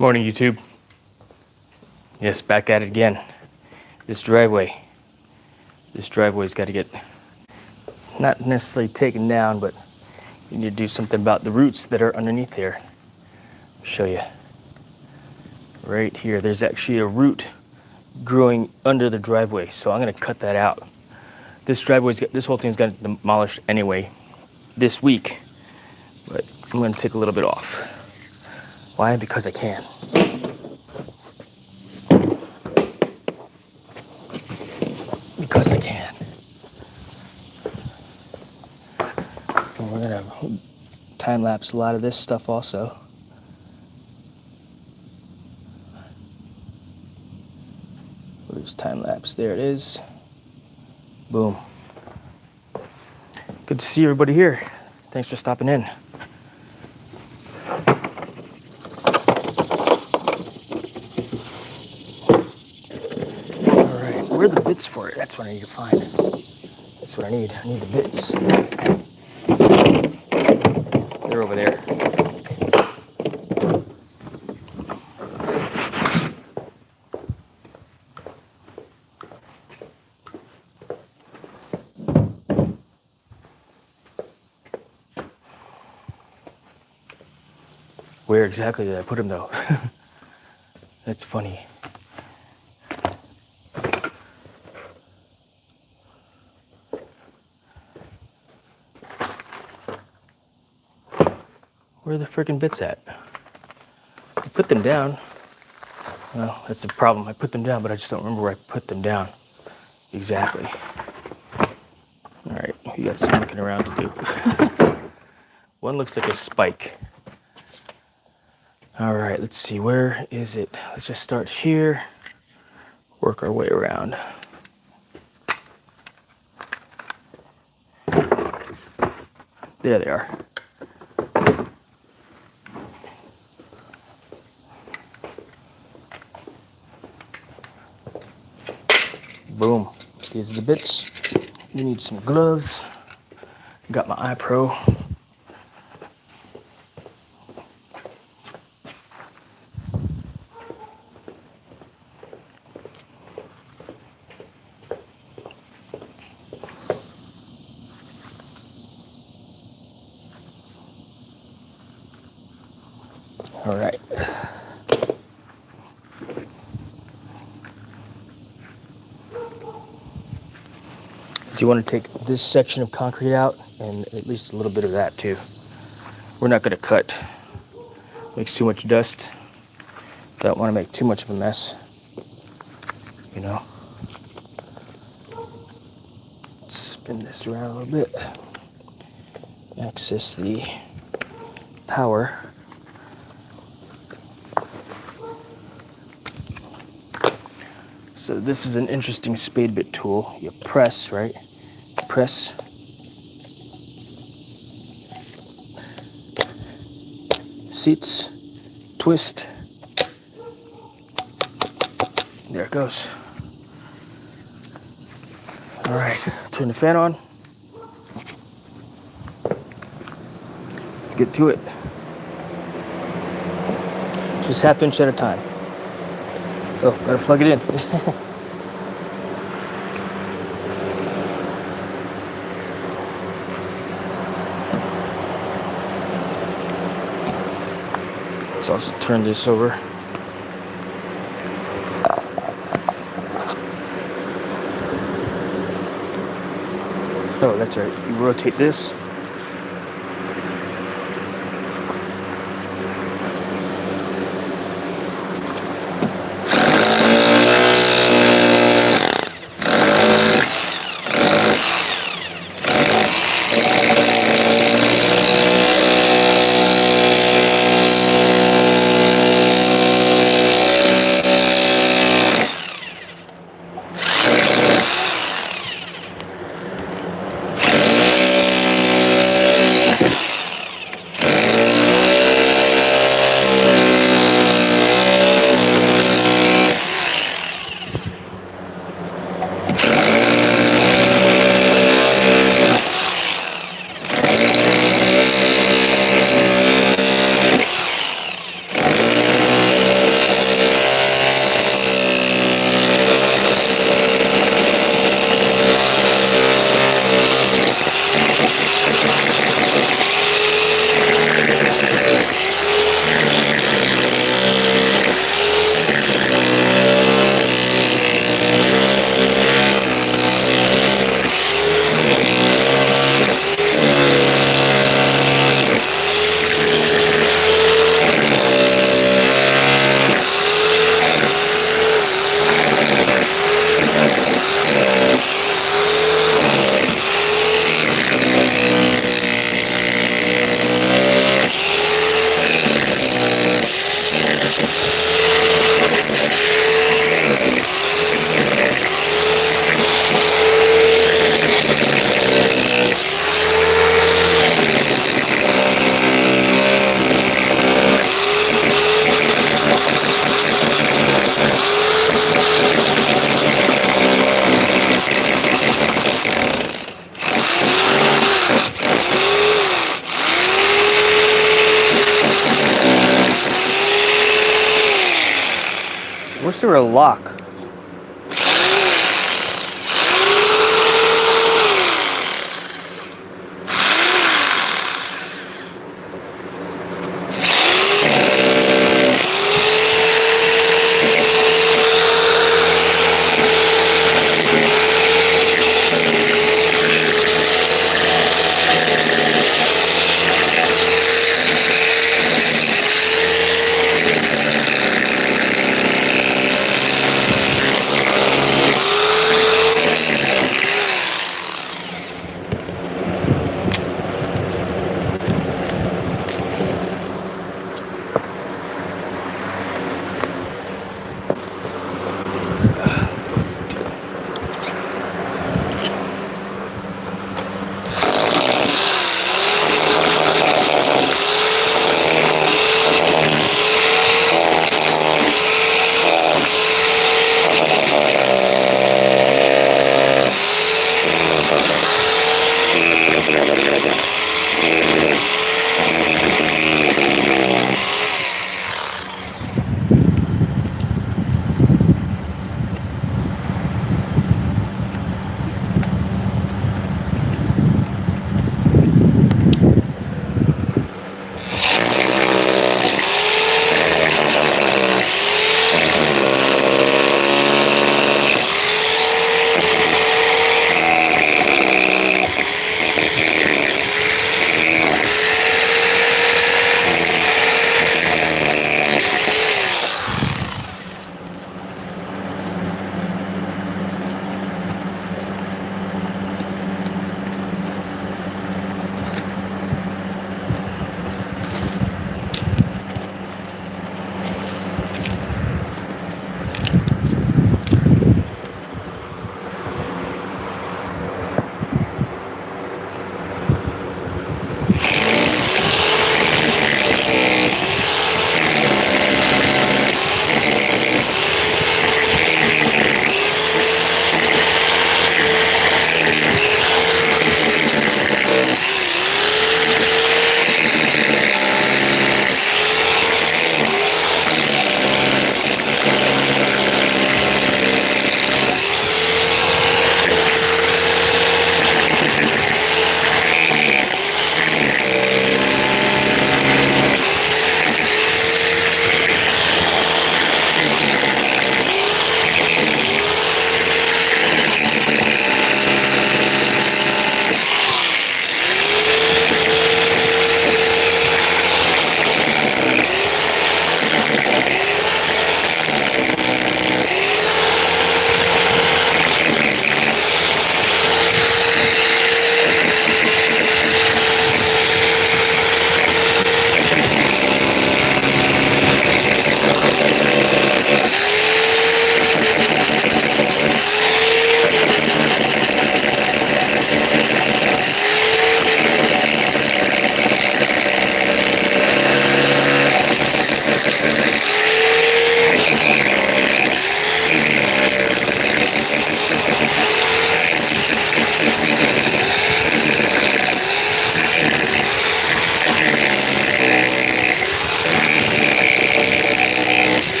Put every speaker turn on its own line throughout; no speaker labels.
Morning, YouTube. Yes, back at it again. This driveway's got to get not necessarily taken down, but you need to do something about the roots that are underneath here. I'll show you. Right here, there's actually a root growing under the driveway, so I'm gonna cut that out. This whole thing's got demolished anyway this week, but I'm gonna take a little bit off. Why? Because I can. Because I can. And we're gonna time lapse a lot of this stuff also. Where's time lapse? There it is. Boom. Good to see everybody here. Thanks for stopping in. All right, where are the bits for it? That's what I need to find. That's what I need. I need the bits. They're over there. Where exactly did I put them though? That's funny. Where are the freaking bits at? I put them down. Well, that's the problem. I put them down, but I just don't remember where I put them down. Exactly. All right, you got some looking around to do. One looks like a spike. All right, let's see, where is it? Let's just start here, work our way around. There they are. Boom, these are the bits. You need some gloves. Got my iPro. All right. Do you want to take this section of concrete out and at least a little bit of that too? We're not going to cut. Makes too much dust. Don't want to make too much of a mess, you know. Spin this around a little bit. Access the power. So this is an interesting spade bit tool. You press, right? Press. Seats. Twist. There it goes. All right, turn the fan on. Let's get to it. Just ½ inch at a time. Oh, gotta plug it in. Let's also turn this over. Oh, that's right. You rotate this. Wish there were a lock.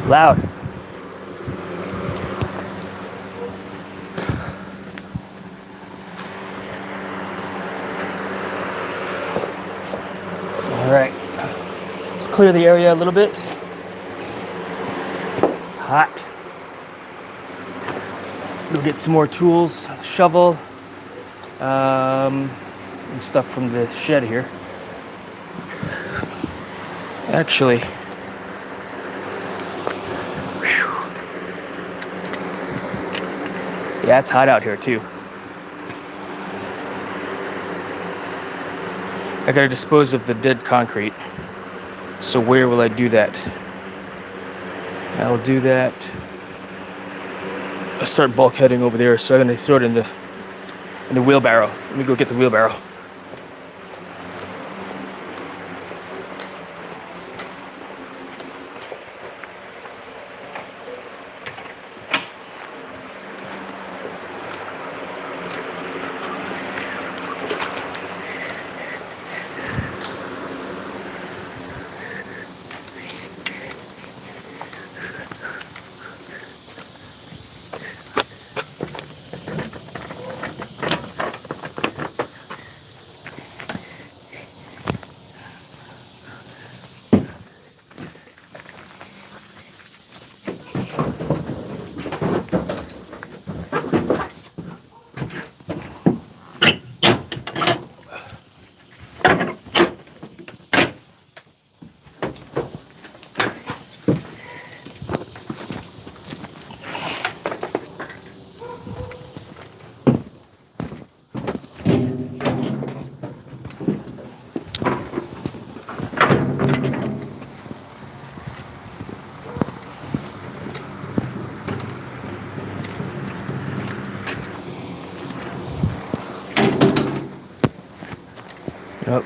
Loud. All right, let's clear the area a little bit. Hot. Go get some more tools, shovel, and stuff from the shed here. Actually, yeah, it's hot out here too. I gotta dispose of the dead concrete. So where will I do that? I'll do that. I'll start bulkheading over there, so I'm gonna throw it in the wheelbarrow. Let me go get the wheelbarrow.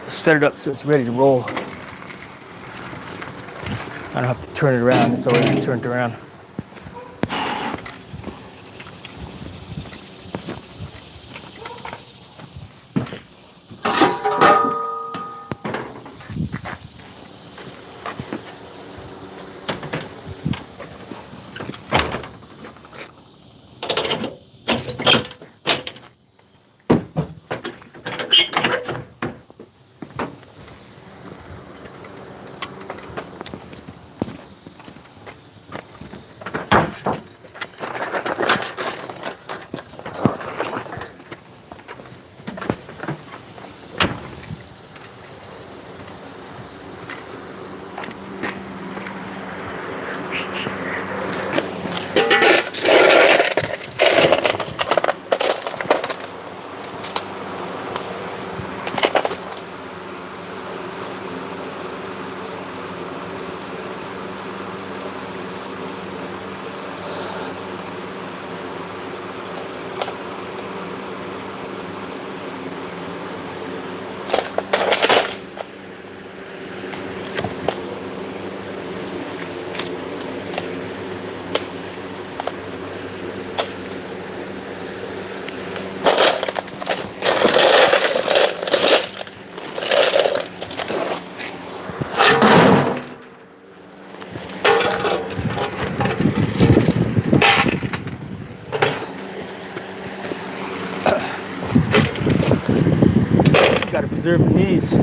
Set it up so it's ready to roll. I don't have to turn it around, it's already turned around. Gotta preserve the knees.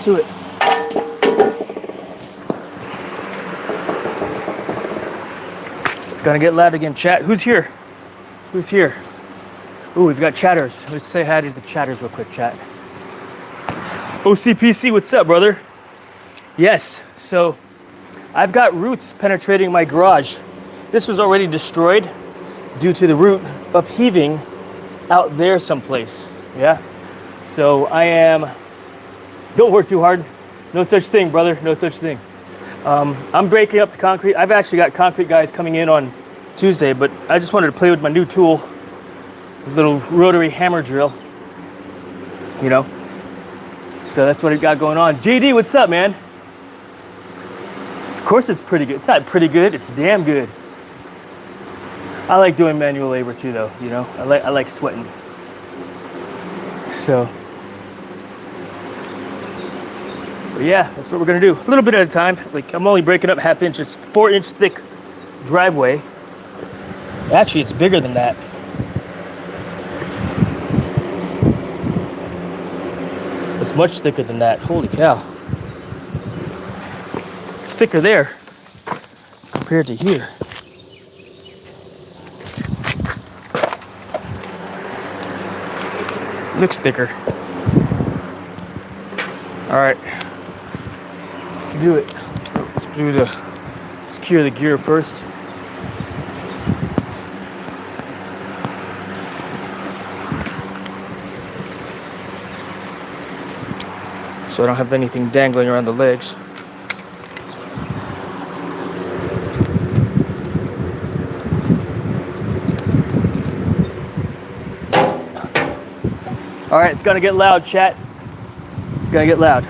to it. It's gonna get loud again. Chat. Who's here? Who's here? Ooh, we've got chatters. Let's say hi to the chatters real quick, chat. OCPC, what's up, brother? Yes, so I've got roots penetrating my garage. This was already destroyed due to the root upheaving out there someplace, yeah? So I am, don't work too hard. No such thing, brother, no such thing. I'm breaking up the concrete. I've actually got concrete guys coming in on Tuesday, but I just wanted to play with my new tool, little rotary hammer drill, you know? So that's what I got going on. JD, what's up, man? Of course it's pretty good. It's not pretty good, it's damn good. I like doing manual labor too, though, you know? I like sweating. So, but yeah, that's what we're gonna do. A little bit at a time. Like, I'm only breaking up ½ inch. It's 4-inch thick driveway. Actually, it's bigger than that. It's much thicker than that. Holy cow. It's thicker there compared to here. Looks thicker. All right, let's do it. Let's do the secure the gear first. So I don't have anything dangling around the legs. All right, it's gonna get loud, chat. It's gonna get loud.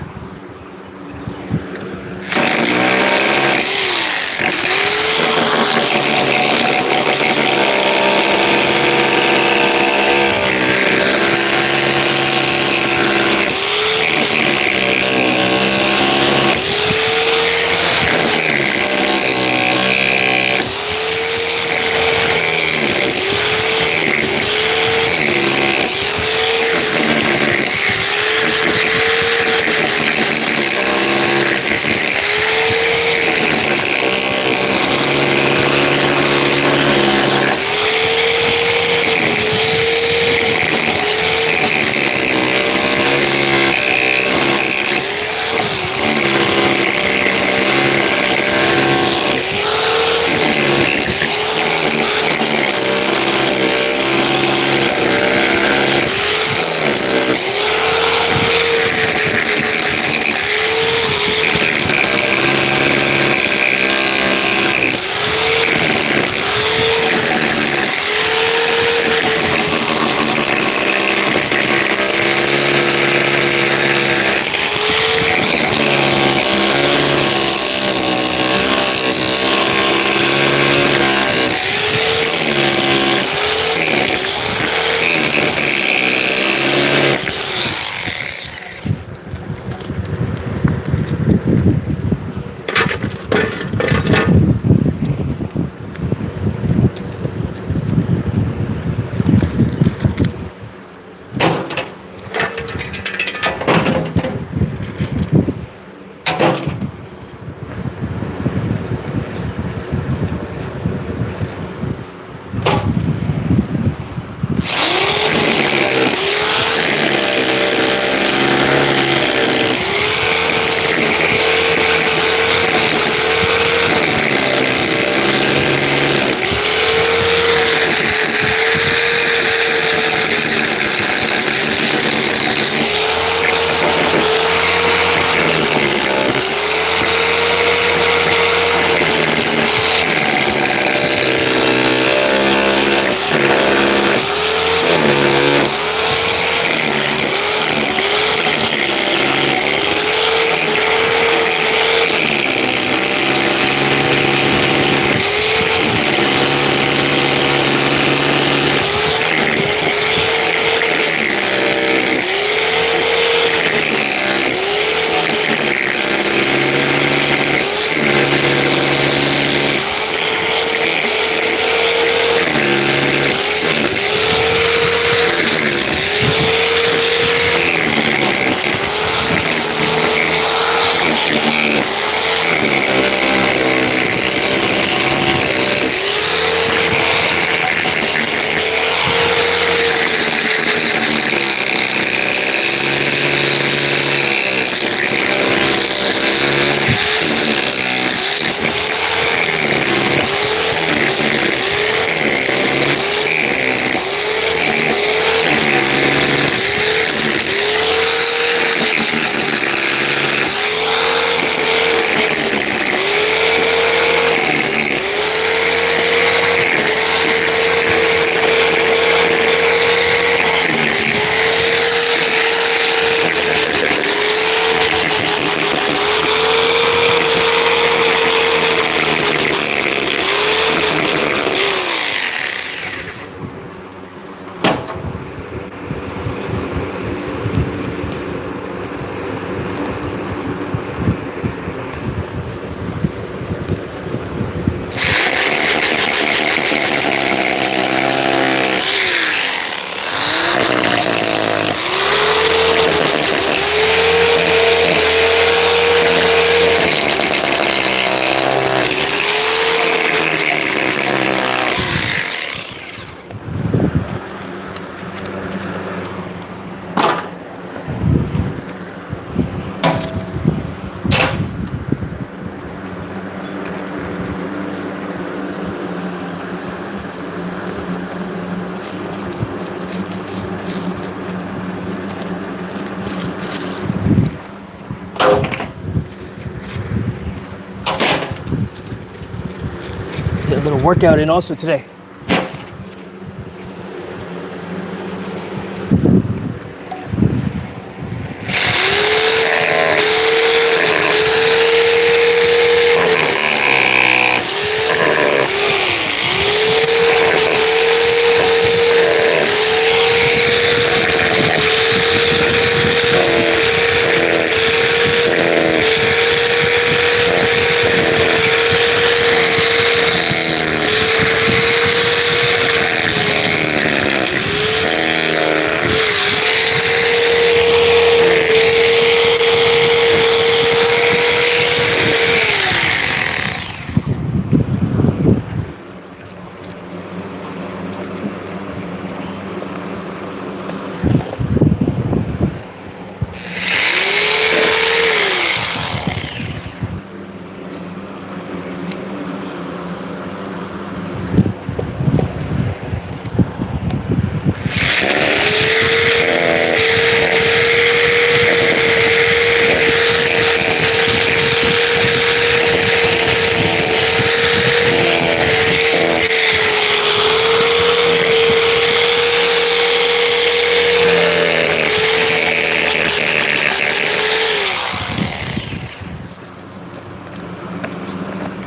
a little workout in also today.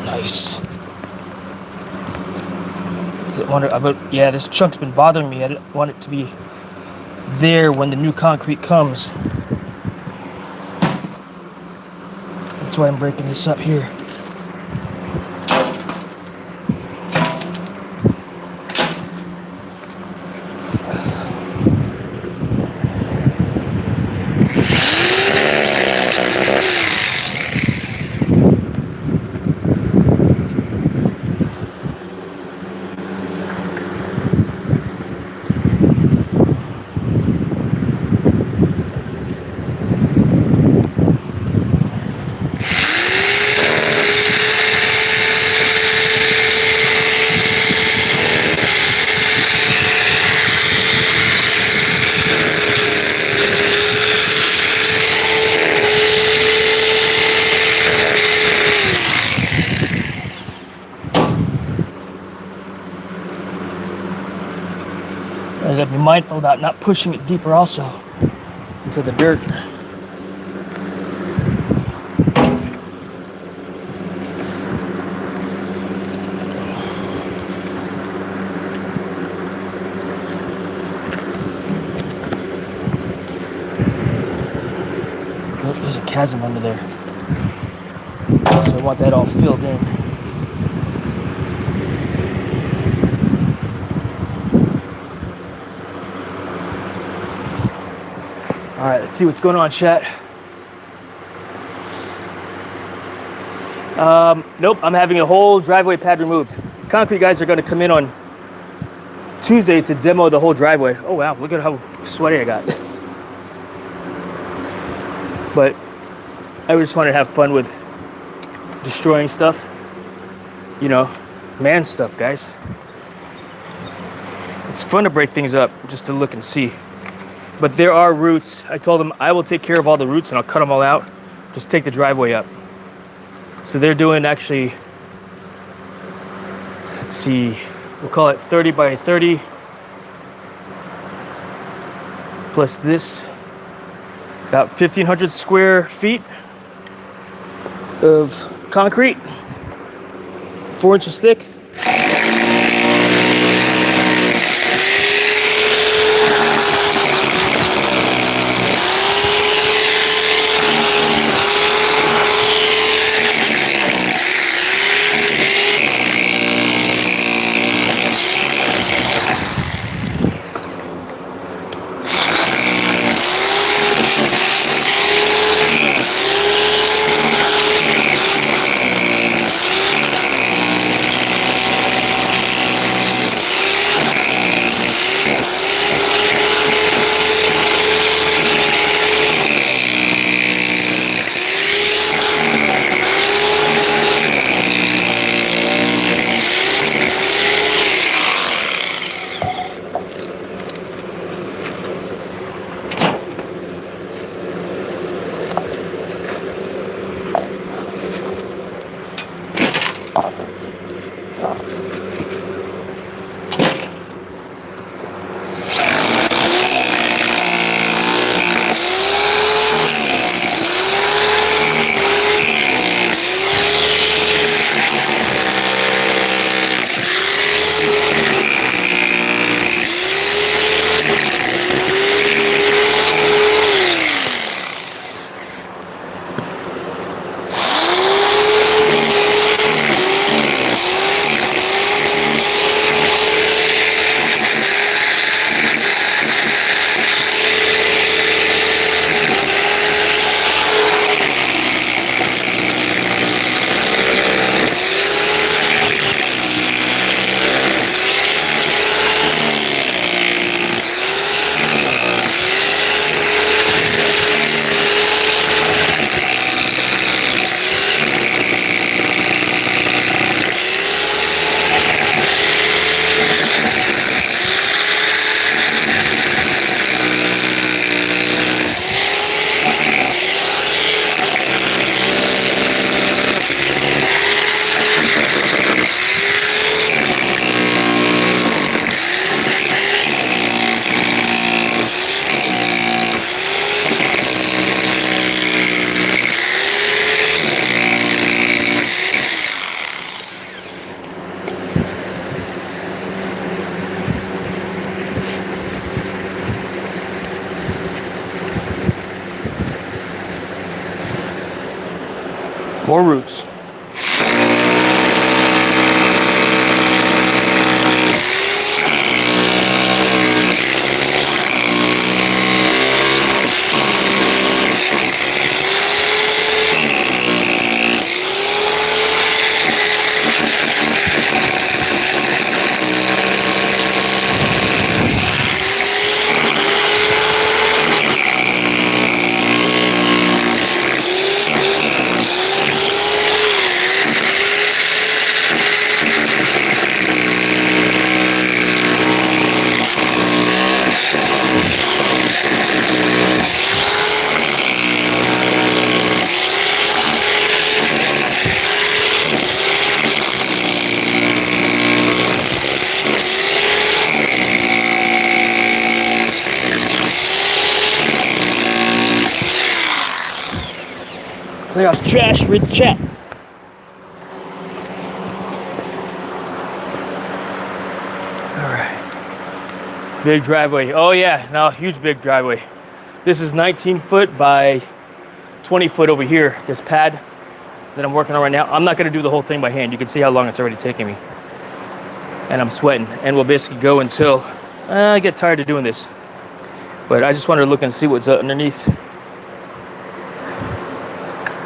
Nice. Yeah, this chunk's been bothering me. I didn't want it to be there when the new concrete comes. That's why I'm breaking this up here. I gotta be mindful about not pushing it deeper also into the dirt. Oh, there's a chasm under there. So I want that all filled in. All right, let's see what's going on, chat. Nope, I'm having a whole driveway pad removed. The concrete guys are gonna come in on Tuesday to demo the whole driveway. Oh wow, look at how sweaty I got. But I just wanted to have fun with destroying stuff. You know, man stuff, guys. It's fun to break things up just to look and see. But there are roots. I told them I will take care of all the roots and I'll cut them all out. Just take the driveway up. So they're doing actually, let's see, we'll call it 30 by 30. Plus this, about 1,500 square feet of concrete, 4 inches thick. More roots. Clear out the trash, read the chat. All right. Big driveway. Oh yeah, no, huge big driveway. This is 19 foot by 20 foot over here, this pad that I'm working on right now. I'm not gonna do the whole thing by hand. You can see how long it's already taking me. And I'm sweating. And we'll basically go until I get tired of doing this. But I just wanted to look and see what's underneath.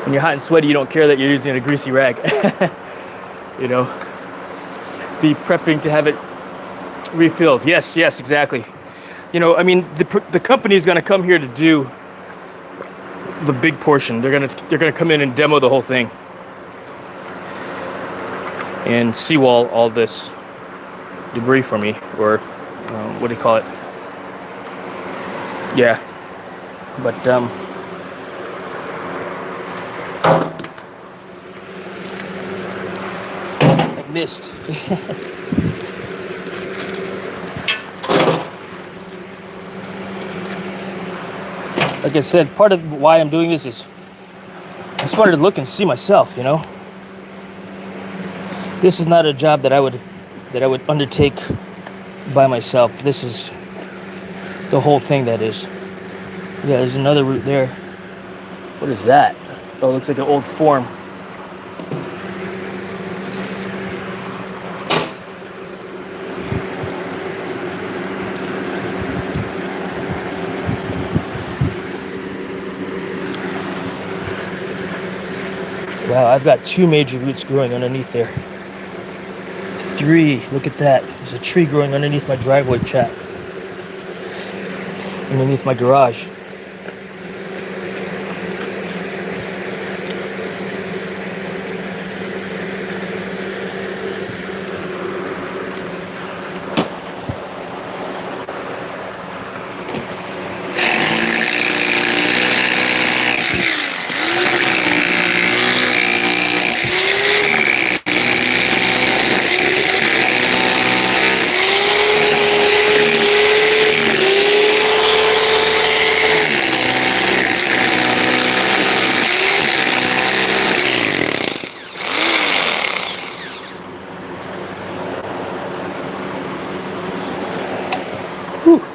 When you're hot and sweaty, you don't care that you're using a greasy rag. You know, be prepping to have it refilled. Yes, exactly. You know, I mean, the company is going to come here to do the big portion. They're gonna come in and demo the whole thing and seawall all this debris for me, or what do you call it? Yeah, but I missed. Like I said, part of why I'm doing this is I just wanted to look and see myself, you know. This is not a job that I would undertake by myself. This is the whole thing, that is. Yeah, there's another route there. What is that? Oh, it looks like an old form. Wow, I've got 2 major roots growing underneath there. 3, look at that. There's a tree growing underneath my driveway, chat. Underneath my garage.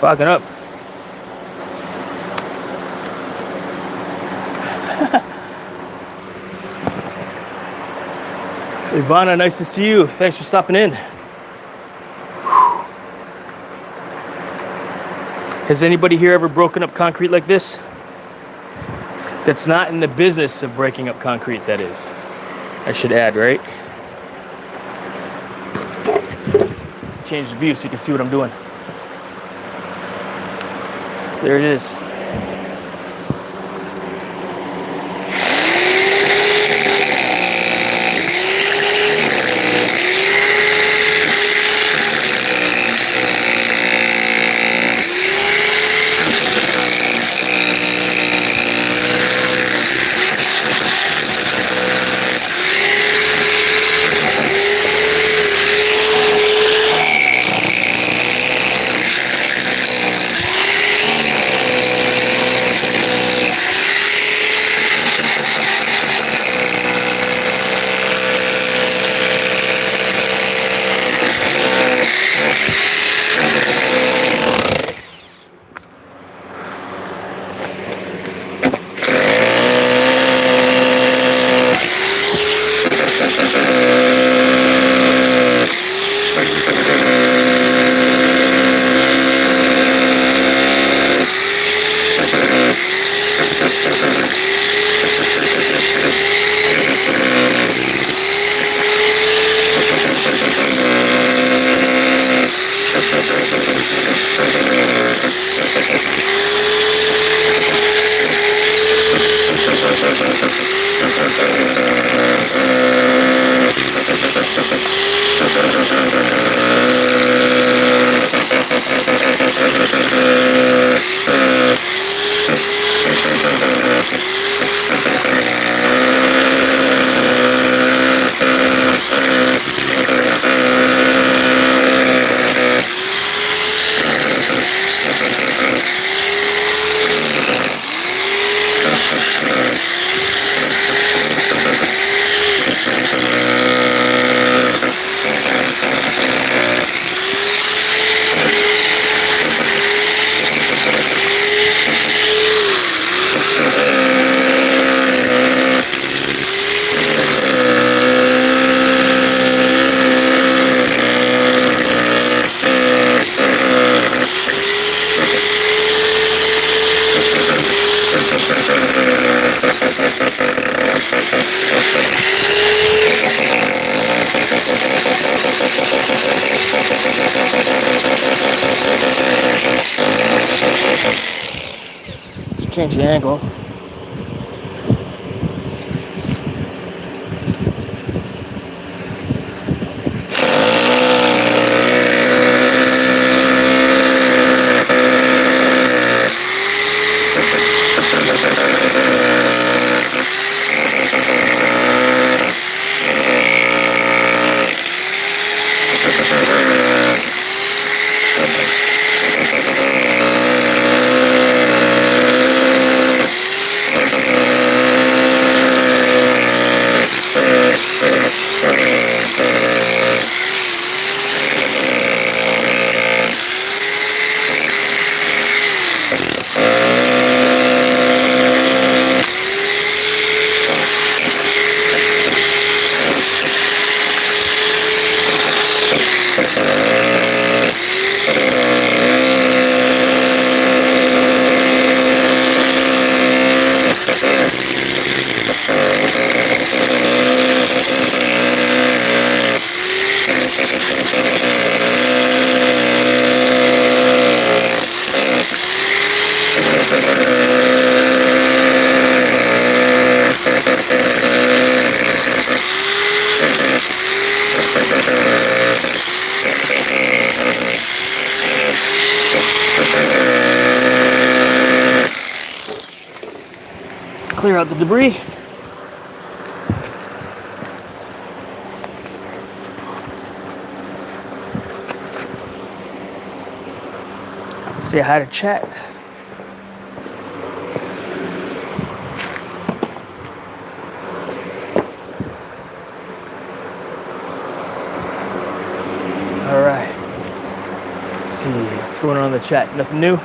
fogging up. Ivana, nice to see you. Thanks for stopping in. Has anybody here ever broken up concrete like this? That's not in the business of breaking up concrete, that is. I should add, right? Change the view so you can see what I'm doing. There it is. Let's change the angle. Clear out the debris. Say hi to chat. All right. Let's see. Let's going on in the chat? Nothing new?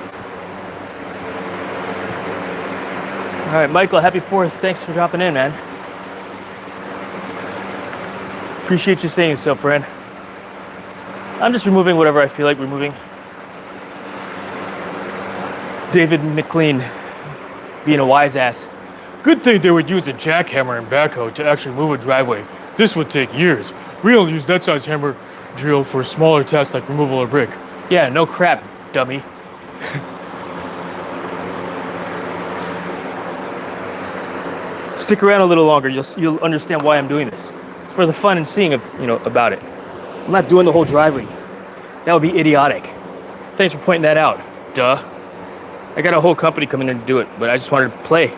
All right, Michael, happy 4th. Thanks for dropping in, man. Appreciate you saying so, friend. I'm just removing whatever I feel like removing. David McLean, being a wise ass. Good thing they would use a jackhammer and backhoe to actually move a driveway. This would take years. We don't use that size hammer drill for smaller tasks like removal of brick. Yeah, no crap, dummy. Stick around a little longer. You'll understand why I'm doing this. It's for the fun and seeing of about it. I'm not doing the whole driveway. That would be idiotic. Thanks for pointing that out. Duh. I got a whole company coming in to do it, but I just wanted to play.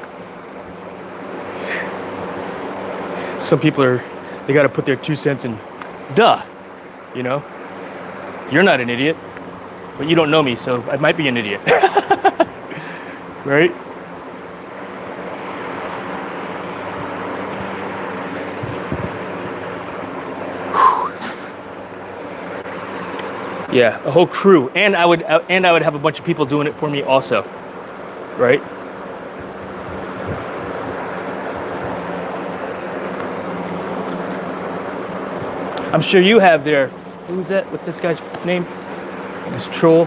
Some people they got to put their 2 cents in. Duh. You're not an idiot, but you don't know me, so I might be an idiot. Right? Yeah, a whole crew, and I would have a bunch of people doing it for me also, right? I'm sure you have there. Who's that? What's this guy's name? This troll.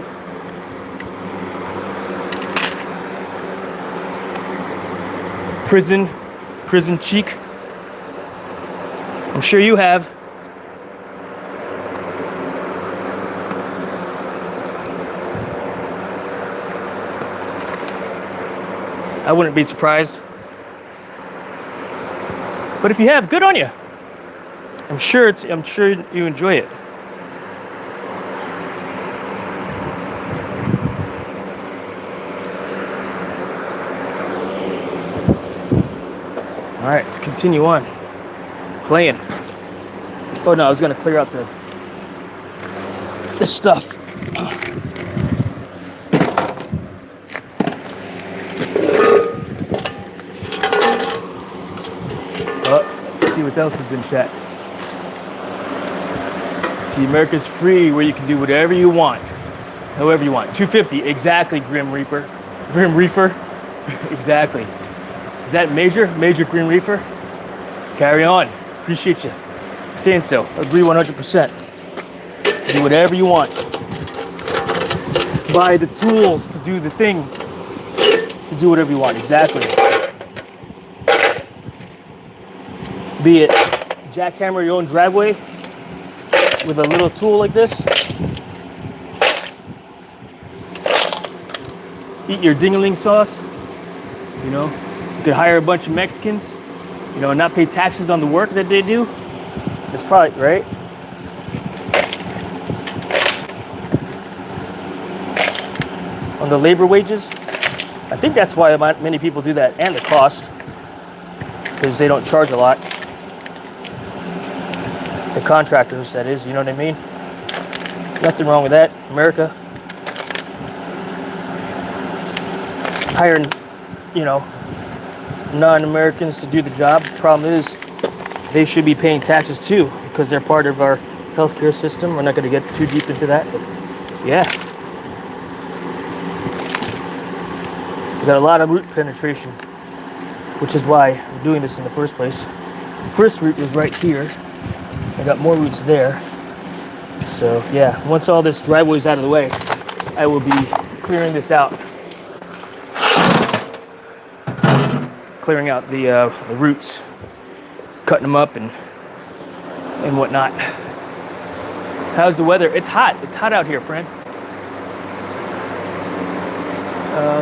Prison cheek. I'm sure you have. I wouldn't be surprised. But if you have, good on you. I'm sure you enjoy it. All right, let's continue on playing. Oh no, I was gonna clear out this stuff. Let's see what else has been chat. Let's see, America's free, where you can do whatever you want, however you want. 250, exactly, Grim Reaper. Exactly. Is that Major Grim Reaper? Carry on. Appreciate you saying so. Agree 100%. Do whatever you want. Buy the tools to do the thing. To do whatever you want. Exactly. Be it jackhammer your own driveway with a little tool like this. Eat your ding-a-ling sauce. You could hire a bunch of Mexicans, and not pay taxes on the work that they do. That's probably right. On the labor wages. I think that's why many people do that, and the cost, because they don't charge a lot. The contractors, that is, you know what I mean? Nothing wrong with that, America. Hiring, non-Americans to do the job. Problem is, they should be paying taxes too, because they're part of our healthcare system. We're not going to get too deep into that, but yeah. We got a lot of root penetration, which is why I'm doing this in the first place. The first root was right here. I got more roots there. So yeah, once all this driveway's out of the way, I will be clearing this out. Clearing out the roots, cutting them up and whatnot. How's the weather? It's hot. It's hot out here, friend.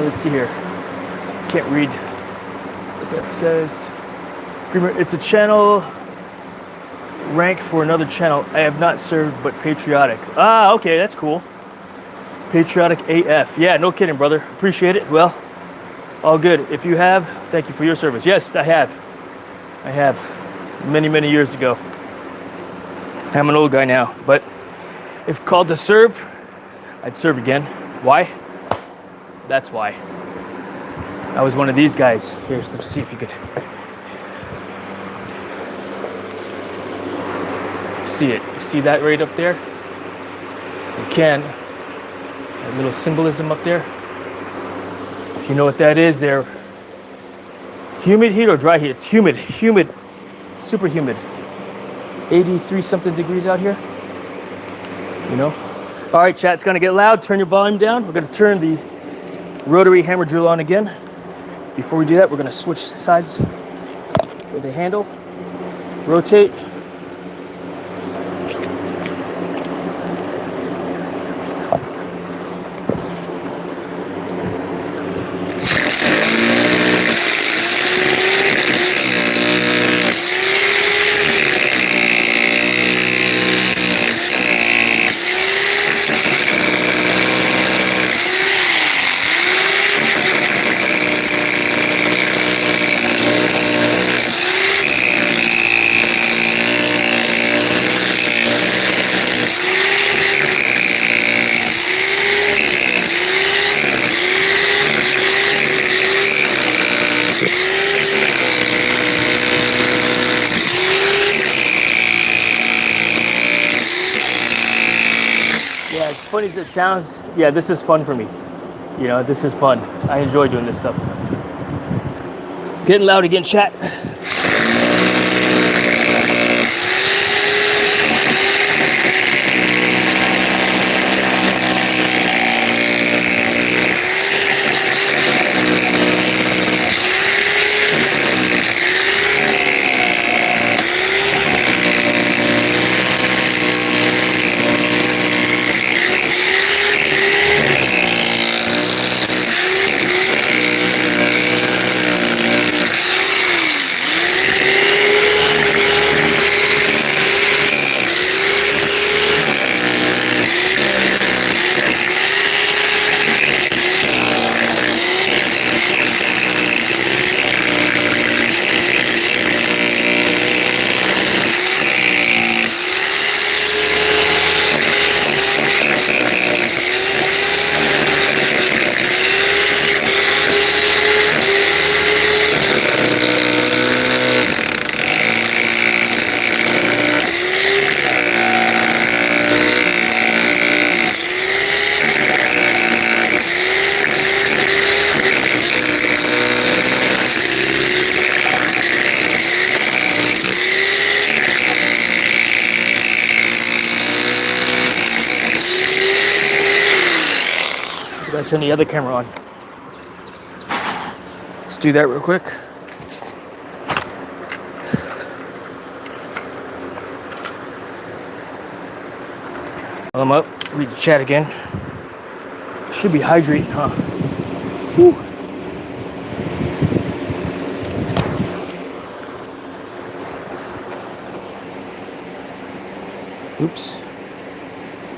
Let's see here. Can't read what that says. It's a channel rank for another channel. I have not served, but patriotic. Ah, okay, that's cool. Patriotic AF. Yeah, no kidding, brother. Appreciate it. Well, all good. If you have, thank you for your service. Yes, I have. I have. Many, many years ago. I'm an old guy now, but if called to serve, I'd serve again. Why? That's why. I was one of these guys. Here, let's see if you could see it. You see that right up there? You can. That little symbolism up there. If you know what that is, they're humid heat or dry heat. It's humid, super humid. 83 something degrees out here, you know? All right, chat, it's gonna get loud. Turn your volume down. We're gonna turn the rotary hammer drill on again. Before we do that, we're gonna switch sides with the handle, rotate. Yeah, as funny as it sounds, yeah, this is fun for me. You know, this is fun. I enjoy doing this stuff. Getting loud again, chat. Gotta turn the other camera on. Let's do that real quick. While I'm up, read the chat again. Should be hydrating, huh? Whew. Oops.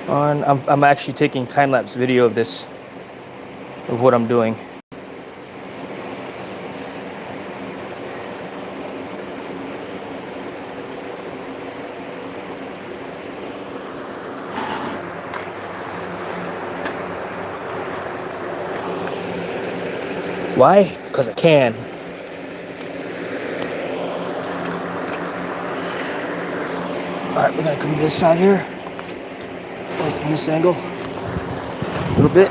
I'm actually taking time-lapse video of this, of what I'm doing. Why? Because I can. All right, we're gonna come to this side here. Go from this angle a little bit.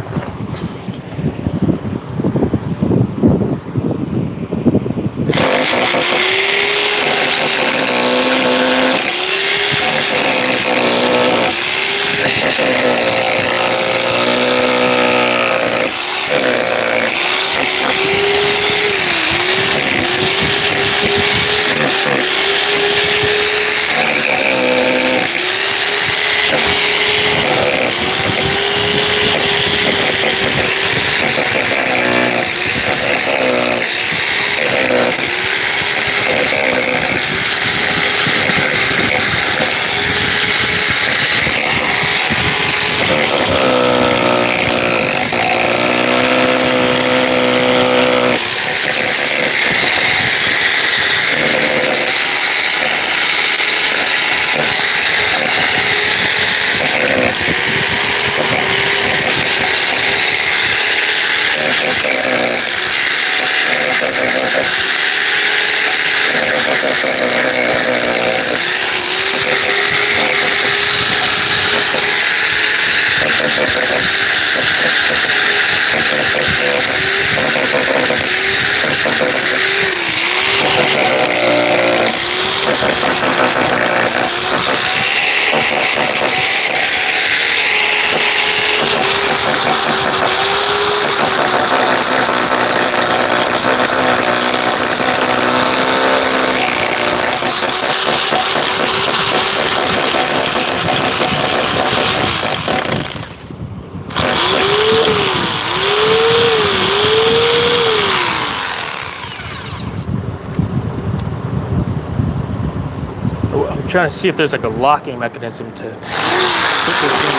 I'm trying to see if there's like a locking mechanism to put this in.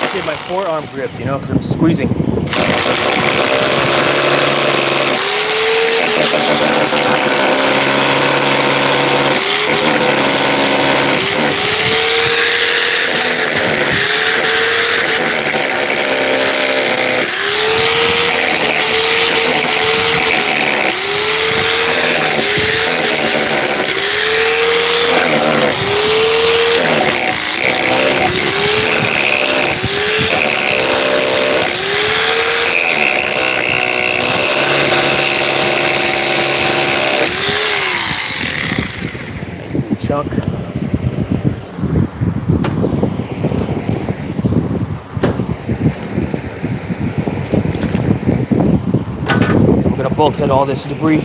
See my forearm grip, you know, because I'm squeezing. Chunk. I'm gonna bulkhead all this debris.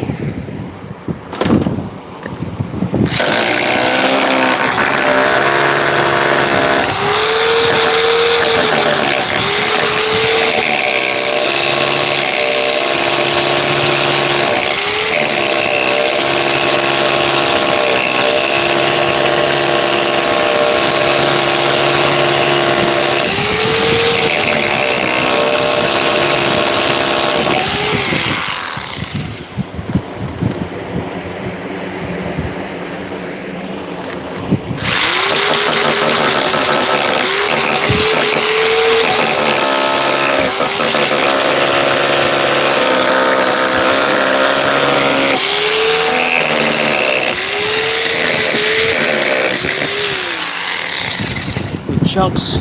Big chunks.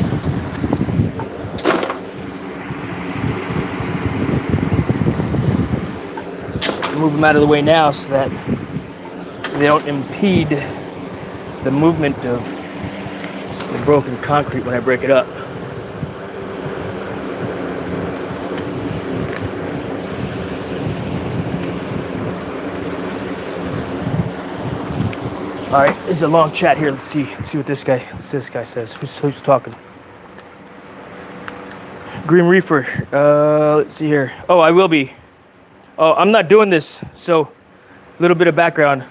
Move them out of the way now so that they don't impede the movement of the broken concrete when I break it up. All right, this is a long chat here. Let's see what this guy says. Who's talking? Green Reefer. Let's see here. Oh, I will be. Oh, I'm not doing this. So, a little bit of background.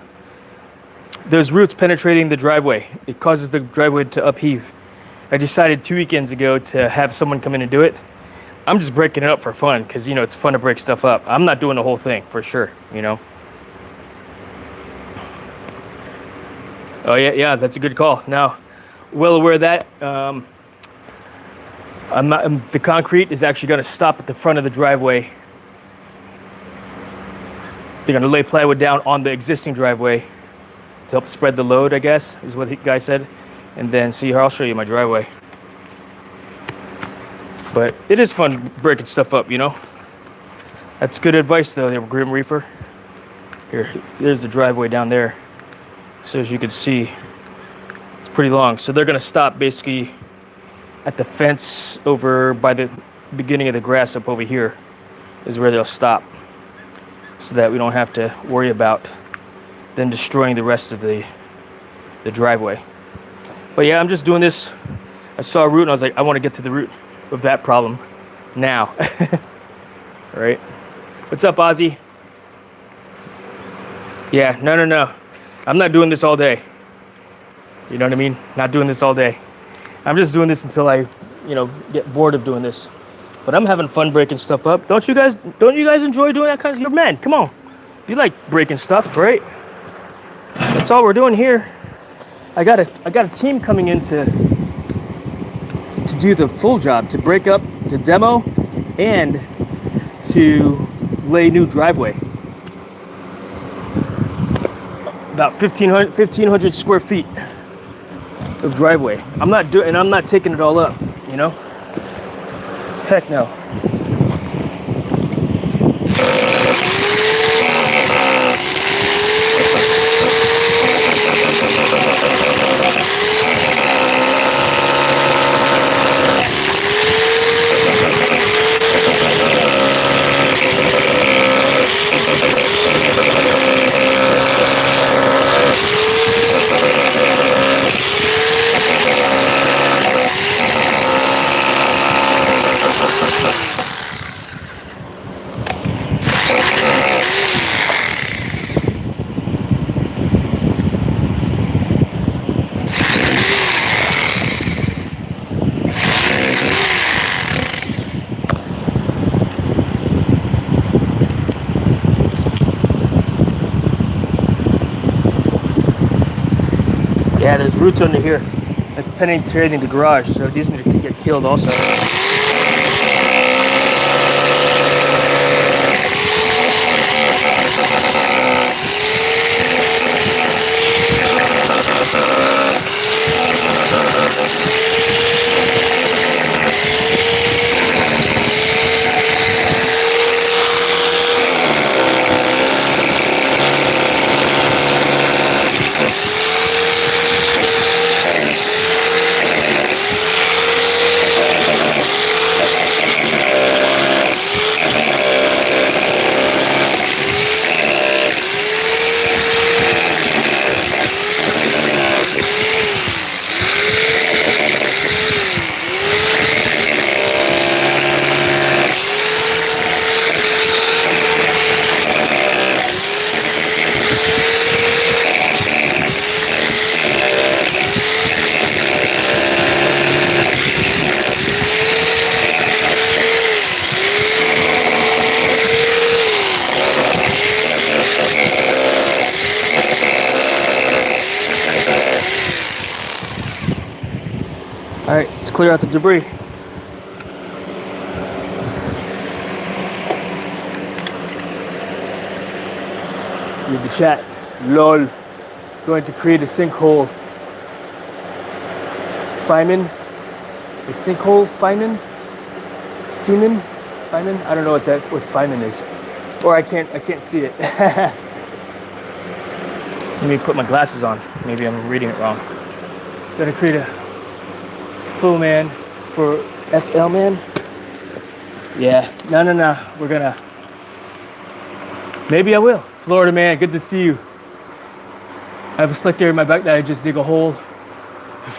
There's roots penetrating the driveway. It causes the driveway to upheave. I decided 2 weekends ago to have someone come in and do it. I'm just breaking it up for fun because, you know, it's fun to break stuff up. I'm not doing the whole thing for sure, you know. Oh, yeah, that's a good call. Now, well aware of that. The concrete is actually going to stop at the front of the driveway. They're going to lay plywood down on the existing driveway to help spread the load, I guess, is what the guy said. And then, see here, I'll show you my driveway. But it is fun breaking stuff up, you know. That's good advice, though, there, Grim Reaper. There's the driveway down there. So as you can see, it's pretty long. So they're going to stop basically at the fence over by the beginning of the grass up over here is where they'll stop, so that we don't have to worry about them destroying the rest of the driveway. But yeah, I'm just doing this. I saw a root and I was like, I want to get to the root of that problem now. All right. What's up, Ozzy? Yeah, no. I'm not doing this all day. You know what I mean? Not doing this all day. I'm just doing this until I, you know, get bored of doing this. But I'm having fun breaking stuff up. Don't you guys enjoy doing that kind of stuff? You're men, come on. You like breaking stuff, right? That's all we're doing here. I got a team coming in to do the full job, to break up, to demo, and to lay new driveway. About 1,500 square feet of driveway. I'm not taking it all up, you know? Heck no. Yeah, there's roots under here. That's penetrating the garage, so these can get killed also. All right, let's clear out the debris. Read the chat. LOL. Going to create a sinkhole. Feynman? A sinkhole? Feynman? Feynman? Feynman? I don't know what Feynman is. Or I can't see it. Let me put my glasses on. Maybe I'm reading it wrong. Gonna create a full man for FL man. Yeah, no. We're gonna. Maybe I will. Florida man, good to see you. I have a slick area in my back that I just dig a hole.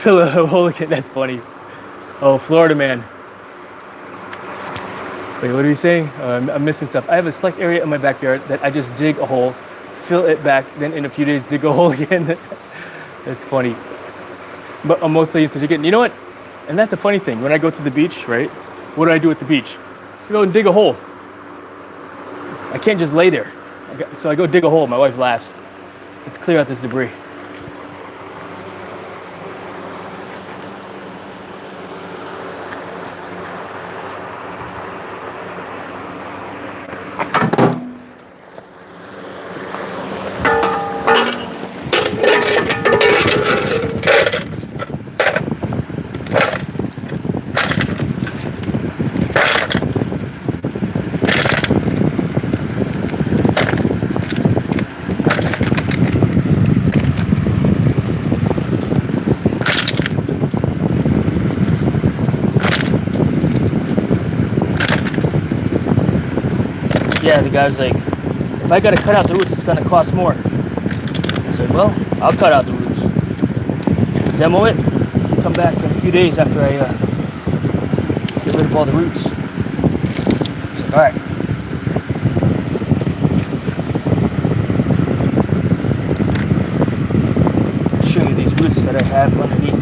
Fill a hole again. That's funny. Oh, Florida man. Wait, what are you saying? I'm missing stuff. I have a slick area in my backyard that I just dig a hole, fill it back, then in a few days dig a hole again. That's funny. But I'm mostly into digging. You know what? And that's a funny thing. When I go to the beach, right? What do I do at the beach? I go and dig a hole. I can't just lay there. So I go dig a hole. My wife laughs. Let's clear out this debris. Yeah, the guy's like, if I gotta cut out the roots, it's gonna cost more. I said, well, I'll cut out the roots. Demo it, come back in a few days after I get rid of all the roots. He's like, all right. I'll show you these roots that I have underneath.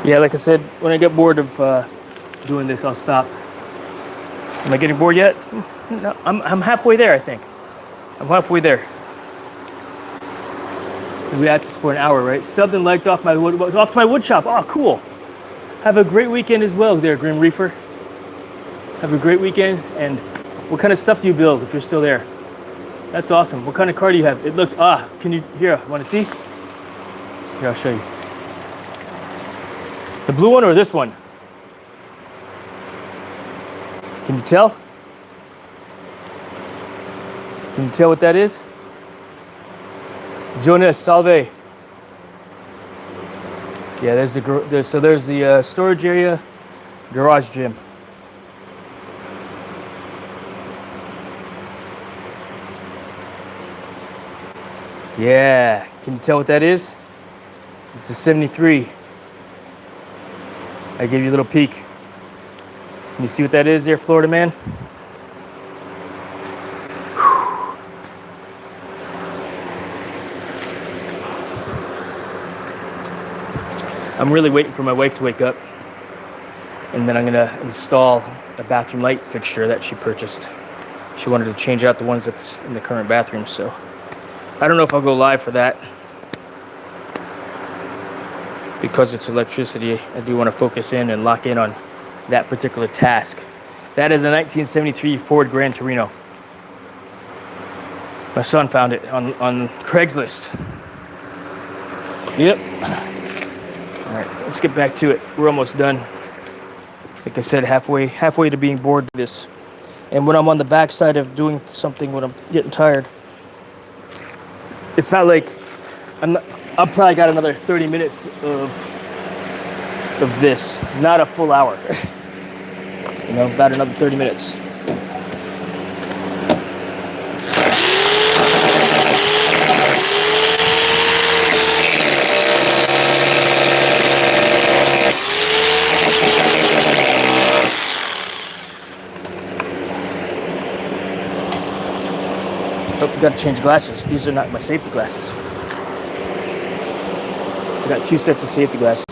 Yeah, like I said, when I get bored of doing this, I'll stop. Am I getting bored yet? No, I'm halfway there, I think. I'm halfway there. We at this for an hour, right? Subbed and liked off to my wood shop. Oh, cool. Have a great weekend as well there, Grim Reefer. Have a great weekend. And what kind of stuff do you build if you're still there? That's awesome. What kind of car do you have? It looked, can you, here, want to see? Here, I'll show you. The blue one or this one? Can you tell? Can you tell what that is? Jonas, salve. Yeah, there's the storage area, garage gym. Yeah, can you tell what that is? It's a 73. I gave you a little peek. Can you see what that is there, Florida man? I'm really waiting for my wife to wake up, and then I'm gonna install a bathroom light fixture that she purchased. She wanted to change out the ones that's in the current bathroom, so I don't know if I'll go live for that. Because it's electricity, I do want to focus in and lock in on that particular task. That is a 1973 Ford Gran Torino. My son found it on Craigslist. Yep. All right, let's get back to it. We're almost done. Like I said, halfway to being bored with this. And when I'm on the backside of doing something, when I'm getting tired, it's not like I've probably got another 30 minutes of this, not a full hour. You know, about another 30 minutes. Oh, we gotta change glasses. These are not my safety glasses. I got 2 sets of safety glasses.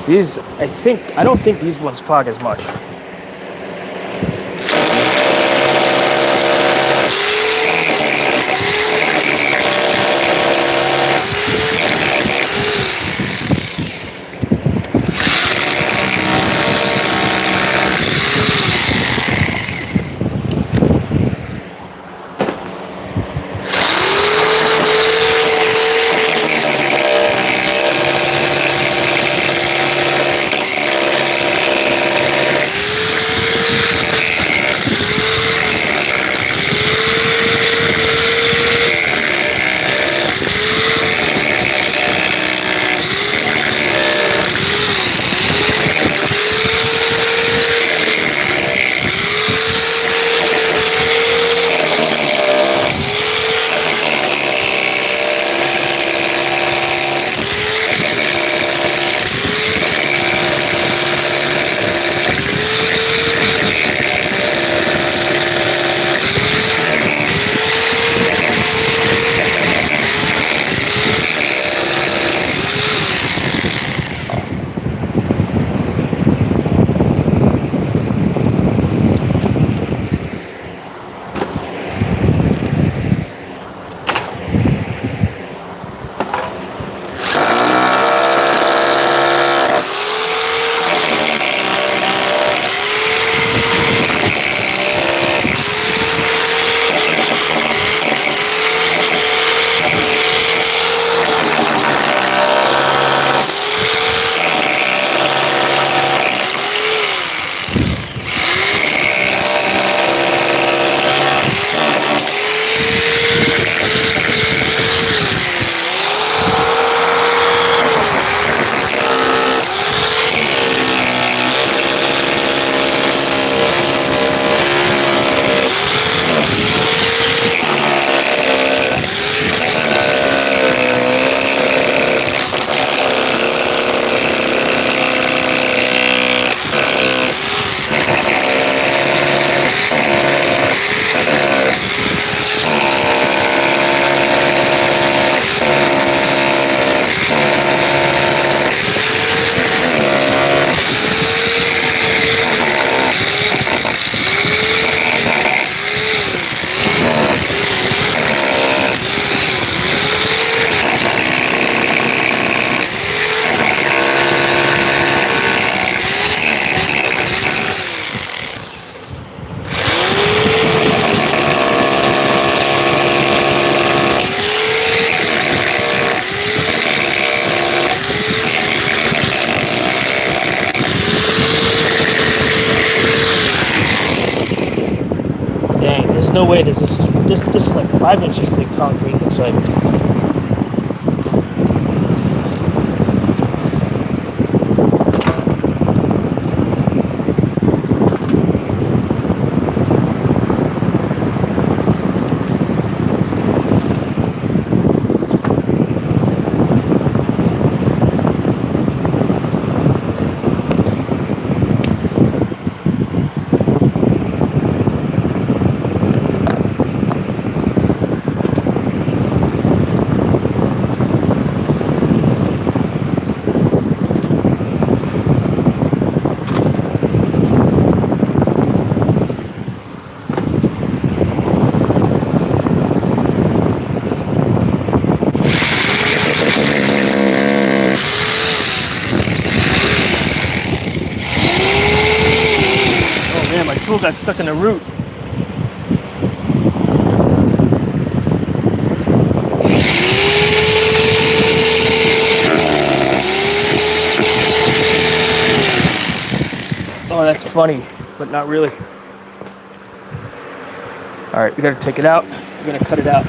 These, I don't think these ones fog as much. no way this is like 5 inches thick concrete, looks like. Man, my tool got stuck in the root. Oh, that's funny, but not really. All right, we gotta take it out. We're gonna cut it out.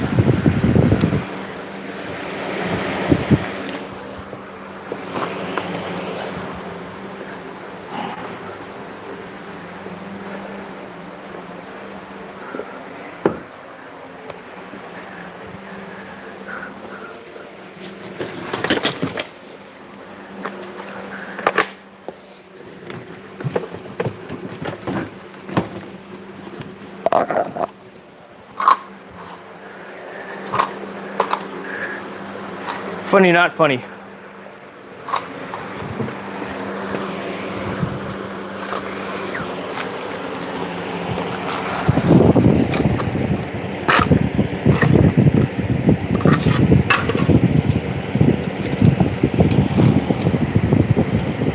Funny, not funny.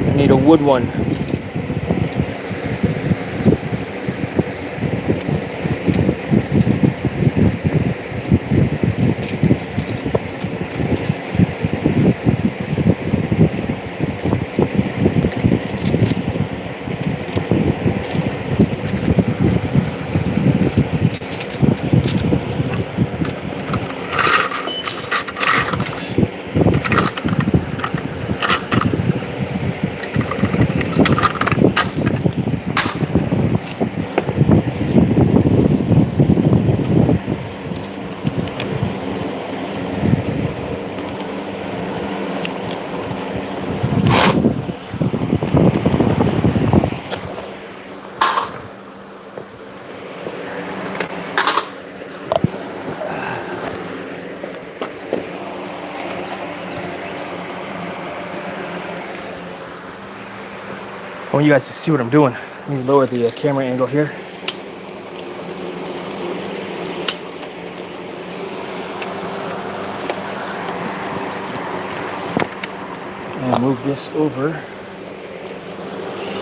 I need a wood one. I want you guys to see what I'm doing. Let me lower the camera angle here. And move this over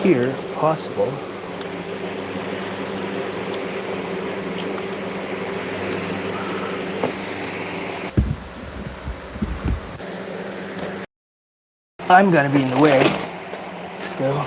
here if possible. I'm gonna be in the way. Go.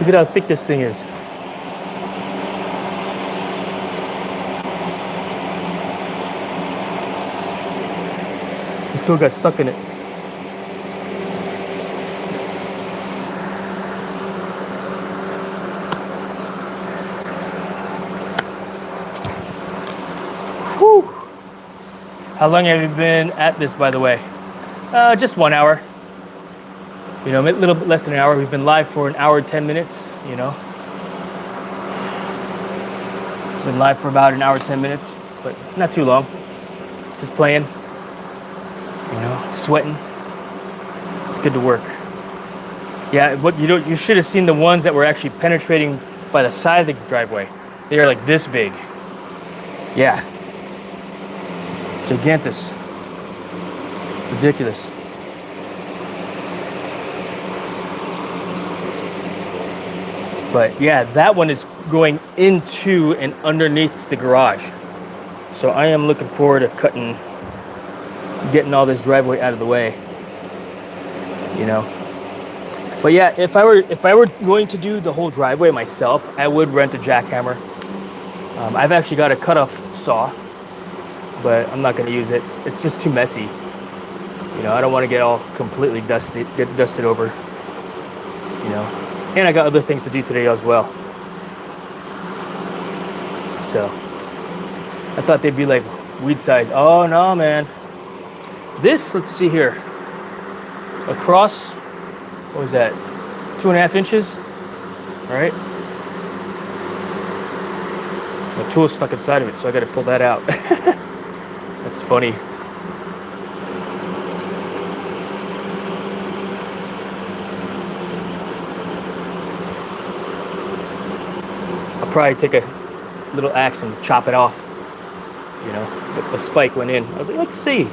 Look at how thick this thing is. The tool got stuck in it. Whew. How long have you been at this, by the way? Just 1 hour. You know, a little bit less than an hour. We've been live for an hour, 10 minutes, you know. Been live for about an hour, 10 minutes, but not too long. Just playing, you know, sweating, It's good to work. Yeah, what you should have seen the ones that were actually penetrating by the side of the driveway. They are like this big. Yeah. Gigantus. Ridiculous. But yeah, that one is going into and underneath the garage. So I am looking forward to getting all this driveway out of the way. You know. But yeah, if I were going to do the whole driveway myself, I would rent a jackhammer. I've actually got a cutoff saw, but I'm not going to use it. It's just too messy. You know, I don't want to get all completely dusted over. You know, and I got other things to do today as well. So I thought they'd be like weed size. Oh no, man. This, let's see here. Across, what was that? 2.5 inches, right? The tool's stuck inside of it, so I got to pull that out. That's funny. I'll probably take a little axe and chop it off. You know, but the spike went in. I was like, let's see.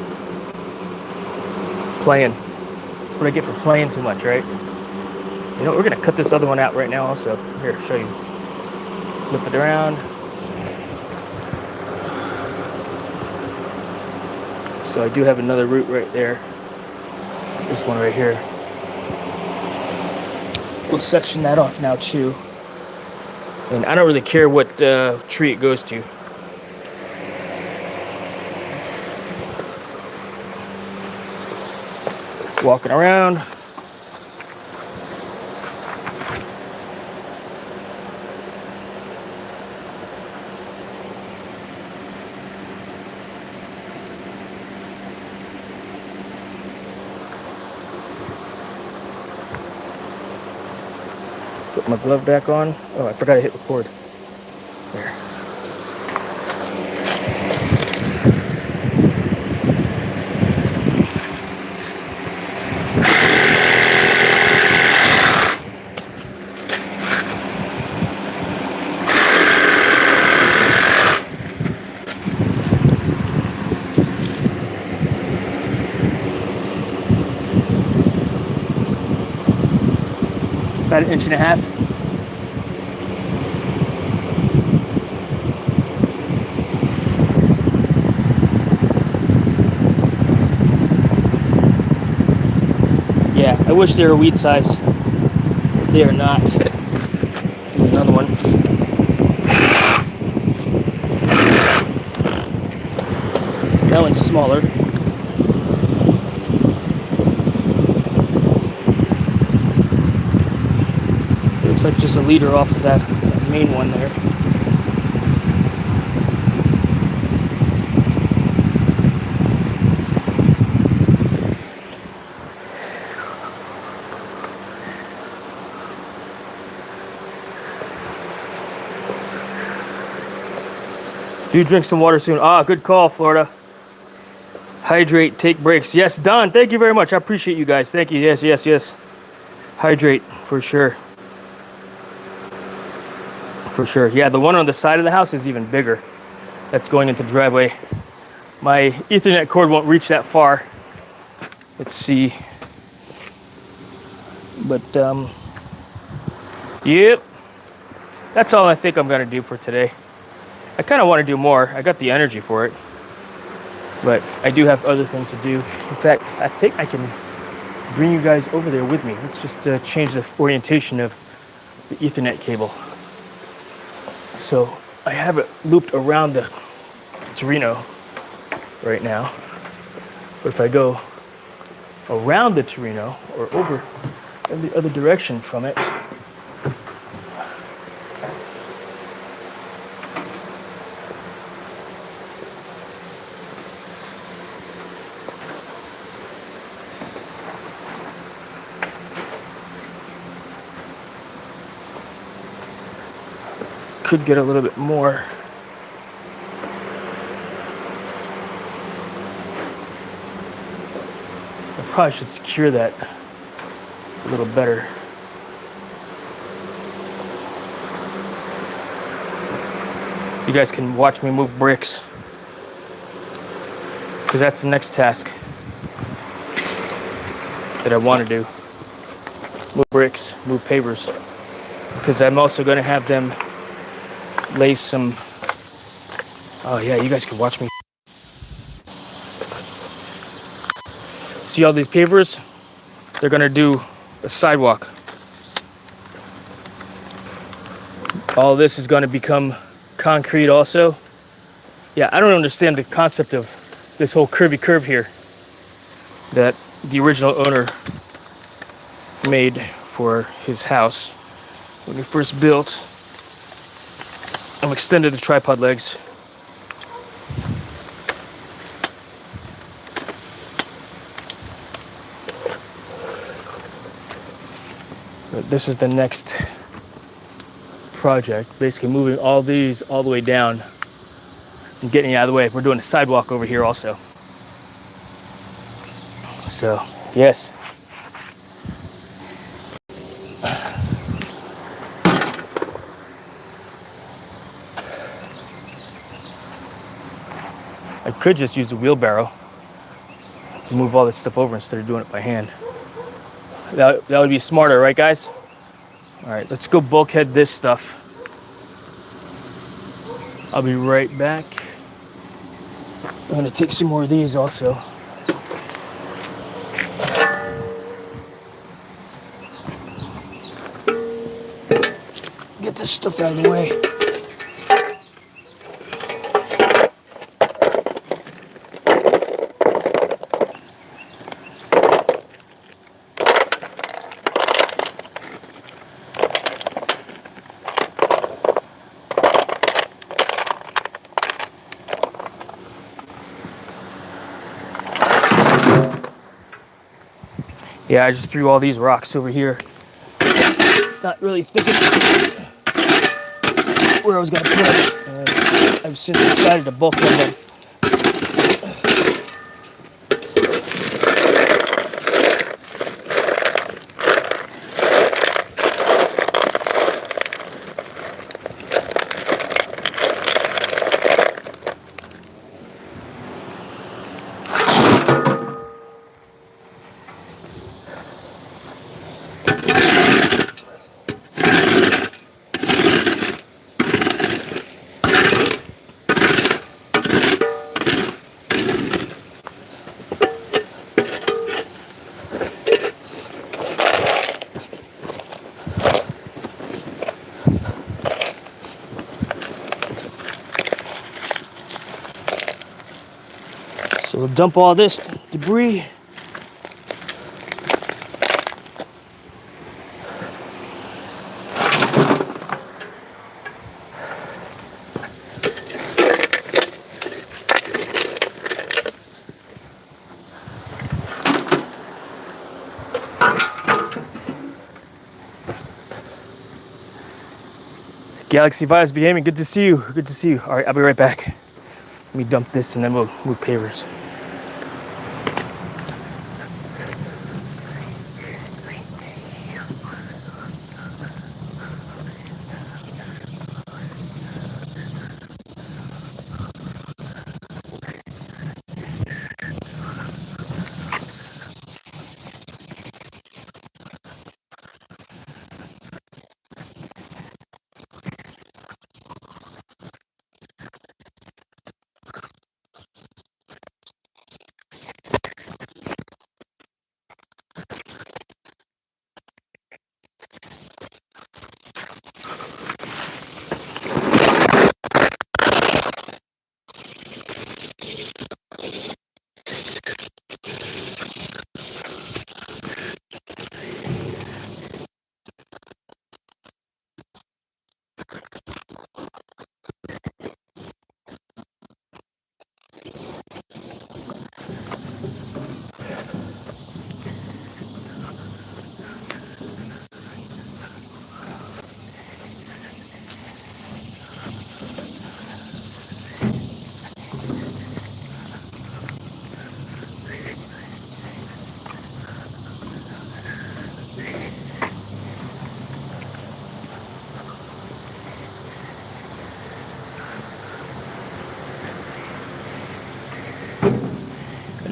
Playing. That's what I get for playing too much, right? You know, we're gonna cut this other one out right now also. Here, I'll show you. Flip it around. So I do have another root right there. This one right here. We'll section that off now too. And I don't really care what tree it goes to. Walking around. Put my glove back on. Oh, I forgot to hit record. There. About 1.5 inches. Yeah, I wish they were weed size. They are not. Here's another one. That one's smaller. Like just a liter off of that main one there. Do drink some water soon. Ah, good call, Florida. Hydrate, take breaks. Yes, Don, thank you very much. I appreciate you guys. Thank you. Yes, yes, yes. Hydrate for sure. For sure. Yeah, the one on the side of the house is even bigger. That's going into the driveway. My Ethernet cord won't reach that far. Let's see. But, yep. That's all I think I'm going to do for today. I kind of want to do more. I got the energy for it. But I do have other things to do. In fact, I think I can bring you guys over there with me. Let's just change the orientation of the Ethernet cable. So I have it looped around the Torino right now. But if I go around the Torino or over in the other direction from it, could get a little bit more. I probably should secure that a little better. You guys can watch me move bricks, because that's the next task that I want to do. Move bricks, move pavers, because I'm also going to have them lay some. Oh yeah, you guys can watch me. See all these pavers? They're going to do a sidewalk. All this is going to become concrete also. Yeah, I don't understand the concept of this whole curvy curve here that the original owner made for his house when he first built and extended the tripod legs. But this is the next project, basically moving all these all the way down and getting it out of the way. We're doing a sidewalk over here also. So, yes. I could just use a wheelbarrow to move all this stuff over instead of doing it by hand. That would be smarter, right guys? All right, let's go bulkhead this stuff. I'll be right back. I'm gonna take some more of these also. Get this stuff out of the way. Yeah, I just threw all these rocks over here. Not really thinking where I was gonna put them. I've since decided to bulkhead them. So we'll dump all this debris. Galaxy Vibes Gaming, good to see you. Good to see you. All right, I'll be right back. Let me dump this and then we'll move pavers.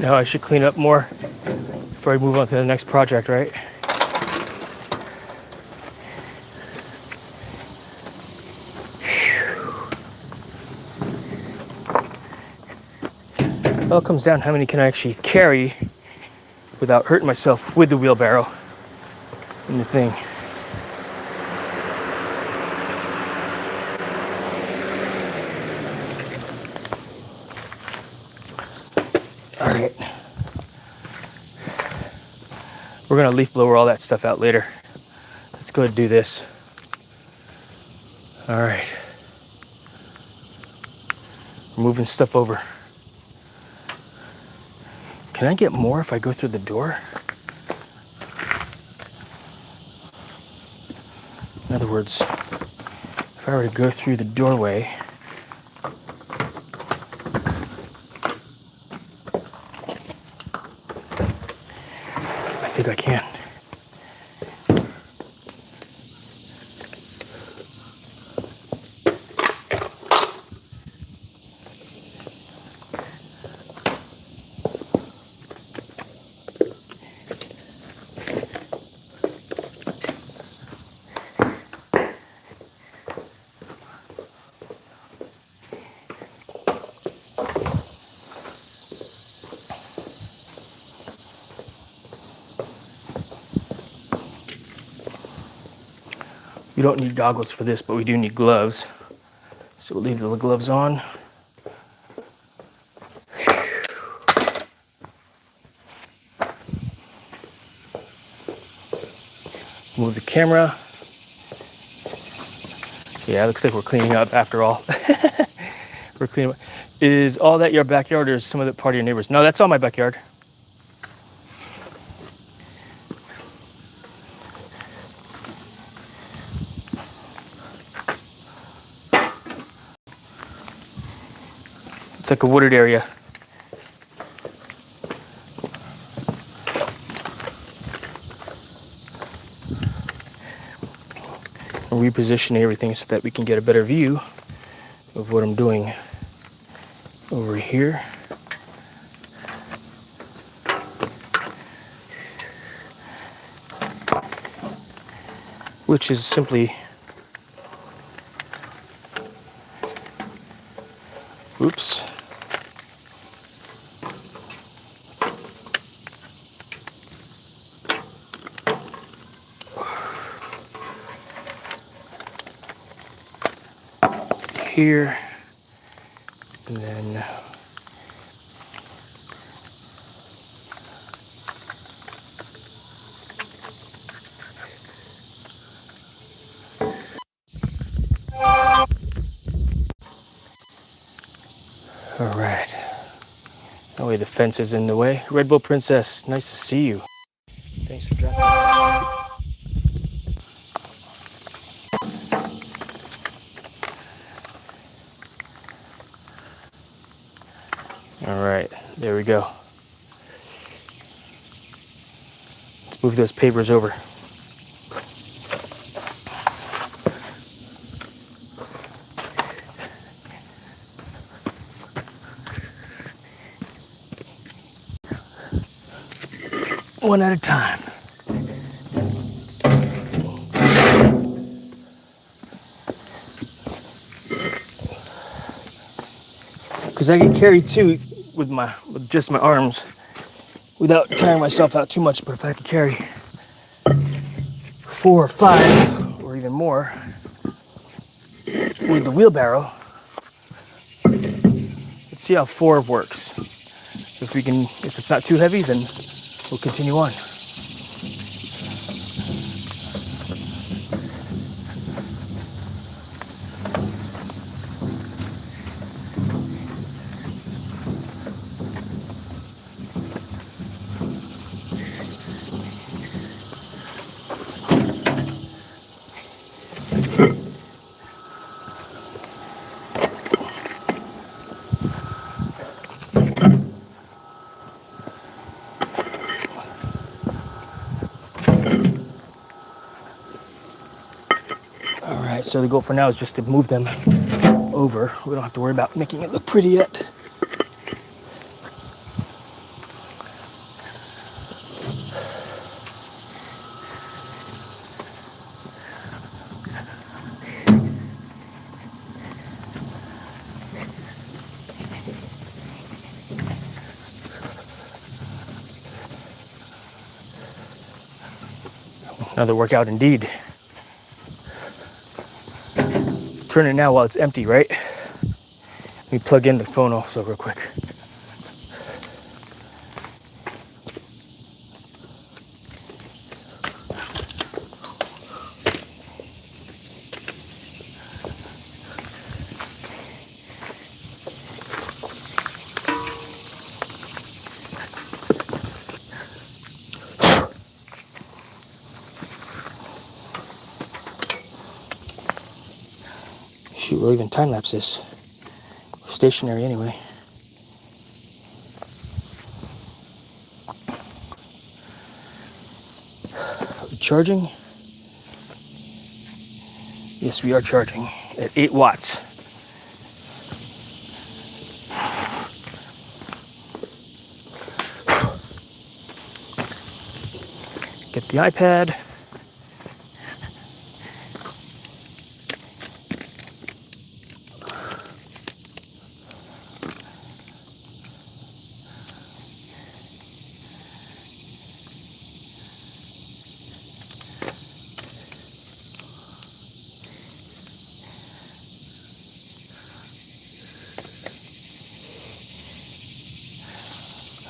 Now I should clean up more before I move on to the next project, right? It all comes down to how many can I actually carry without hurting myself with the wheelbarrow and the thing. All right. We're gonna leaf blower all that stuff out later. Let's go ahead and do this. All right. We're moving stuff over. Can I get more if I go through the door? In other words, if I were to go through the doorway, I think I can. We don't need goggles for this, but we do need gloves. So we'll leave the gloves on. Move the camera. Yeah, it looks like we're cleaning up after all. We're cleaning up. Is all that your backyard or is some of it part of your neighbors? No, that's all my backyard. It's like a wooded area. We're repositioning everything so that we can get a better view of what I'm doing over here. Which is simply, oops. Here, and then all right. That way the fence is in the way. Red Bull Princess, nice to see you. Thanks for dropping by. All right, there we go. Let's move those pavers over. One at a time. Because I can carry two with just my arms without tiring myself out too much. But if I could carry 4 or 5 or even more with the wheelbarrow, let's see how 4 works. If it's not too heavy, then we'll continue on. So the goal for now is just to move them over. We don't have to worry about making it look pretty yet. Another workout indeed. Turn it now while it's empty, right? Let me plug in the phone also real quick. Shoot, we'll even time lapse this. Stationary anyway. Charging? Yes, we are charging at 8 watts. Get the iPad.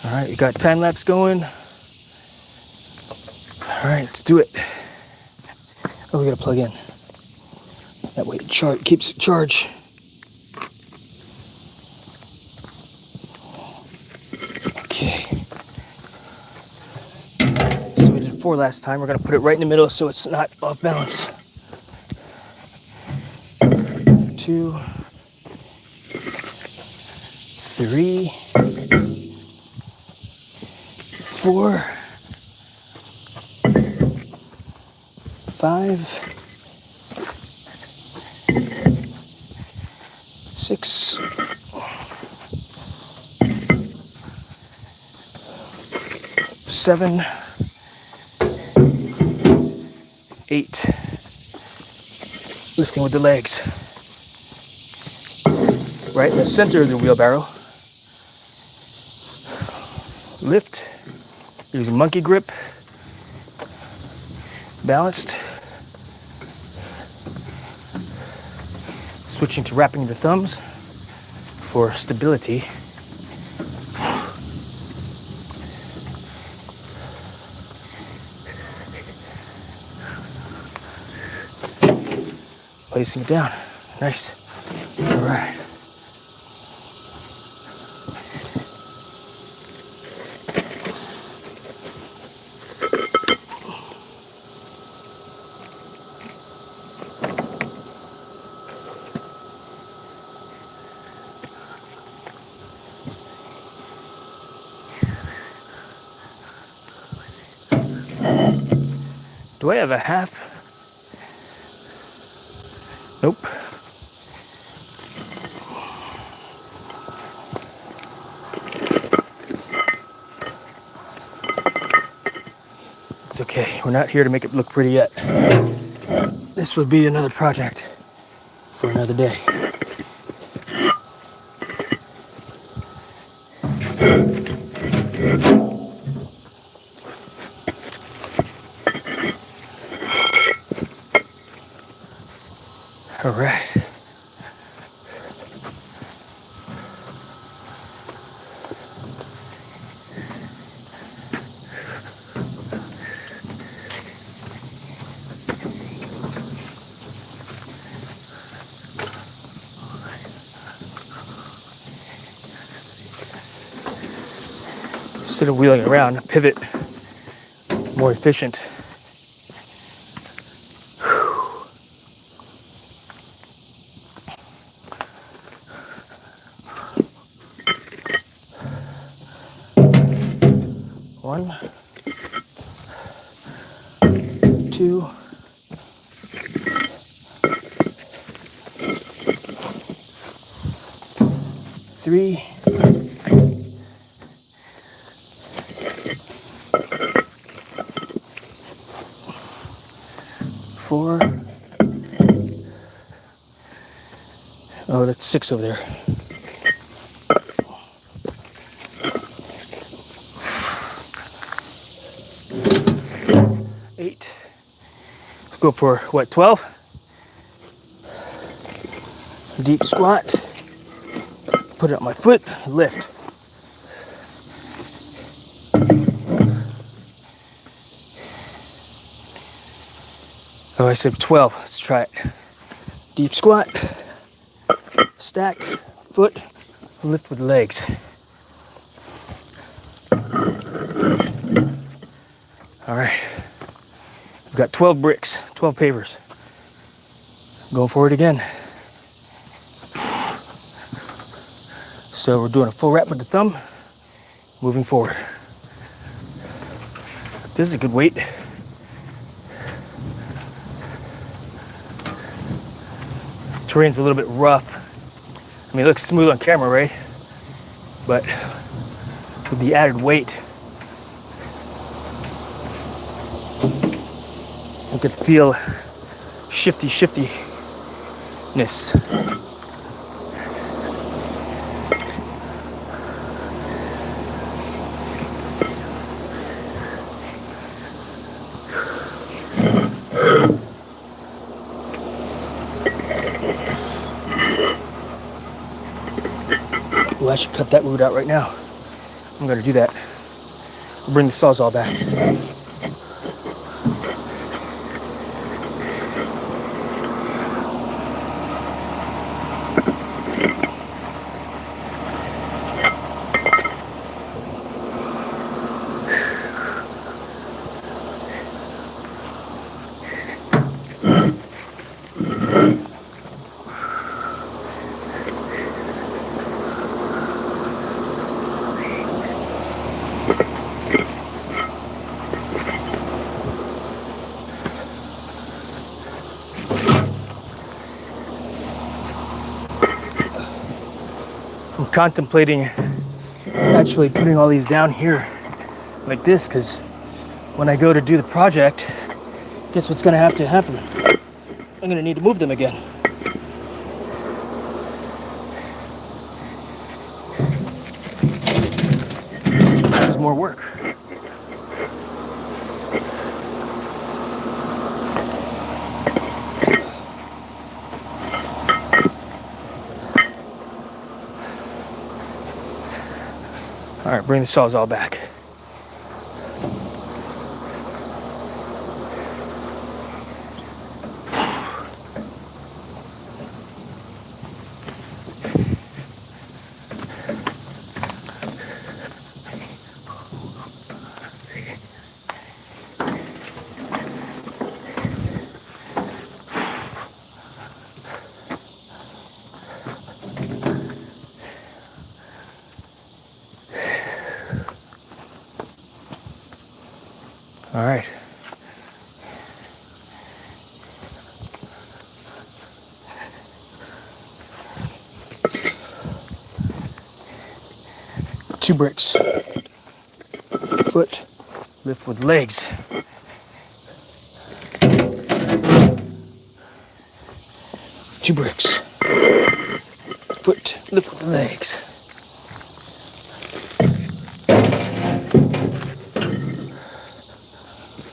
All right, we got time lapse going. All right, let's do it. Oh, we gotta plug in. That way it keeps it charged. Okay. So we did 4 last time. We're gonna put it right in the middle so it's not off balance. 2, 3, 4, 5, 6, 7, 8. Lifting with the legs. Right in the center of the wheelbarrow. Lift. Using monkey grip. Balanced. Switching to wrapping the thumbs for stability. Placing it down. Nice. All right. Do I have a half? Nope. It's okay. We're not here to make it look pretty yet. This would be another project for another day. All right. Instead of wheeling around, pivot, more efficient. One, 2, 3, 4. Oh, that's 6 over there. 8, Go for what, 12? Deep squat. Put it on my foot, lift. Oh, I said 12. Let's try it. Deep squat, stack, foot, lift with legs. All right. We've got 12 bricks, 12 pavers. Going for it again. So we're doing a full wrap with the thumb, moving forward. This is a good weight. Terrain's a little bit rough. I mean, it looks smooth on camera, right? But with the added weight, you could feel shiftiness. Well, I should cut that root out right now. I'm gonna do that. I'll bring the Sawzall back. I'm contemplating actually putting all these down here like this, because when I go to do the project, guess what's gonna have to happen? I'm gonna need to move them again. There's more work. All right, bring the Sawzall back. All right. Two bricks. Foot, lift with legs. Two bricks. Foot, lift with the legs.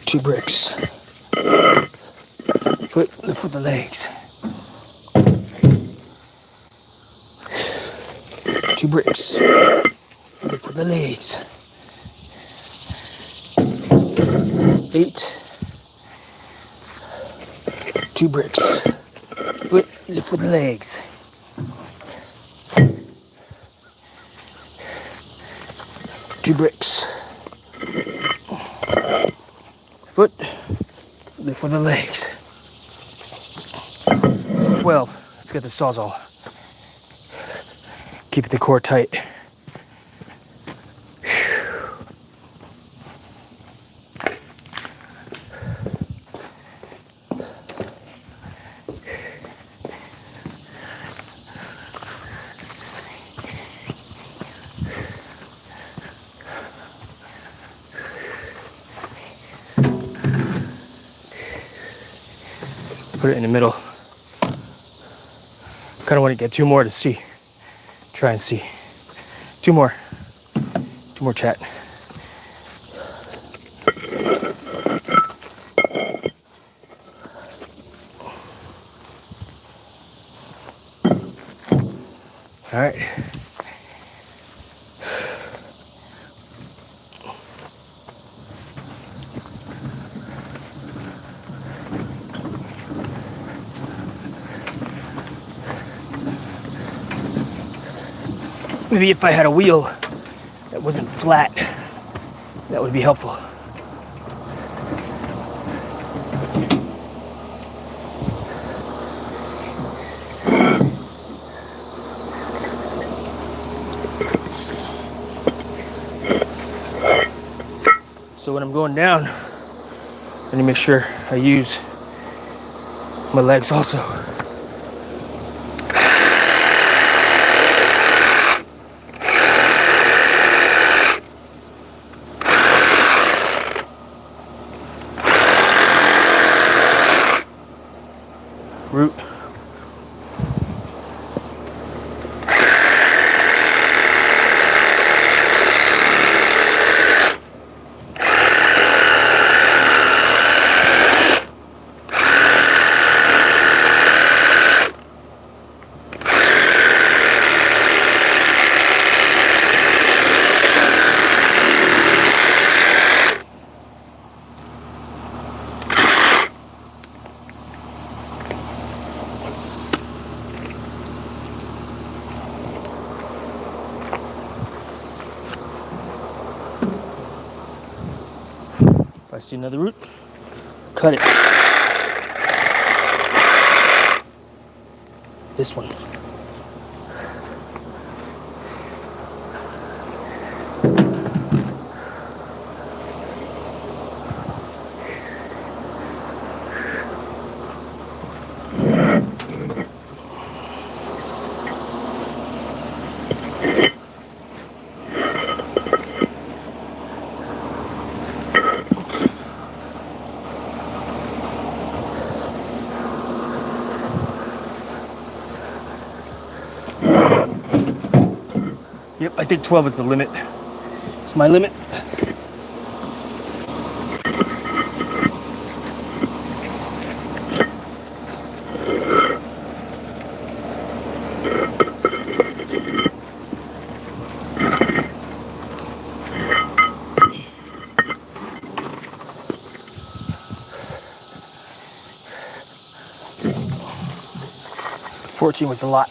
Two bricks. Foot, lift with the legs. Two bricks. Lift with the legs. 8. Two bricks. Foot, lift with the legs. Two bricks. Foot, lift with the legs. It's 12. Let's get the Sawzall. Keep the core tight. Put it in the middle. Kind of want to get 2 more to see. Try and see. 2 more. 2 more, chat. All right. Maybe if I had a wheel that wasn't flat, that would be helpful. So when I'm going down, let me make sure I use my legs also. Root. If I see another root, cut it. This one. Yep, I think 12 is the limit. It's my limit. Fourteen was a lot.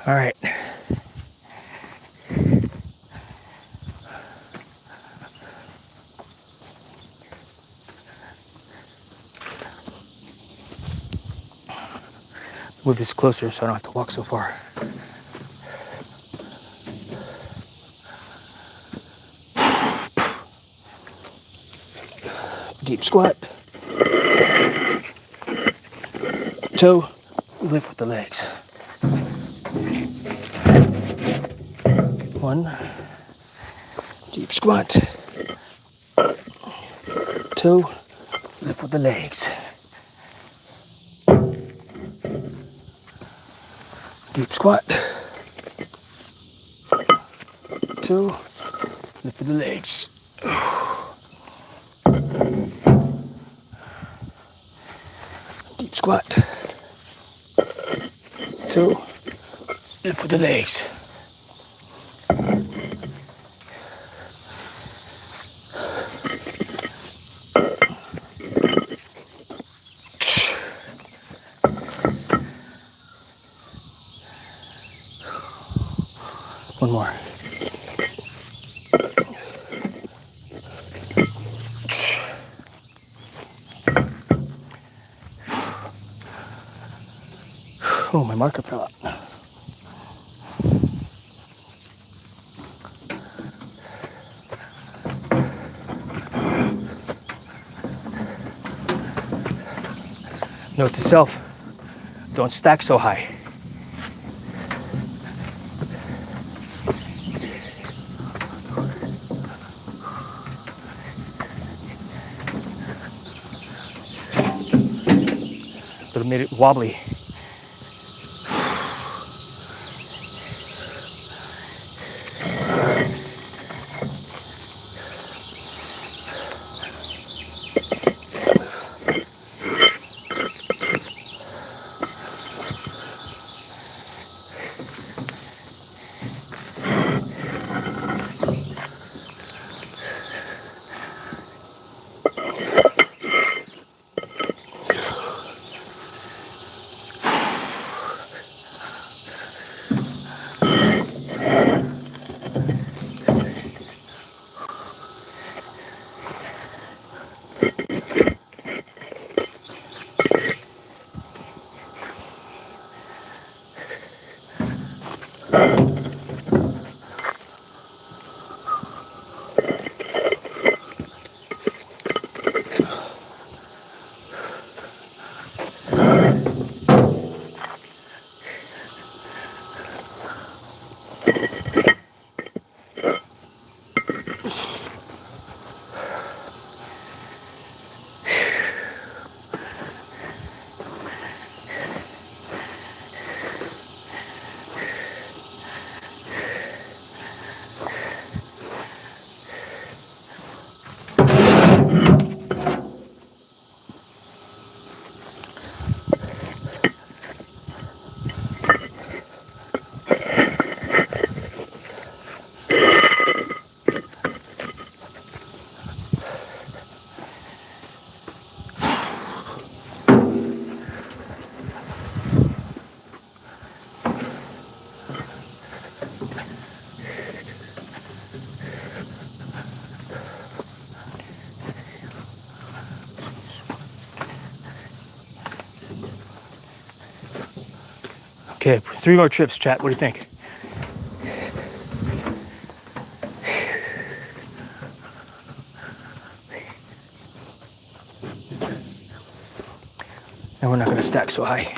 All right. Move this closer so I don't have to walk so far. Deep squat. Toe, lift with the legs. 1. Deep squat. Toe, lift with the legs. Deep squat. Toe, lift with the legs. Deep squat. Toe, lift with the legs. One more. Oh, my marker fell out. Note to self, don't stack so high. But it made it wobbly. Okay, 3 more trips, chat. What do you think? And we're not going to stack so high.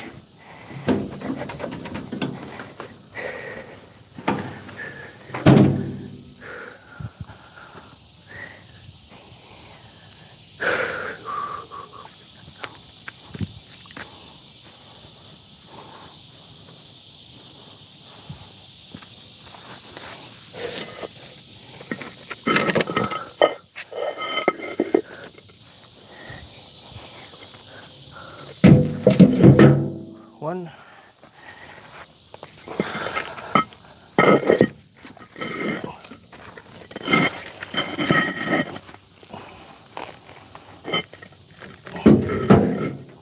One.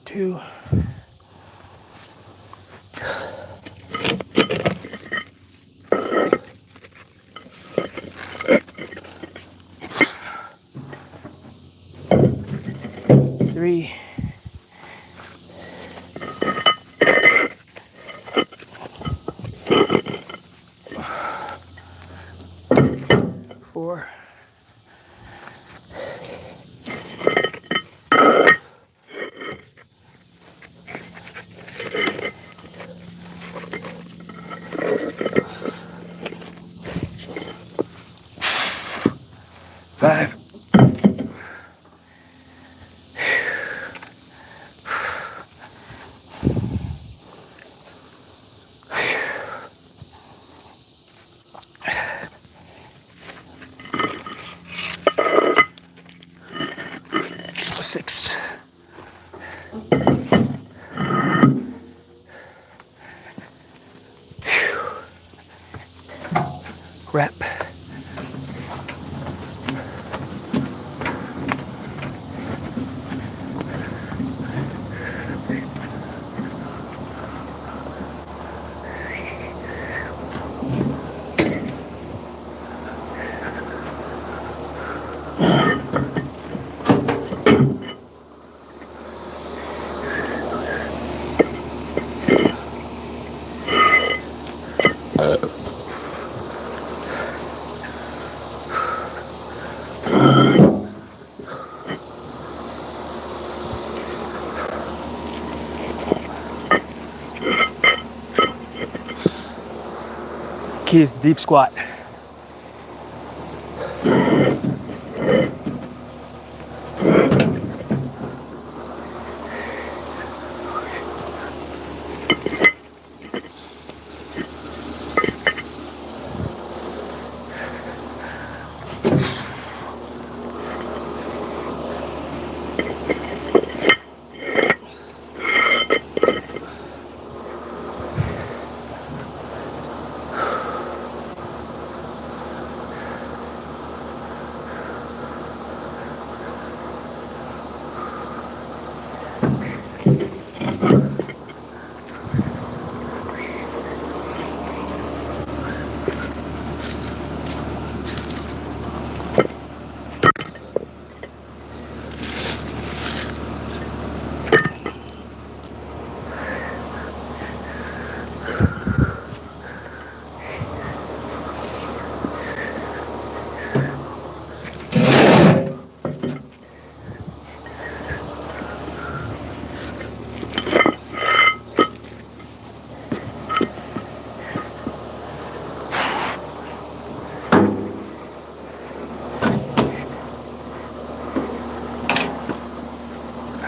Two. 3. 6. Wrap. Key is the deep squat.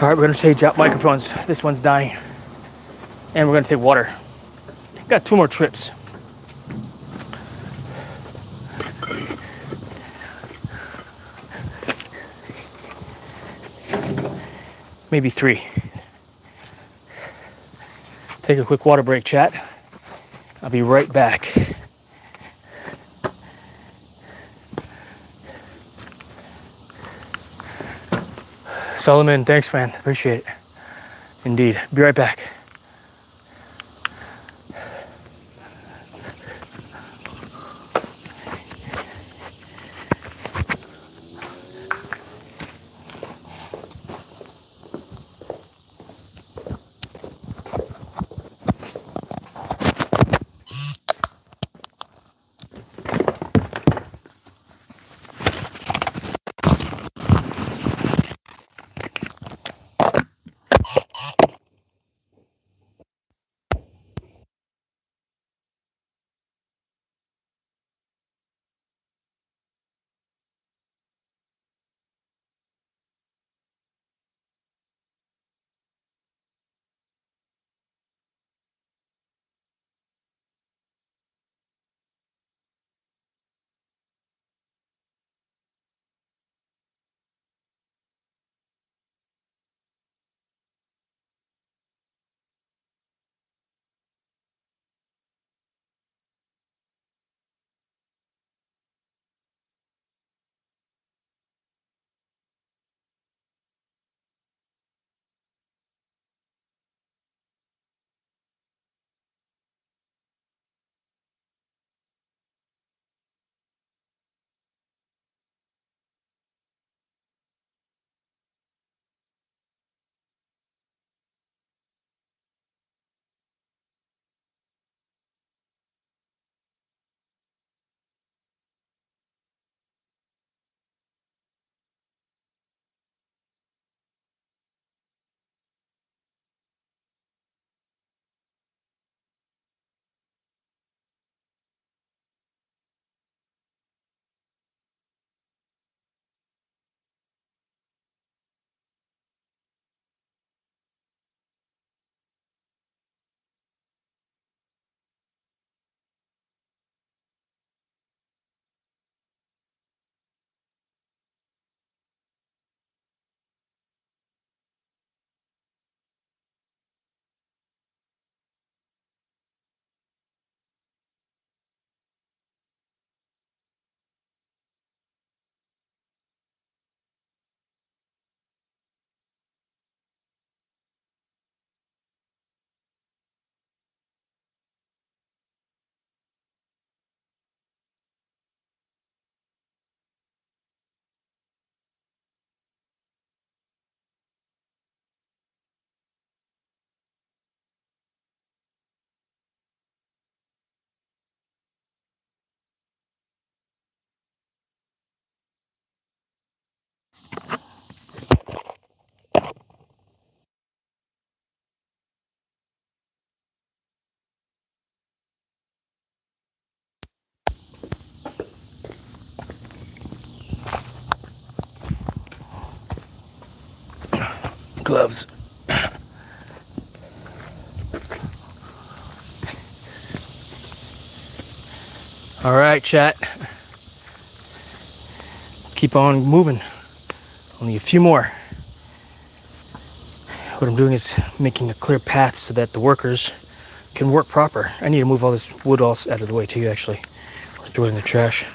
All right, we're gonna change out microphones. This one's dying. And we're gonna take water. Got 2 more trips. Maybe 3. Take a quick water break, chat. I'll be right back. Solomon, thanks, man. Appreciate it. Indeed. Be right back. gloves. All right, chat. Keep on moving. Only a few more. What I'm doing is making a clear path so that the workers can work proper. I need to move all this wood all out of the way too, actually. Or throw it in the trash.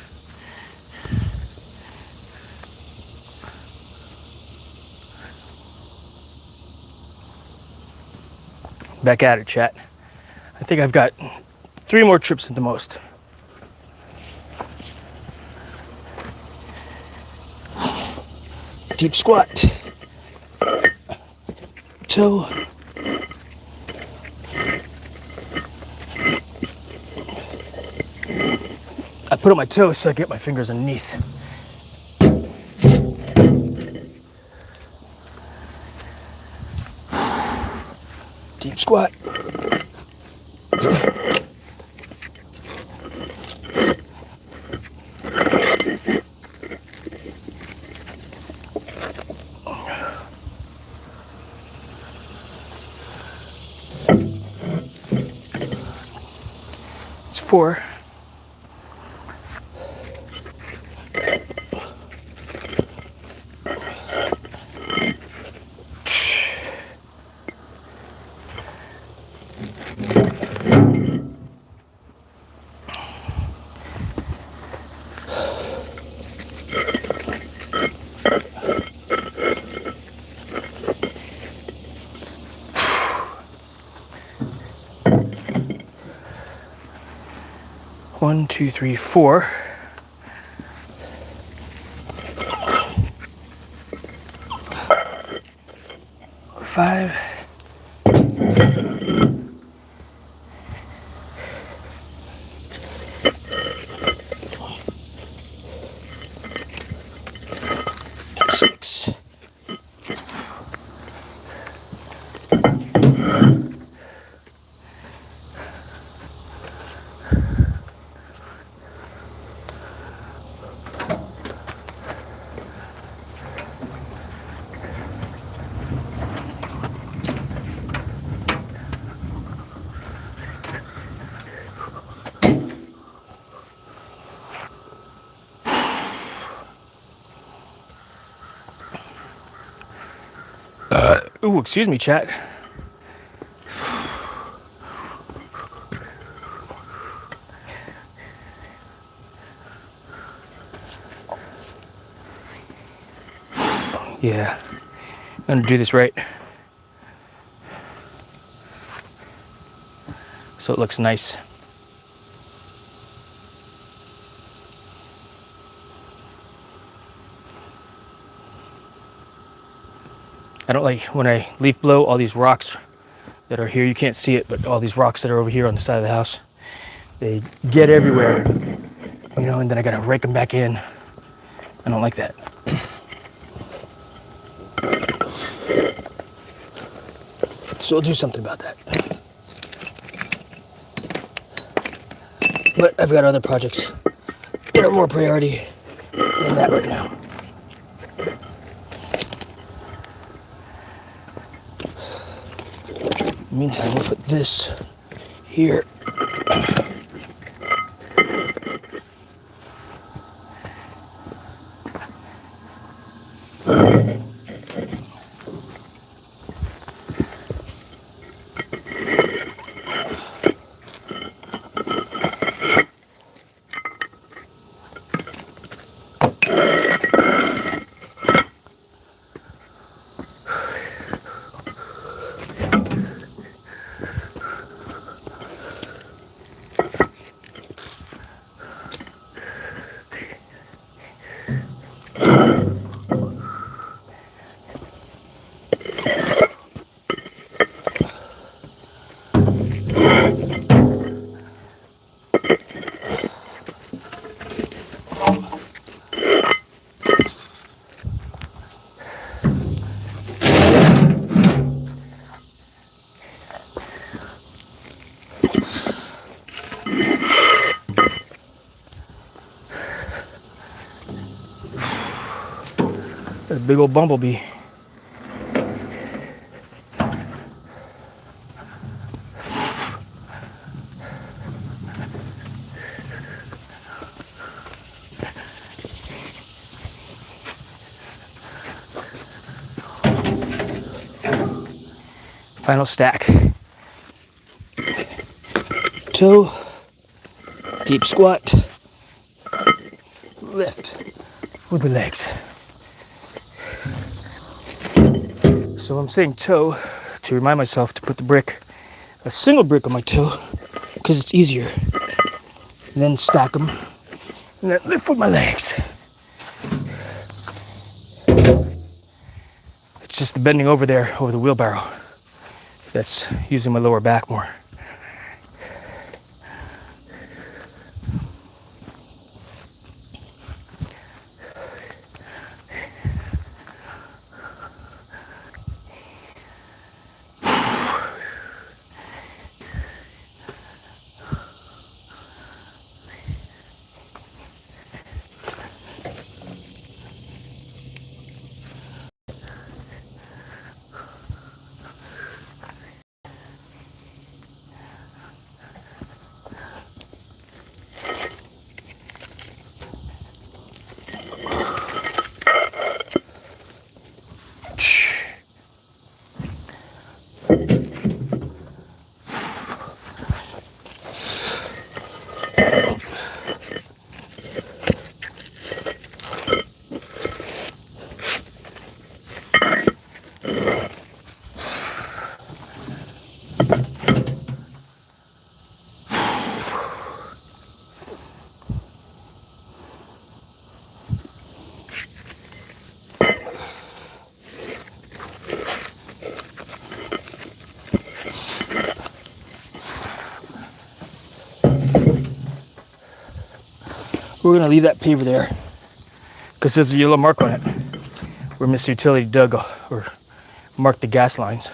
Back at it, chat. I think I've got 3 more trips at the most. Deep squat. Toe. I put on my toes so I get my fingers underneath. Deep squat. It's 4. One, two, three, 4. 5. 6. 5. Ooh, excuse me, chat. Yeah, I'm gonna do this right so it looks nice. I don't like when I leaf blow all these rocks that are here. You can't see it, but all these rocks that are over here on the side of the house, they get everywhere, you know, and then I gotta rake them back in. I don't like that. So we'll do something about that. But I've got other projects that are more priority than that right now. Meantime, we'll put this here. A big old bumblebee. Final stack. Toe, deep squat, lift with the legs. So I'm saying toe to remind myself to put the brick, a single brick on my toe, because it's easier. And then stack them, and then lift with my legs. It's just the bending over there, over the wheelbarrow, that's using my lower back more. We're gonna leave that paver there because there's a yellow mark on it where Mr. Utility dug or marked the gas lines.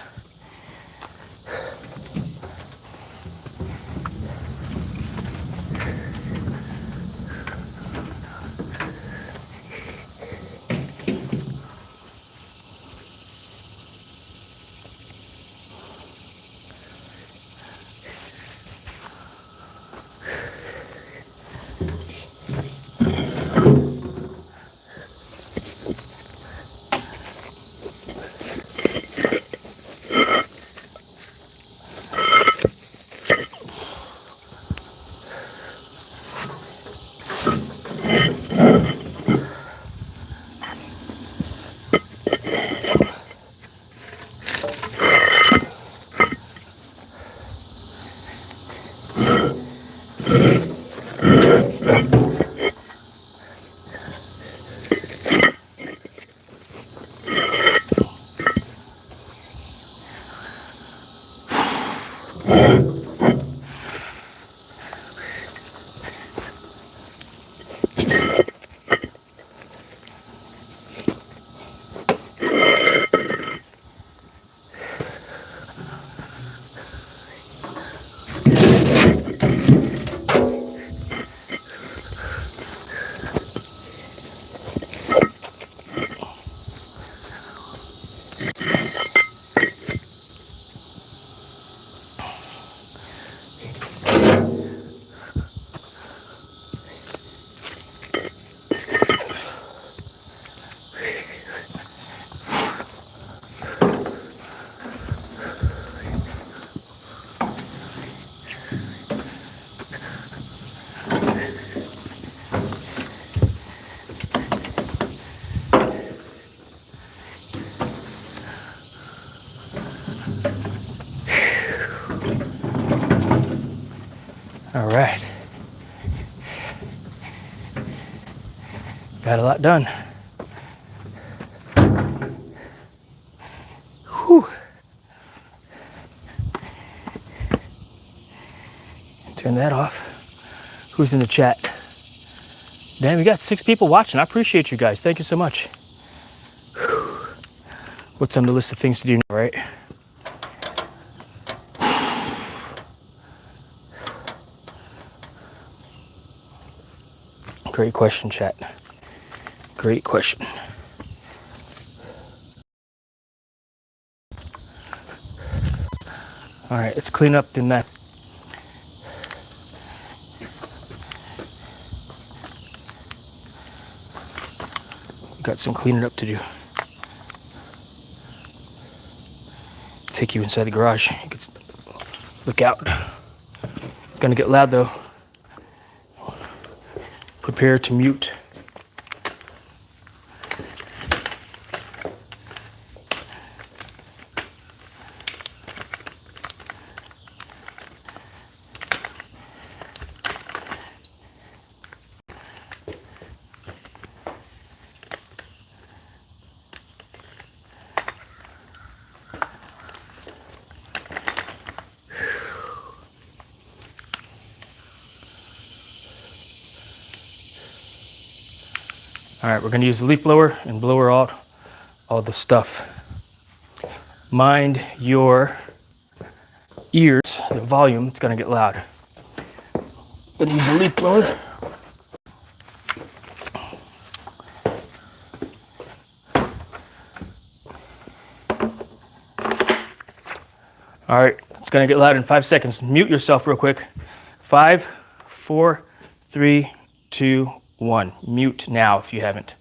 All right. Got a lot done. Whew. Turn that off. Who's in the chat? Damn, we got 6 people watching. I appreciate you guys. Thank you so much. What's on the list of things to do now, right? Great question, chat. Great question. All right, let's clean up the mess. Got some cleaning up to do. take you inside the garage. You can look out. It's gonna get loud though. Prepare to mute. All right, we're gonna use the leaf blower and blow her out all the stuff. Mind your ears, the volume, it's gonna get loud. Gonna use a leaf blower. All right, it's gonna get loud in 5 seconds. Mute yourself real quick. 5, 4, 3, 2, 1. Mute now if you haven't.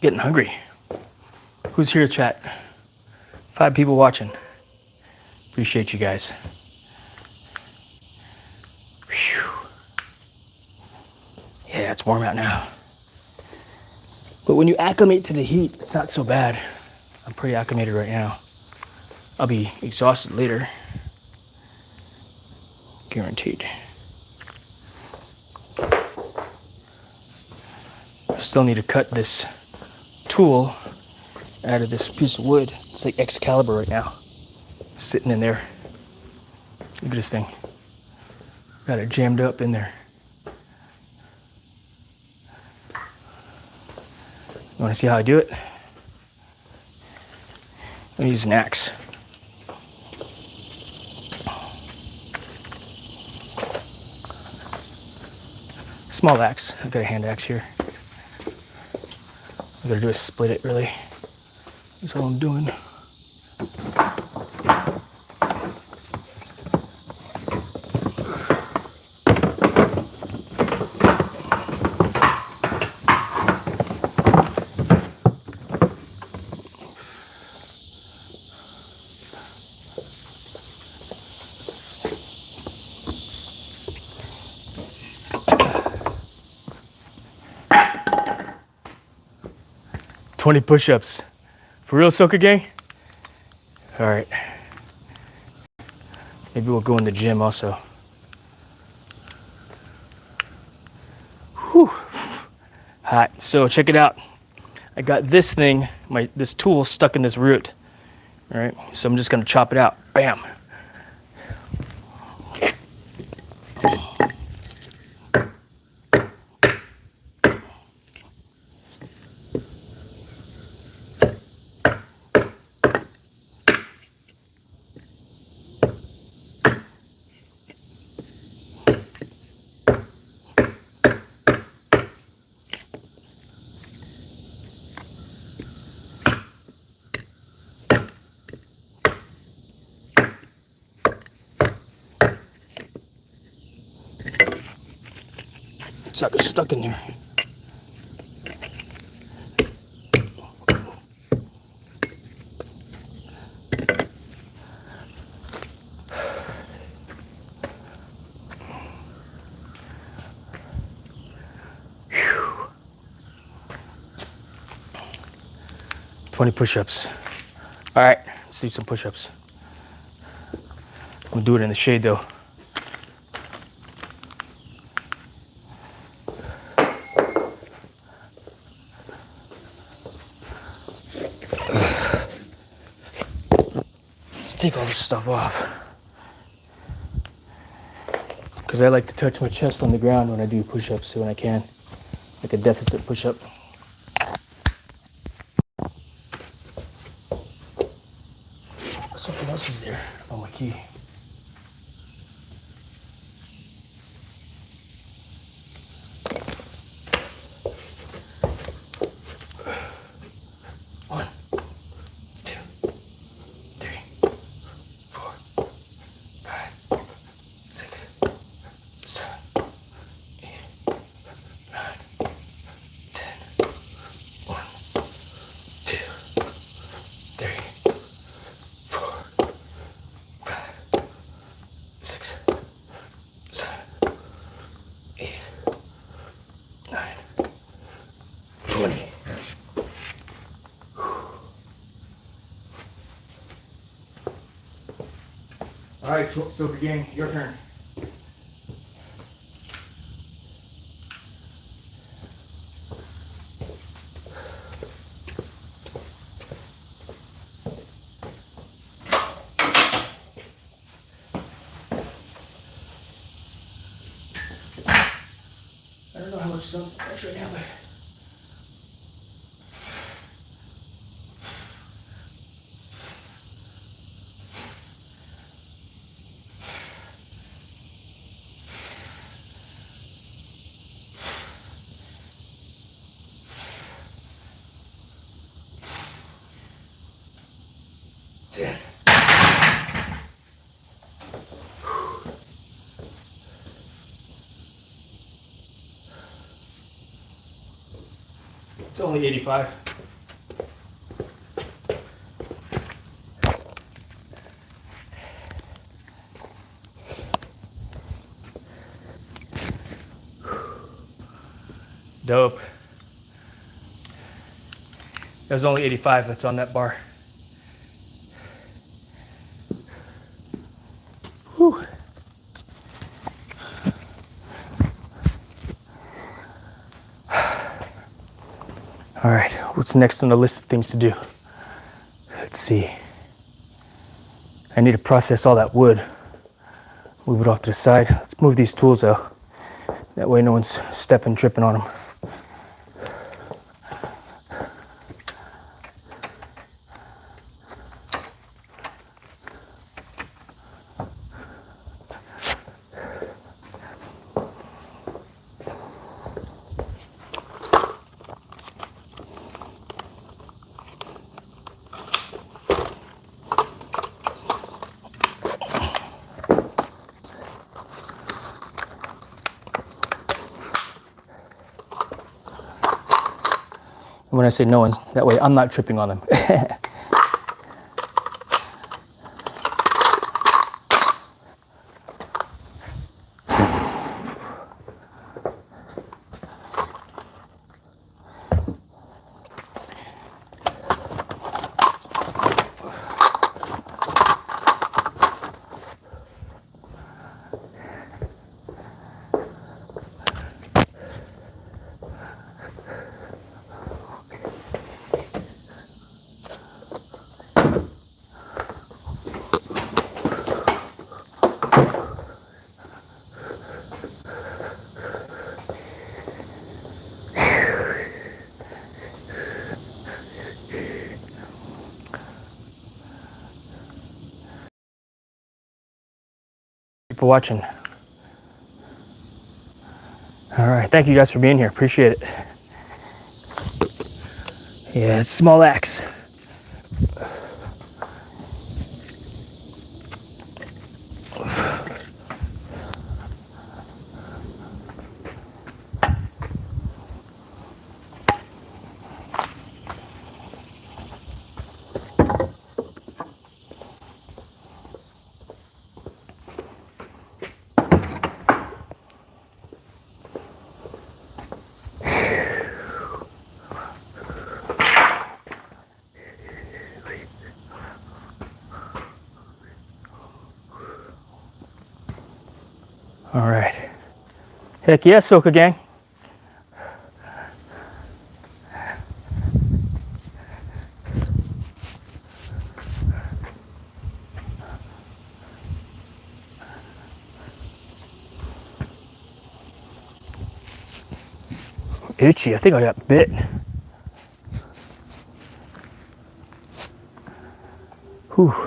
Getting hungry. Who's here, chat? 5 people watching. Appreciate you guys. Whew. Yeah, it's warm out now. But when you acclimate to the heat, it's not so bad. I'm pretty acclimated right now. I'll be exhausted later. Guaranteed. I still need to cut this tool out of this piece of wood. It's like Excalibur right now. Sitting in there. Look at this thing. Got it jammed up in there. You want to see how I do it? I'm going to use an axe. Small axe. I've got a hand axe here. What I gotta do is split it, really. That's all I'm doing. "20 push-ups. For real, Soka Gang?" All right. Maybe we'll go in the gym also. Whew. Hot. So check it out. I got this thing, this tool stuck in this root. All right. So I'm just gonna chop it out. Bam. Sucker's stuck in there. Whew. 20 push-ups. All right, let's do some push-ups. I'm gonna do it in the shade though. Take all this stuff off because I like to touch my chest on the ground when I do push-ups when I can, like a deficit push-up. Something else is there. Oh, my key. All right, Soka Gang, your turn. I don't know how much sun that's right now, but it's only 85. Dope. There's only 85 that's on that bar. Whew. All right, what's next on the list of things to do? Let's see. I need to process all that wood. Move it off to the side. Let's move these tools out. That way no one's stepping, tripping on them. When I say no one, that way I'm not tripping on them. For watching. All right, thank you guys for being here. Appreciate it. Yeah, it's a small axe. All right. Heck yeah, Soka gang. Itchy, I think I got bit. Whew.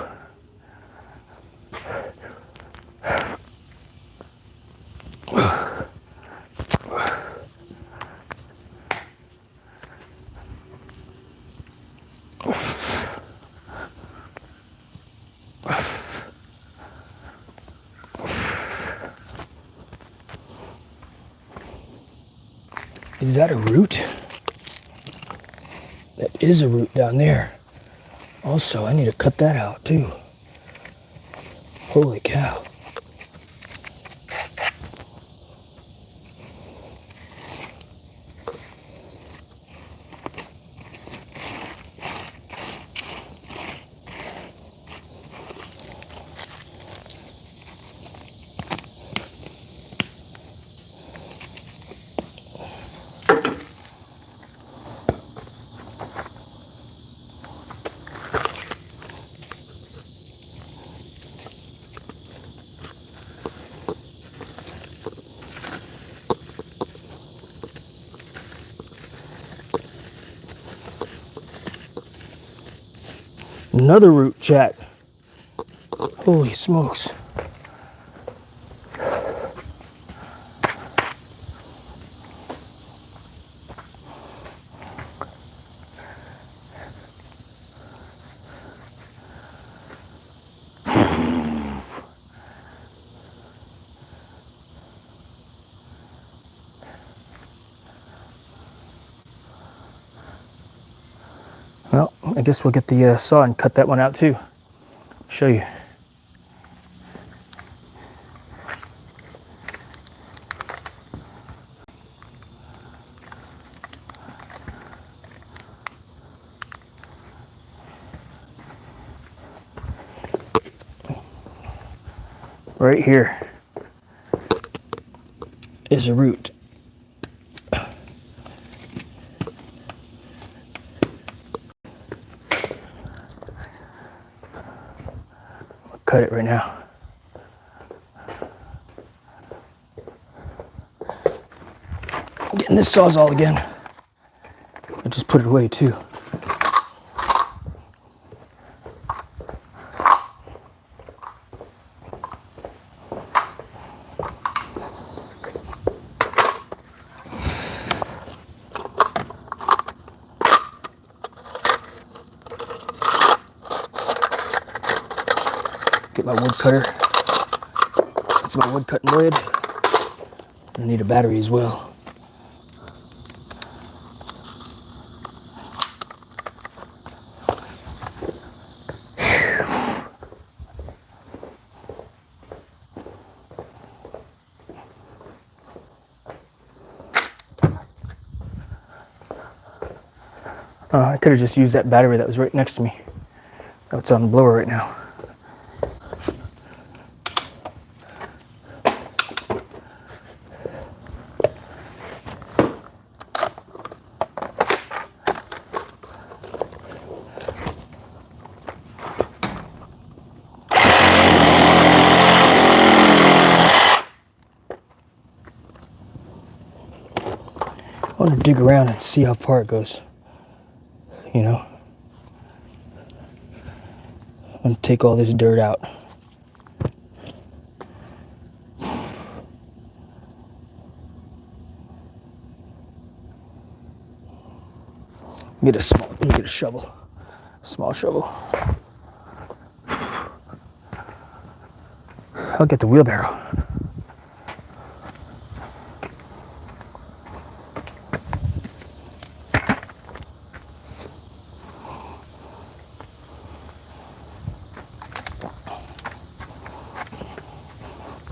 Is that a root? That is a root down there. Also, I need to cut that out too. Holy cow. Another root, chat. Holy smokes. Well, I guess we'll get the saw and cut that one out too. Show you. right here is a root. I'll cut it right now. Getting this Sawzall again. I just put it away too. Get my wood cutter. That's my wood cutting blade. I need a battery as well. I could have just used that battery that was right next to me. That's on the blower right now. I want to dig around and see how far it goes. You know? I'm going to take all this dirt out. Let me get a shovel. A small shovel. I'll get the wheelbarrow.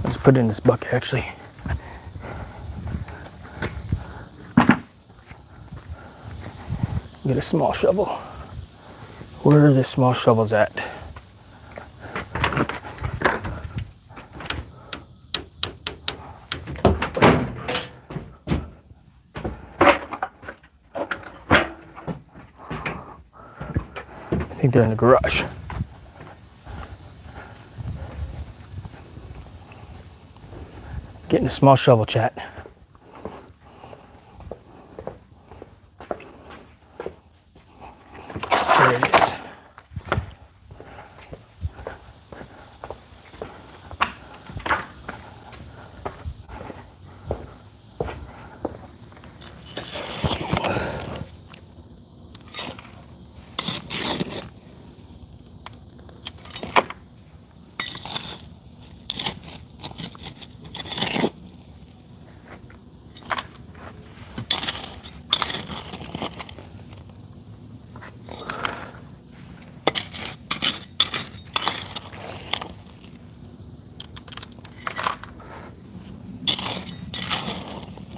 I'll just put it in this bucket actually. Get a small shovel. Where are the small shovels at? I think they're in the garage. Getting a small shovel, chat. There it is.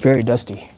Very dusty.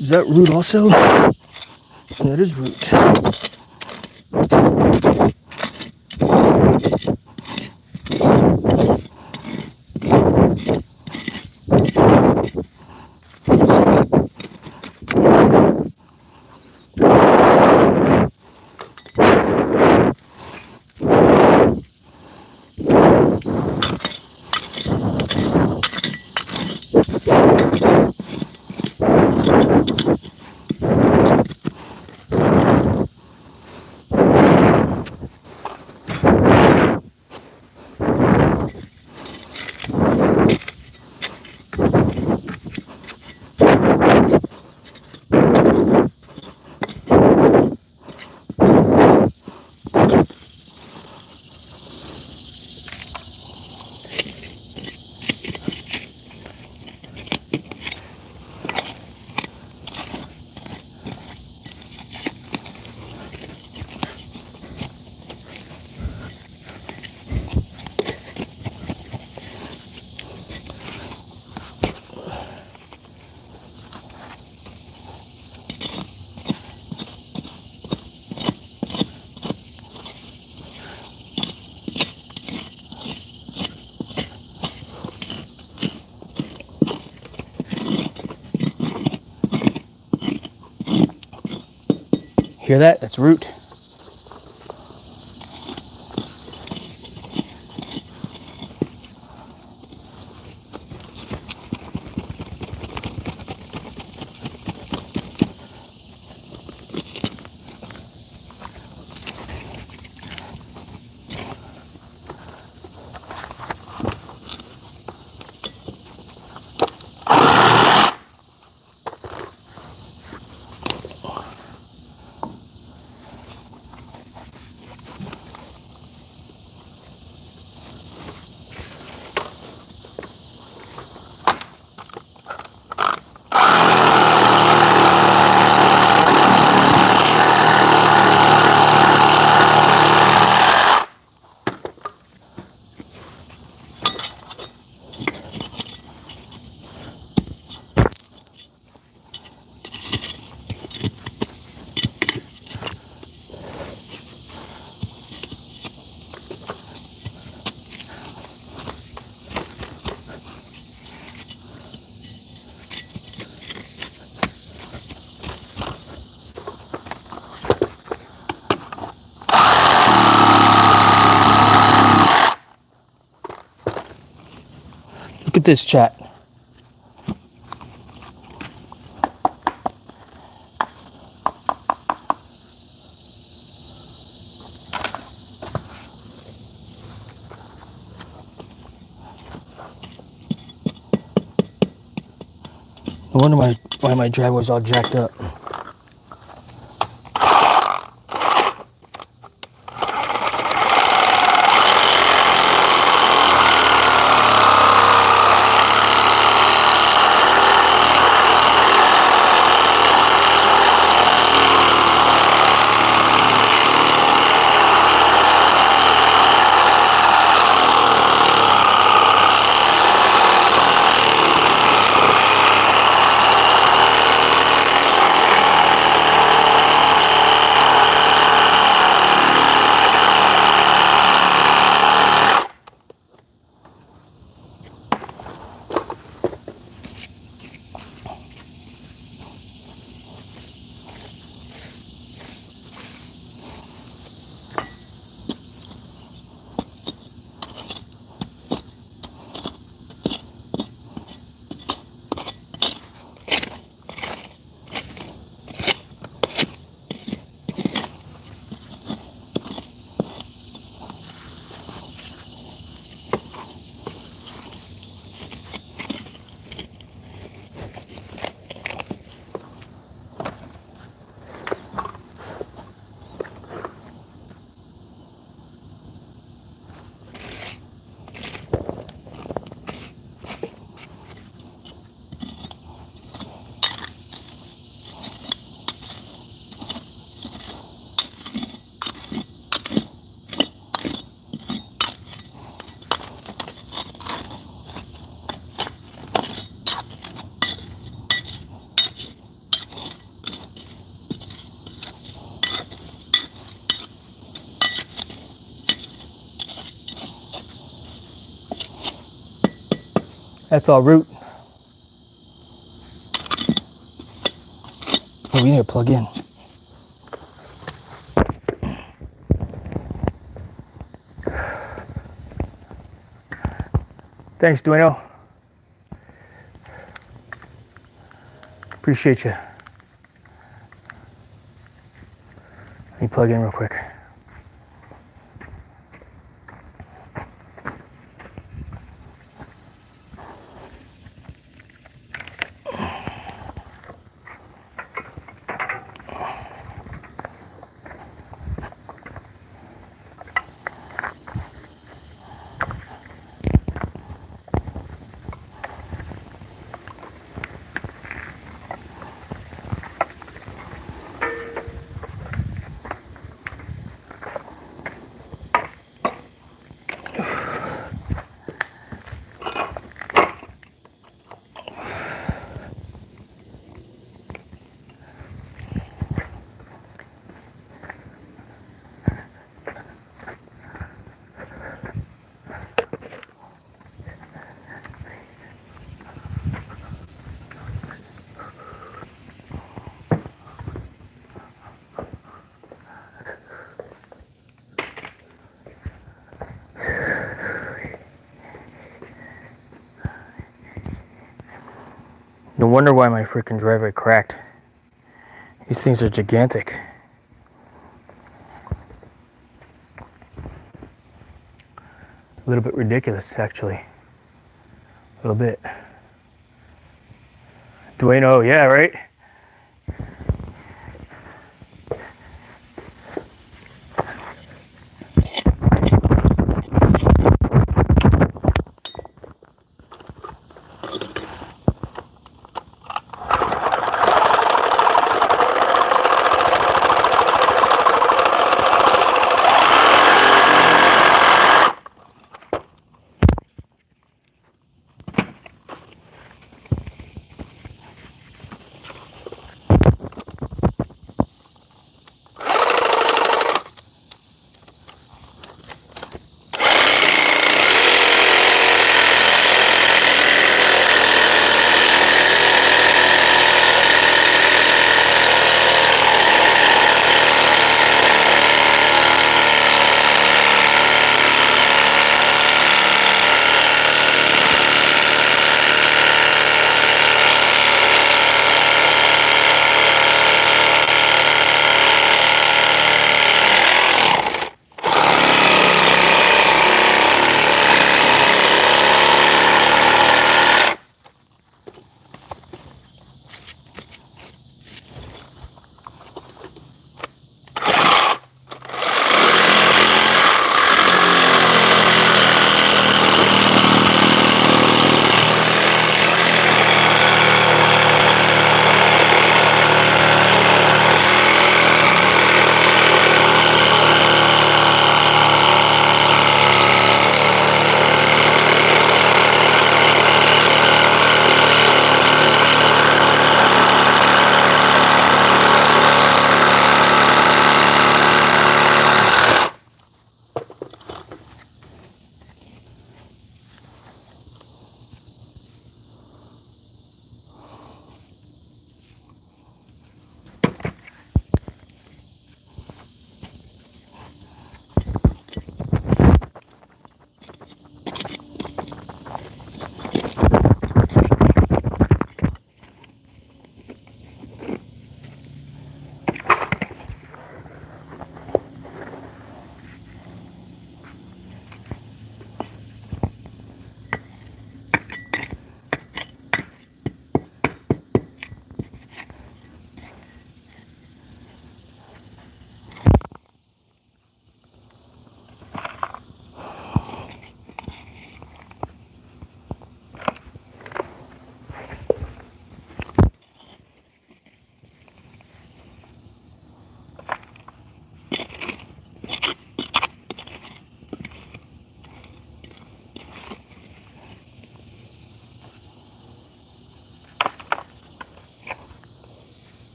Is that root also? That is root. Hear that? That's root. Look at this, chat. No wonder why my driveway's all jacked up. That's all root. Oh, we need to plug in. Thanks, Dueno. Appreciate you. Let me plug in real quick. No wonder why my freaking driveway cracked. These things are gigantic. A little bit ridiculous, actually. A little bit. Dueno, yeah, right?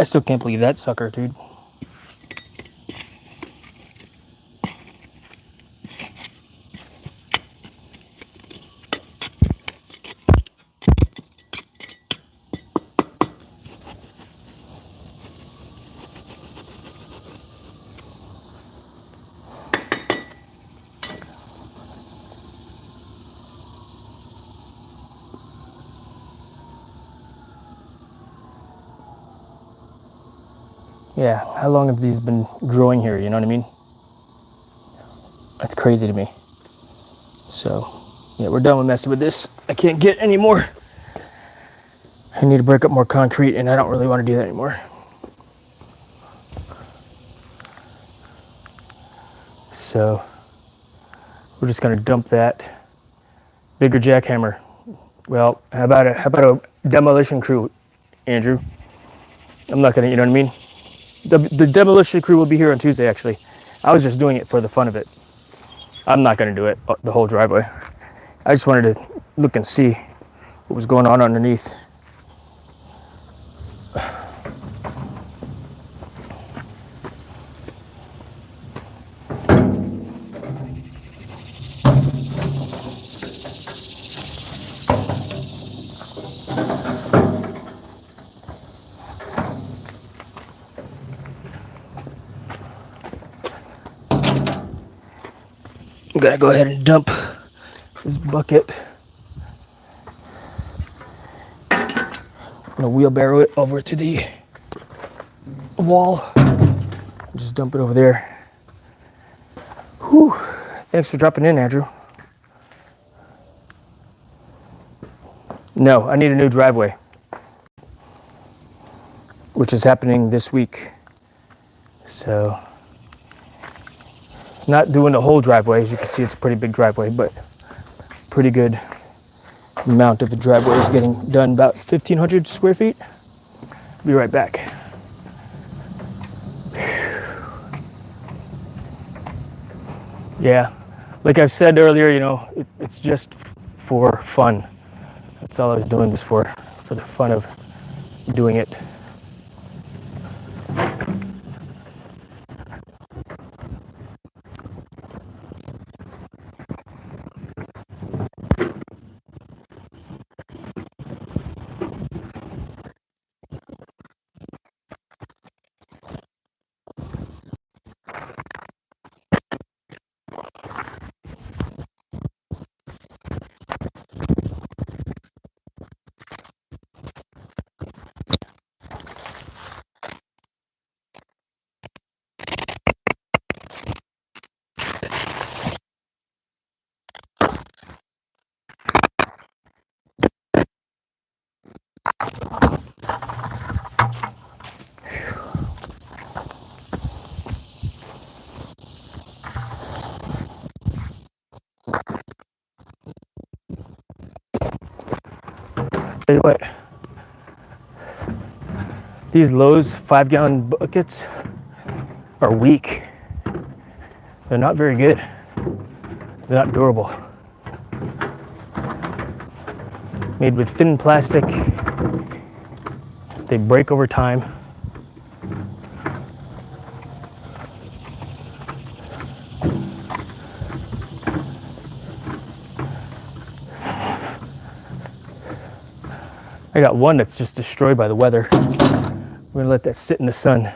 I still can't believe that sucker, dude. Yeah, how long have these been growing here, you know what I mean? That's crazy to me. So, yeah, we're done with messing with this. I can't get any more. I need to break up more concrete, and I don't really want to do that anymore. So, we're just gonna dump that bigger jackhammer. Well, how about a demolition crew, Andrew? I'm not gonna, you know what I mean? The demolition crew will be here on Tuesday, actually. I was just doing it for the fun of it. I'm not gonna do it, the whole driveway. I just wanted to look and see what was going on underneath. I'm gonna go ahead and dump this bucket. I'm gonna wheelbarrow it over to the wall. Just dump it over there. Whew. Thanks for dropping in, Andrew. No, I need a new driveway, which is happening this week. So, not doing the whole driveway. As you can see, it's a pretty big driveway, but pretty good amount of the driveway is getting done, about 1,500 square feet. Be right back. Yeah, like I've said earlier, you know, it's just for fun. That's all I was doing this for the fun of doing it. Tell you what, these Lowe's 5-gallon buckets are weak. They're not very good. They're not durable. Made with thin plastic. They break over time. I got one that's just destroyed by the weather. I'm gonna let that sit in the sun.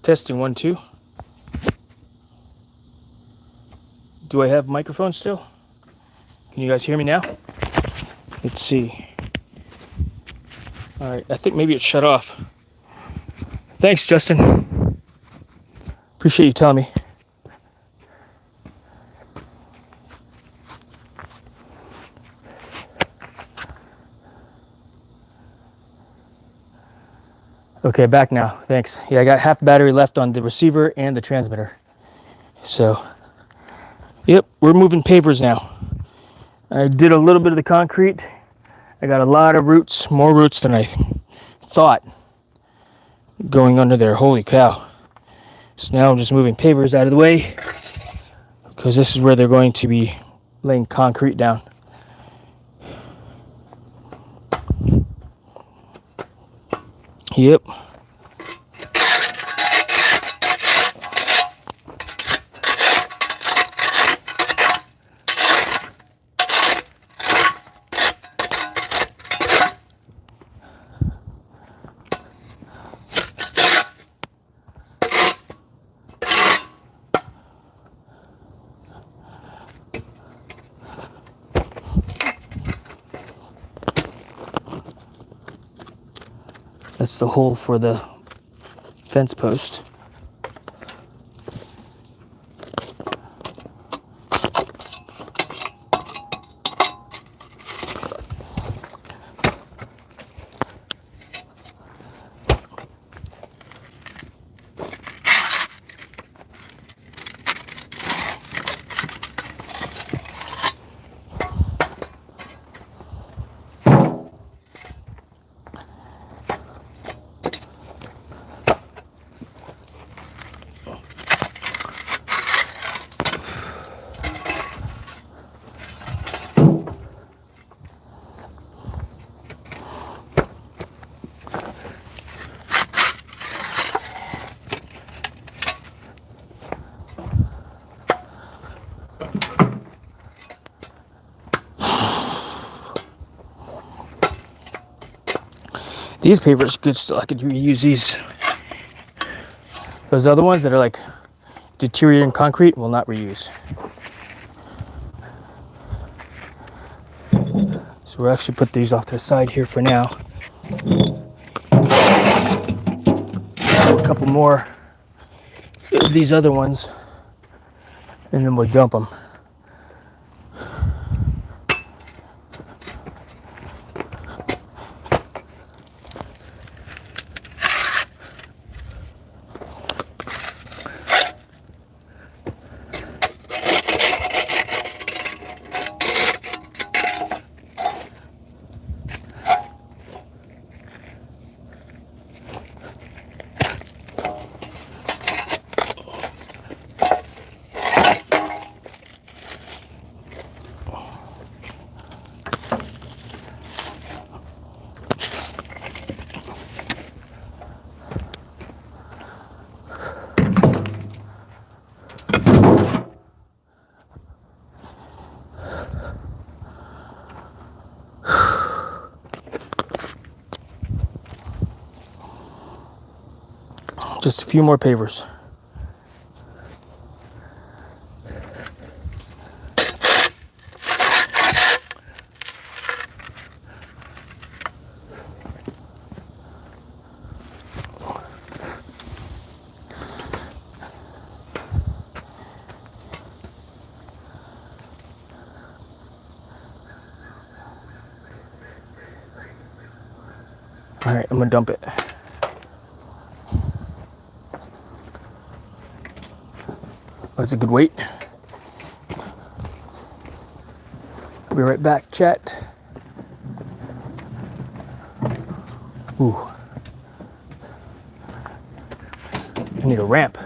Testing 1, 2. Do I have microphone still? Can you guys hear me now? Let's see. All right, I think maybe it's shut off. Thanks, Justin. Appreciate you telling me. Okay, back now. Thanks. Yeah, I got half the battery left on the receiver and the transmitter. So, yep, we're moving pavers now. I did a little bit of the concrete. I got a lot of roots, more roots than I thought going under there. Holy cow. So now I'm just moving pavers out of the way because this is where they're going to be laying concrete down. Yep. That's the hole for the fence post. These pavers are good still. I could reuse these. Those other ones that are like deteriorating concrete will not reuse. So we'll actually put these off to the side here for now. A couple more of these other ones, and then we'll dump them. Just a few more pavers. All right, I'm gonna dump it. That's a good weight. I'll be right back, chat. Ooh. I need a ramp.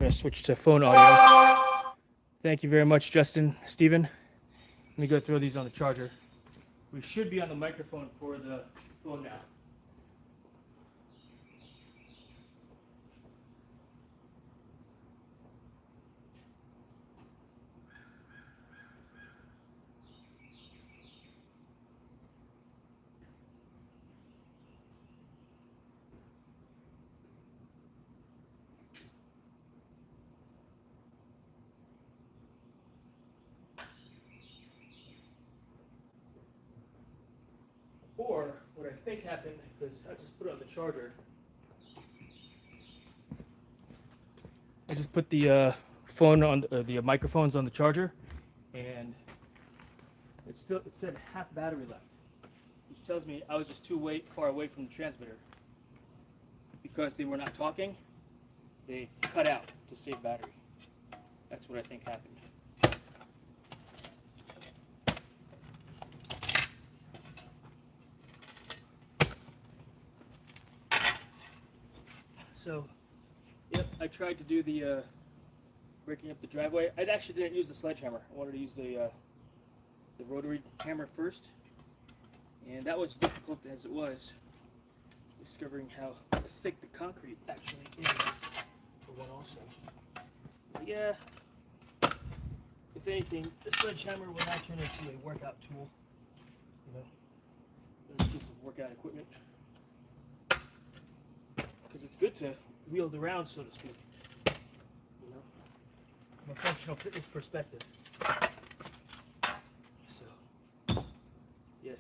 going to switch to phone audio. Thank you very much, Justin, Stephen. Let me go throw these on the charger. We should be on the microphone for the phone now. Or what I think happened, because I just put it on the charger. I just put the phone on the microphones on the charger, and it said half battery left, which tells me I was just too far away from the transmitter. Because they were not talking, they cut out to save battery. That's what I think happened. So, yep, I tried to do the breaking up the driveway. I actually didn't use the sledgehammer. I wanted to use the rotary hammer first, and that was difficult as it was, discovering how thick the concrete actually is for one also. So yeah, if anything, the sledgehammer will now turn into a workout tool. You know, a piece of workout equipment. Because it's good to wield around, so to speak. You know, from a functional fitness perspective. So, yes.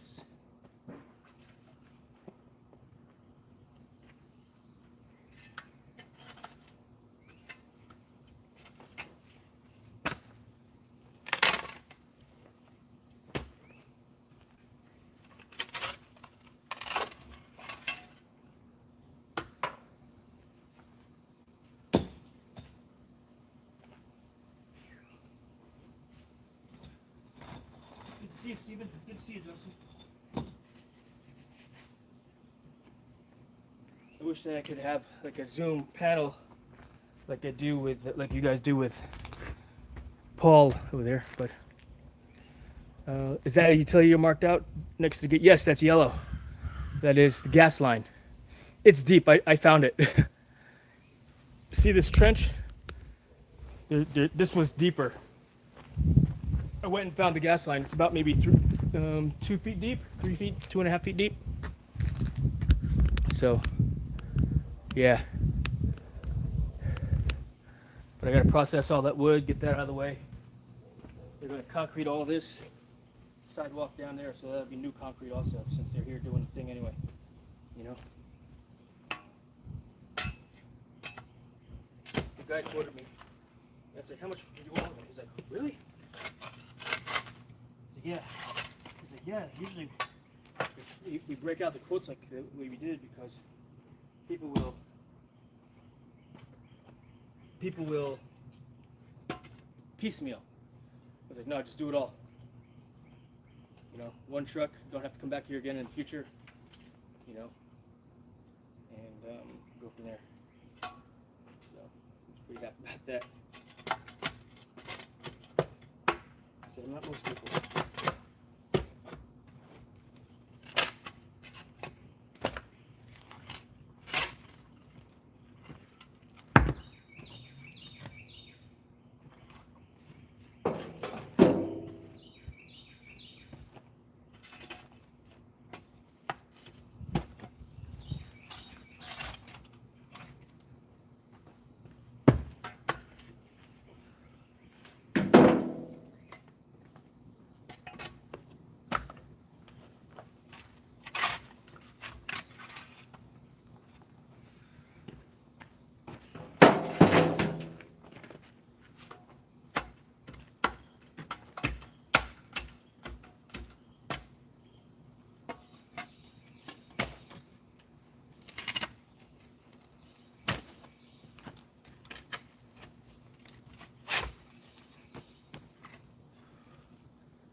Good to see you, Stephen. Good to see you, Justin. I wish that I could have like a Zoom panel, like I do with, like you guys do with Paul over there. But is that a utility you're marked out next to get? Yes, that's yellow. That is the gas line. It's deep. I found it. See this trench? This was deeper. I went and found the gas line. It's about maybe 2 feet deep, 3 feet, 2.5 feet deep. So, yeah. But I gotta process all that wood, get that out of the way. They're gonna concrete all this sidewalk down there, so that'll be new concrete also, since they're here doing the thing anyway. You know? The guy quoted me. I said, how much do you want? He's like, really? Yeah. He's like, yeah, usually we break out the quotes like the way we did because people will piecemeal. I was like, no, just do it all. You know, one truck, don't have to come back here again in the future. You know, and go from there. So, I'm pretty happy about that. So, not most people.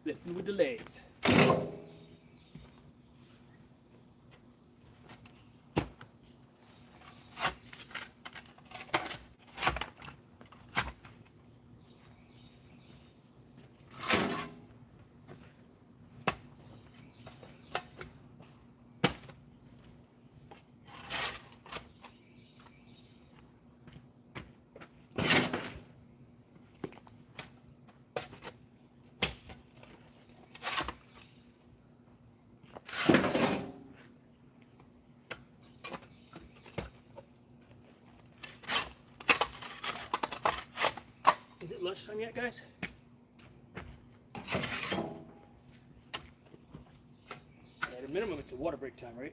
Lifting with the legs. lunchtime yet, guys? At a minimum, it's a water break time, right?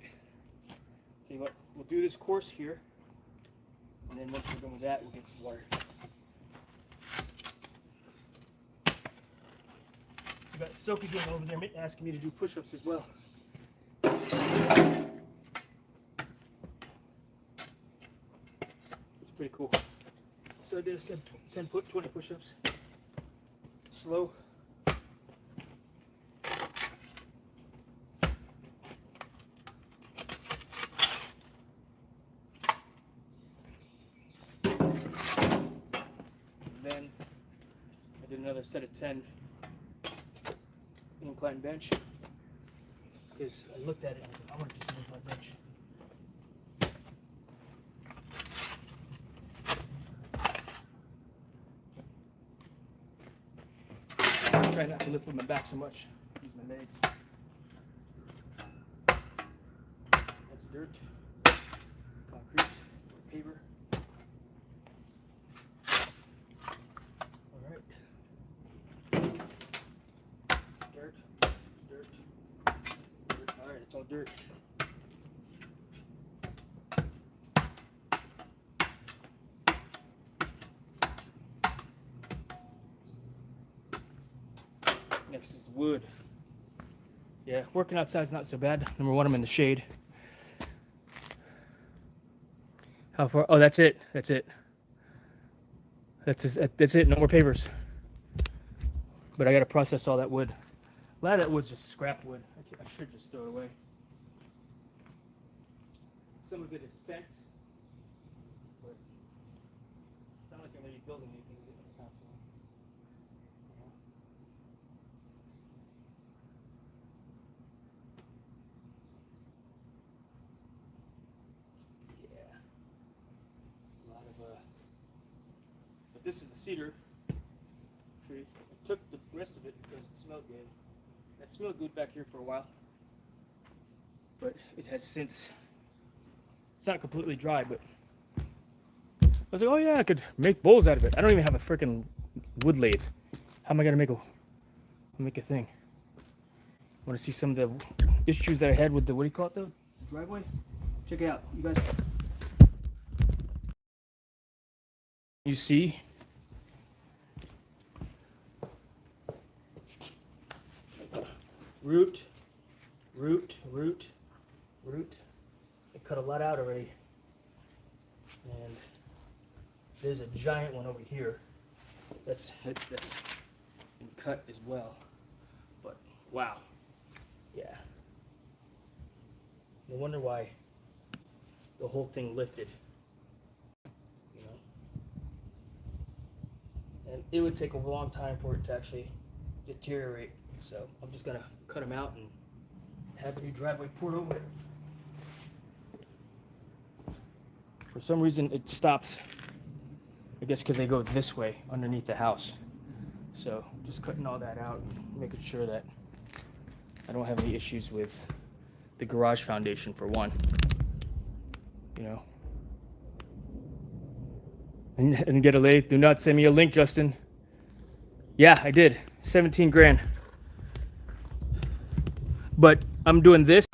Tell you what, we'll do this course here, and then once we're done with that, we'll get some water. We got Sophie getting over there asking me to do push-ups as well. It's pretty cool. So I did 10 20 push-ups. Slow. Then I did another set of 10 incline bench because I looked at it and I said, I want to do some incline bench. Try not to lift with my back so much. Use my legs. That's dirt, concrete, paver. All right. Dirt, dirt, dirt. All right, it's all dirt. Next is the wood. Yeah, working outside is not so bad. Number one, I'm in the shade. How far? Oh, that's it. That's it. That's it. No more pavers. But I got to process all that wood. A lot of that wood's just scrap wood. I should just throw it away. Some of it is fence, but it's not like I'm really building anything with it constantly. Yeah. A lot of but this is the cedar tree. I took the rest of it because it smelled good. That smelled good back here for a while, but it has since. It's not completely dry, but I was like, oh yeah, I could make bowls out of it. I don't even have a freaking wood lathe. How am I gonna make a thing? Want to see some of the issues that I had with the, what do you call it though? Driveway? Check it out, you guys. You see? Root. I cut a lot out already. And there's a giant one over here. That's been cut as well. But wow. Yeah. No wonder why the whole thing lifted. You know? And it would take a long time for it to actually deteriorate. So I'm just gonna cut them out and have a new driveway poured over it. For some reason it stops, I guess because they go this way underneath the house. So just cutting all that out, making sure that I don't have any issues with the garage foundation for one. You know. And get a lathe. Do not send me a link, Justin. Yeah, I did. 17 grand. But I'm doing this.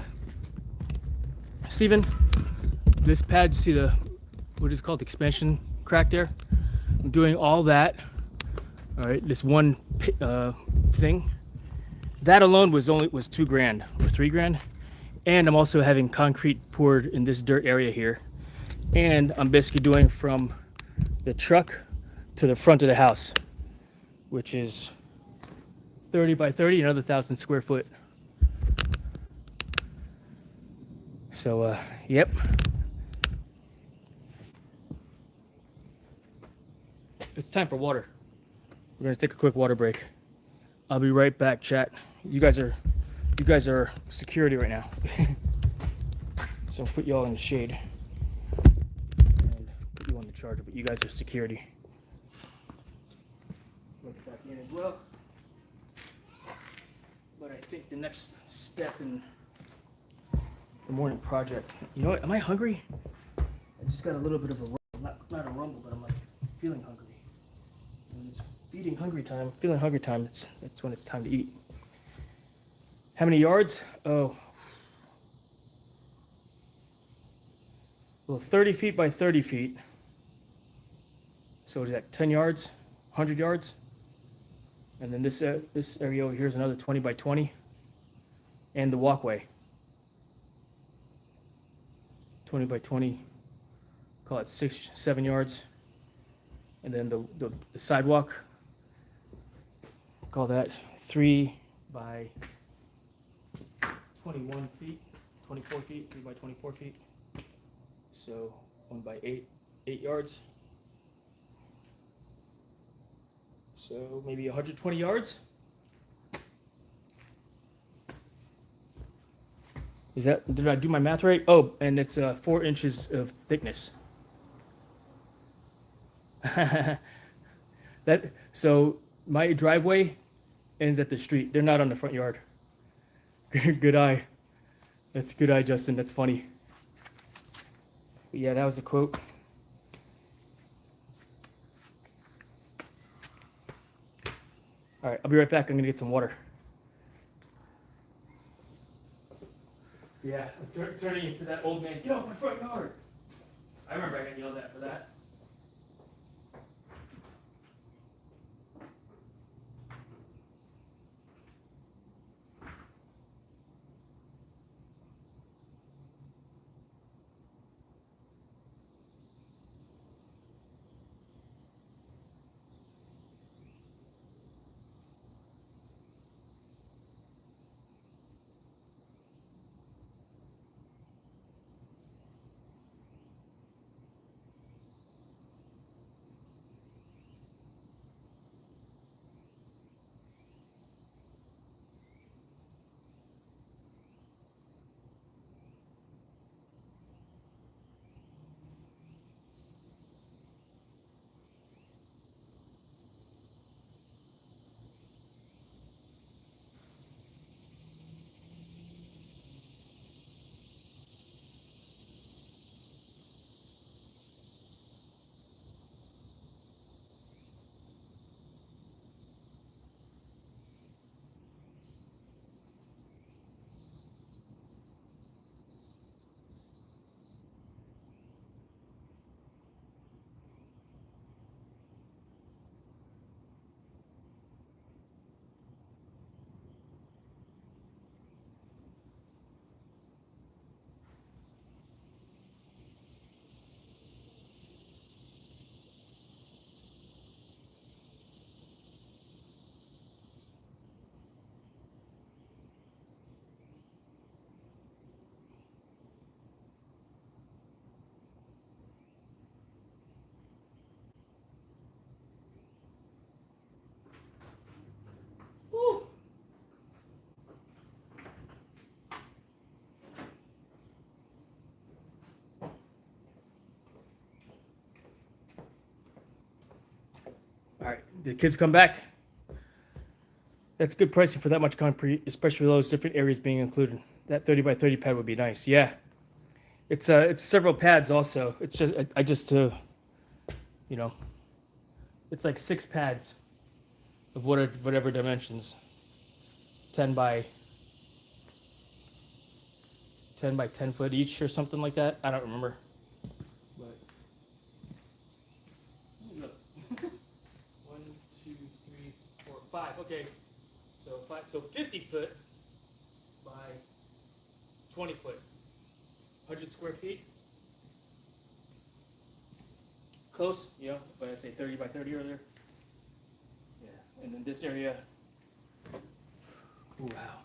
Steven, this pad, you see the, what is it called, expansion crack there? I'm doing all that. All right, this one thing. That alone was 2 grand or 3 grand. And I'm also having concrete poured in this dirt area here. And I'm basically doing from the truck to the front of the house, which is 30 by 30, another 1,000 square foot. So, yep. It's time for water. We're gonna take a quick water break. I'll be right back, chat. You guys are security right now. So I'll put you all in the shade and put you on the charger, but you guys are security. Look back in as well. But I think the next step in the morning project. You know what? Am I hungry? I just got a little bit of a rumble. Not a rumble, but I'm like feeling hungry. And this feeling hungry time. That's when it's time to eat. How many yards? Oh, well, 30 feet by 30 feet. So is that 10 yards, 100 yards? And then this area over here is another 20 by 20. And the walkway, 20 by 20, call it 6, 7 yards. And then the sidewalk, call that 3 by 21 feet, 24 feet, 3 by 24 feet. So 1 by 8 yards. So maybe 120 yards. Did I do my math right? Oh, and it's 4 inches of thickness. So my driveway ends at the street. They're not on the front yard. Good eye. That's good eye, Justin. That's funny. But yeah, that was the quote. All right, I'll be right back. I'm gonna get some water. Yeah, I'm turning into that old man. Get off my front yard. I remember I got yelled at for that. Woo. All right, the kids come back. That's good pricing for that much concrete, especially those different areas being included. That 30 by 30 pad would be nice. Yeah, it's several pads also. It's just I just you know, it's like 6 pads of whatever dimensions. 10 by 10 foot each or something like that. I don't remember. But look. 1, 2, 3, 4, 5. Okay. So 50 foot by 20 foot. 100 square feet. Close, but I say 30 by 30 earlier. Yeah. And then this area. Ooh, wow.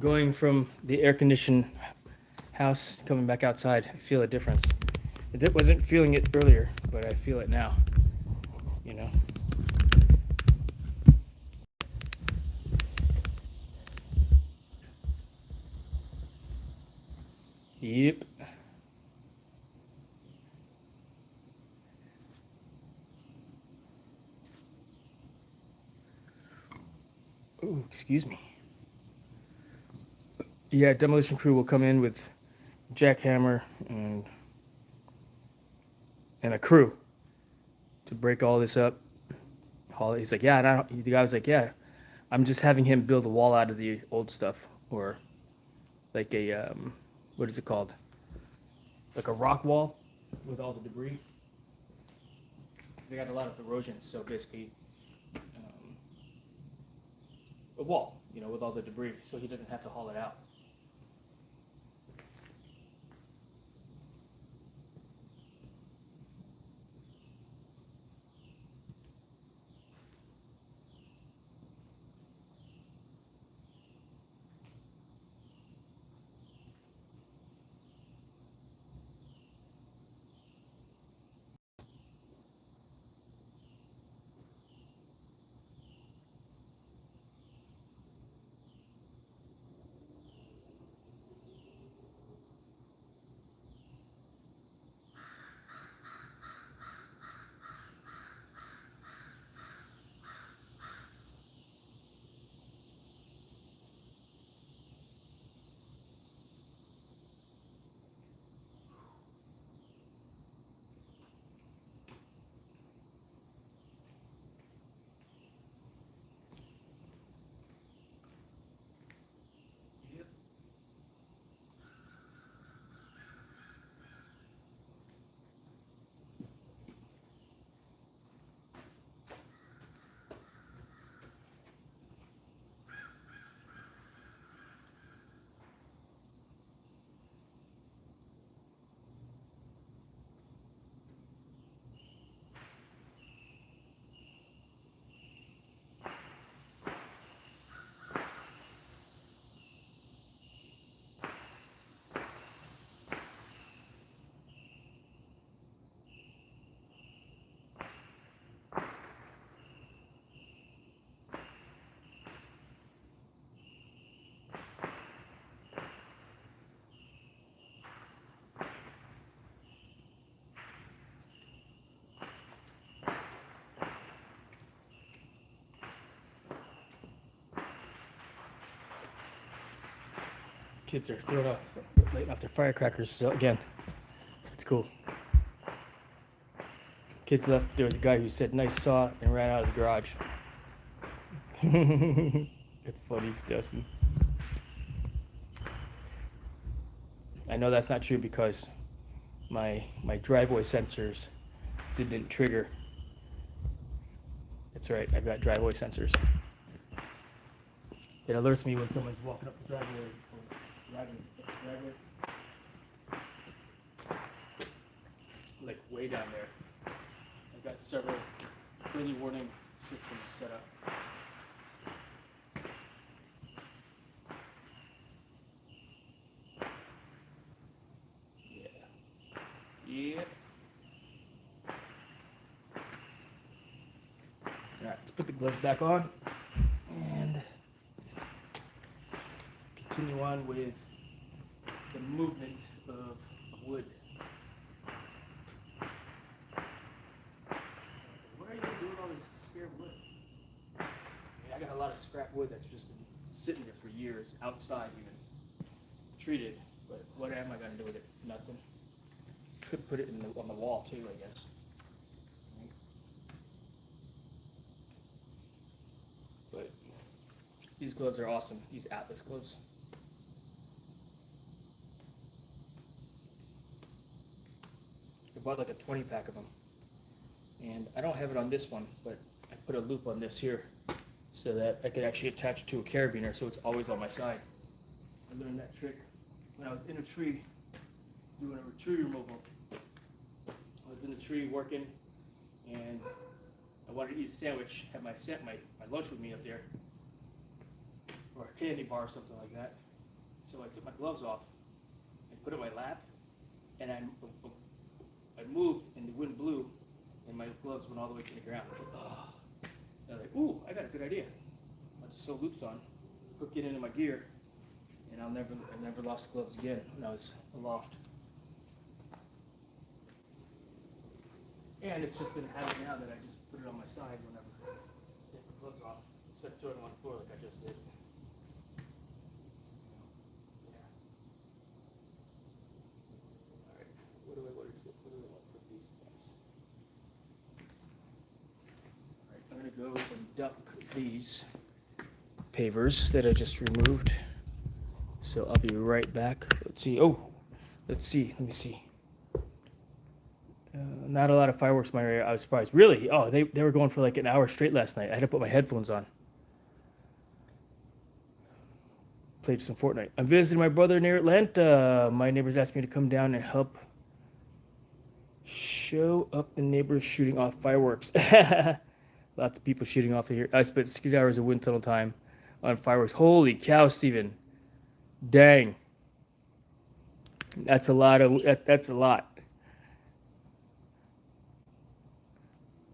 Going from the air conditioned house coming back outside, I feel a difference. I wasn't feeling it earlier, but I feel it now. Yep. Oh, excuse me. Yeah, demolition crew will come in with jackhammer and a crew to break all this up. haul it. He's like, yeah, and the guy was like, yeah, I'm just having him build a wall out of the old stuff, or like a what is it called? Like a rock wall with all the debris. They got a lot of erosion, so basically a wall, with all the debris, so he doesn't have to haul it out. Yep. Kids are throwing off, lighting off their firecrackers. So again, it's cool. Kids left. There was a guy who said "nice saw" and ran out of the garage. It's funny, Dustin. I know that's not true because my driveway sensors didn't trigger. That's right. I've got driveway sensors. It alerts me when someone's walking up the driveway or driving up the driveway. Like way down there. I've got several early warning systems set up. Yeah. Alright, let's put the gloves back on and continue on with the movement of wood. Where are you doing all this spare wood? I got a lot of scrap wood that's just been sitting there for years, outside even, treated. But what am I going to do with it? Nothing. Could put it on the wall too, I guess. But these gloves are awesome. These Atlas gloves. I bought like a 20 pack of them. And I don't have it on this one, but I put a loop on this here so that I could actually attach it to a carabiner so it's always on my side. I learned that trick when I was in a tree doing a tree removal. I was in a tree working and I wanted to eat a sandwich, have my lunch with me up there, or a candy bar or something like that. So I took my gloves off and put it in my lap, and I moved and the wind blew and my gloves went all the way to the ground. I was like, oh. And I was like, ooh, I got a good idea. I'll just sew loops on, hook it into my gear, and I never lost gloves again when I was aloft. And it's just been a habit now that I just put it on my side whenever I take the gloves off, instead of throwing them on the floor like I just did. Yeah. All right. What do I want to put these things? All right. I'm gonna go and dump these pavers that I just removed. So I'll be right back. Let's see. Oh, let's see. Let me see. Not a lot of fireworks in my area. I was surprised. Really? Oh, they were going for like an hour straight last night. I had to put my headphones on. Played some Fortnite. I'm visiting my brother near Atlanta. My neighbors asked me to come down and help show up the neighbors shooting off fireworks. Lots of people shooting off here. I spent 6 hours of wind tunnel time on fireworks. Holy cow, Steven. Dang. That's a lot of that's a lot.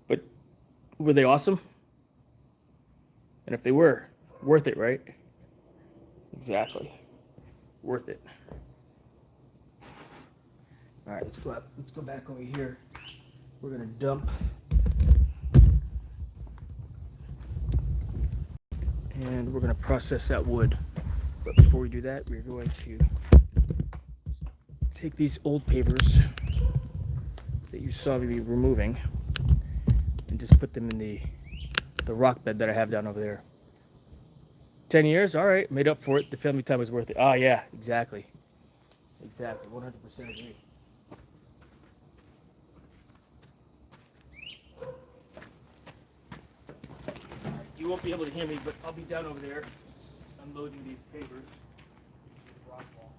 But were they awesome? And if they were, worth it, right? Exactly. Worth it. All right, let's go up. Let's go back over here. We're gonna dump. And we're gonna process that wood. But before we do that, we're going to take these old pavers that you saw me removing and just put them in the rock bed that I have down over there. 10 years, all right, made up for it. The family time was worth it. Oh yeah, exactly. Exactly, 100% agree. You won't be able to hear me, but I'll be down over there unloading these pavers. Rock wall.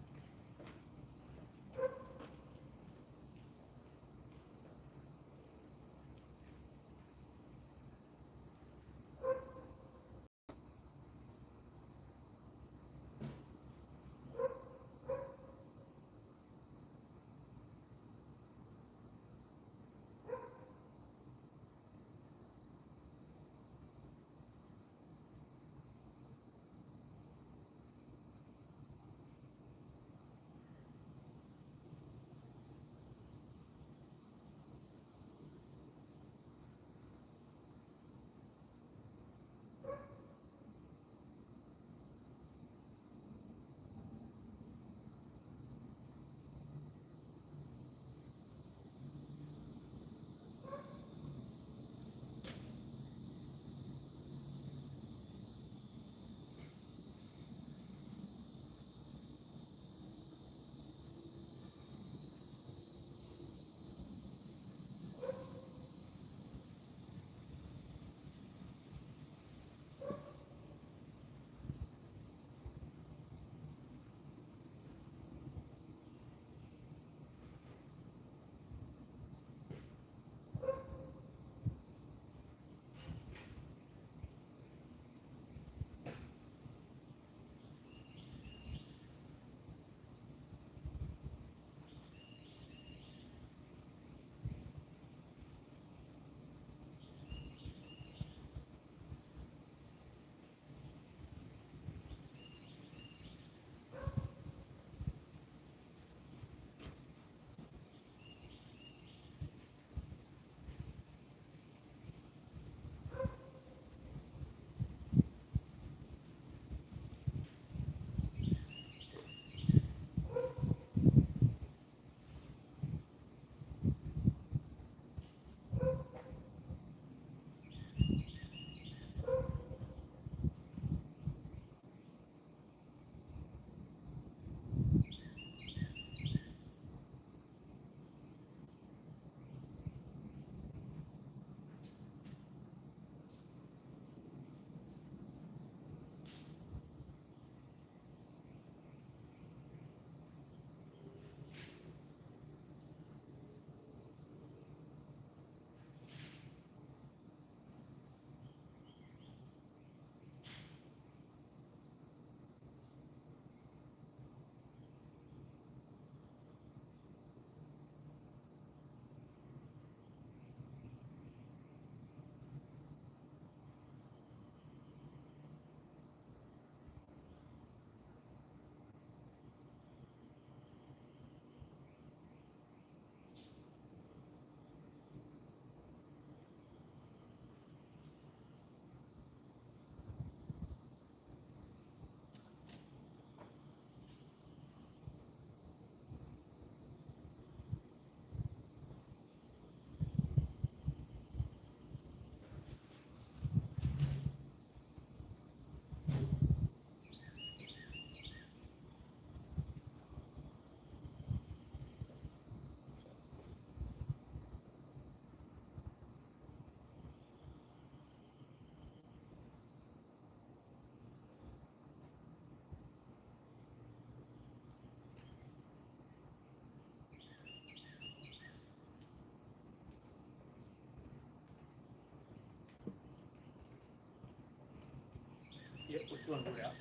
throwing wood out.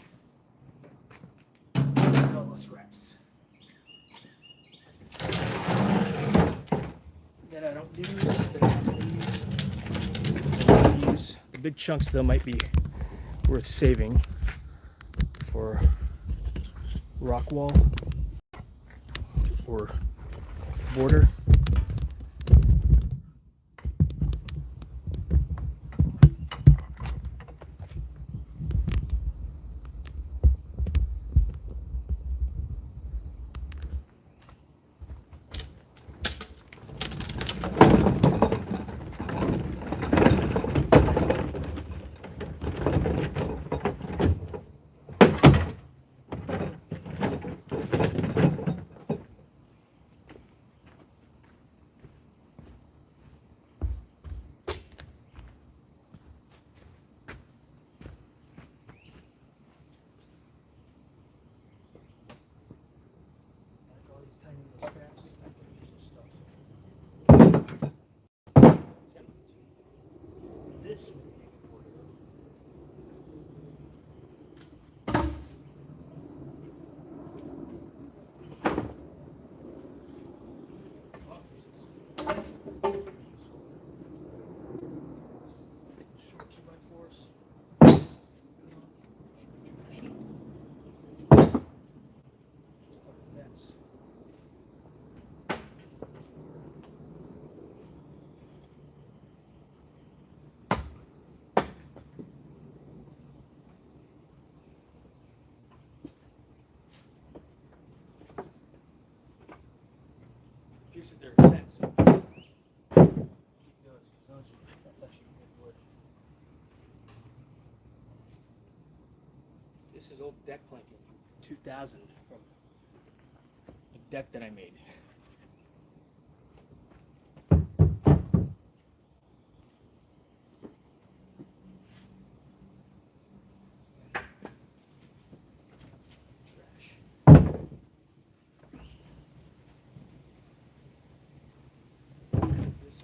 All those wraps. That I don't use, that I don't use. The big chunks though might be worth saving for rock wall or border. Piece of their fence. Keep those, because that's actually good wood. This is old deck planking from 2000 from a deck that I made.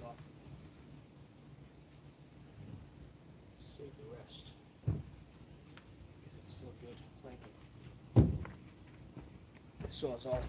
Off. Save the rest because it's still good planking. This saw's all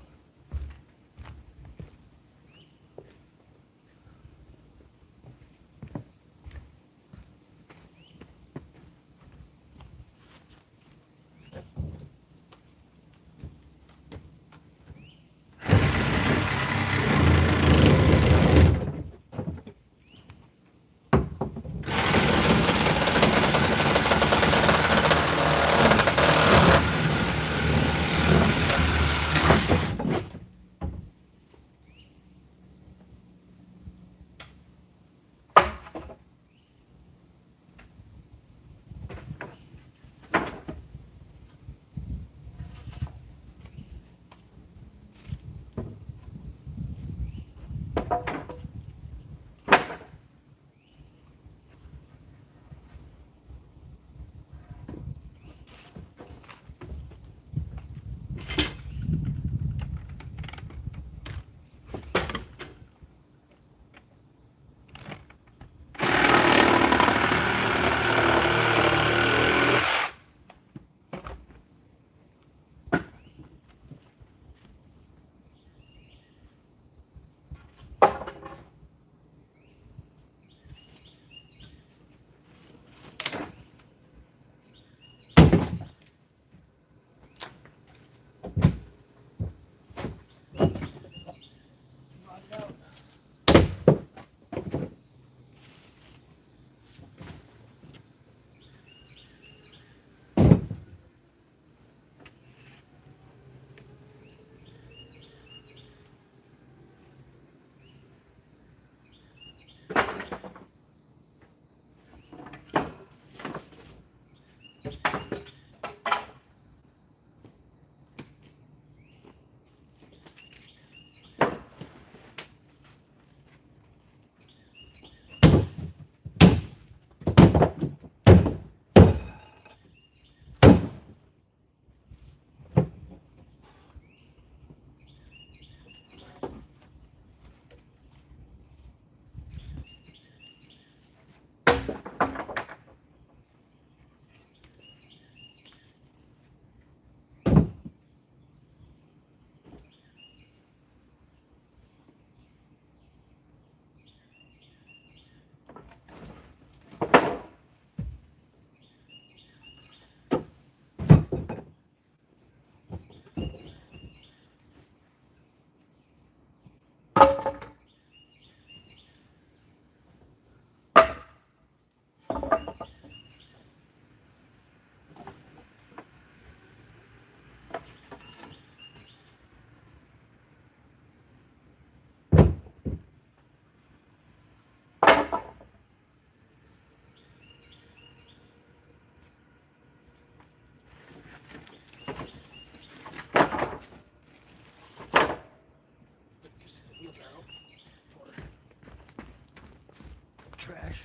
trash.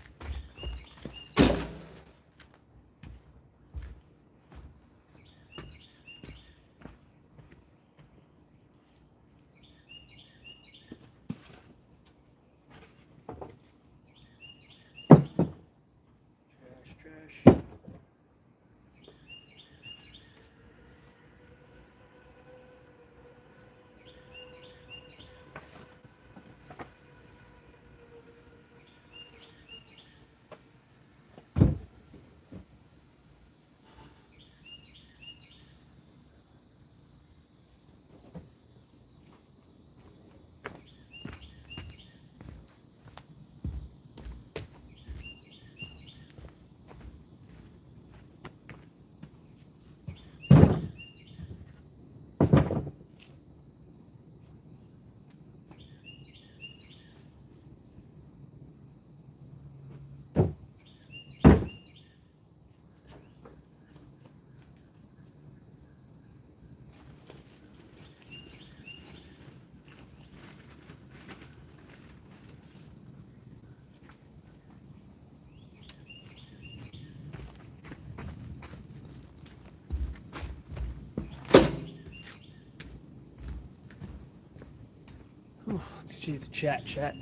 Trash. Let's see the chat.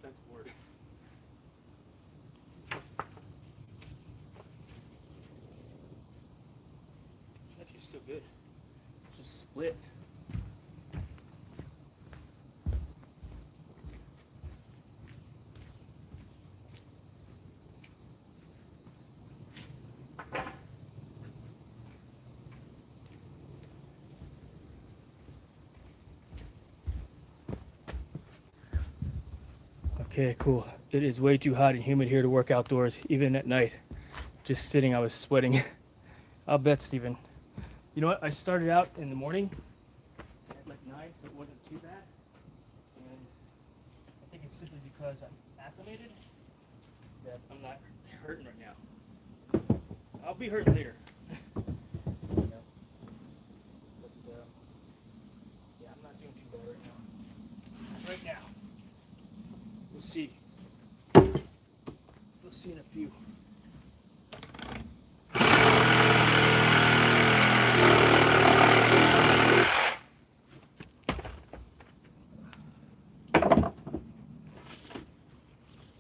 fence board. It's actually still good. Just split. Okay, cool. It is way too hot and humid here to work outdoors, even at night. Just sitting, I was sweating. I'll bet, Steven. You know what? I started out in the morning at like 9, so it wasn't too bad. And I think it's simply because I'm acclimated that I'm not hurting right now. I'll be hurting later. But yeah, I'm not doing too bad right now. Right now. We'll see. We'll see in a few.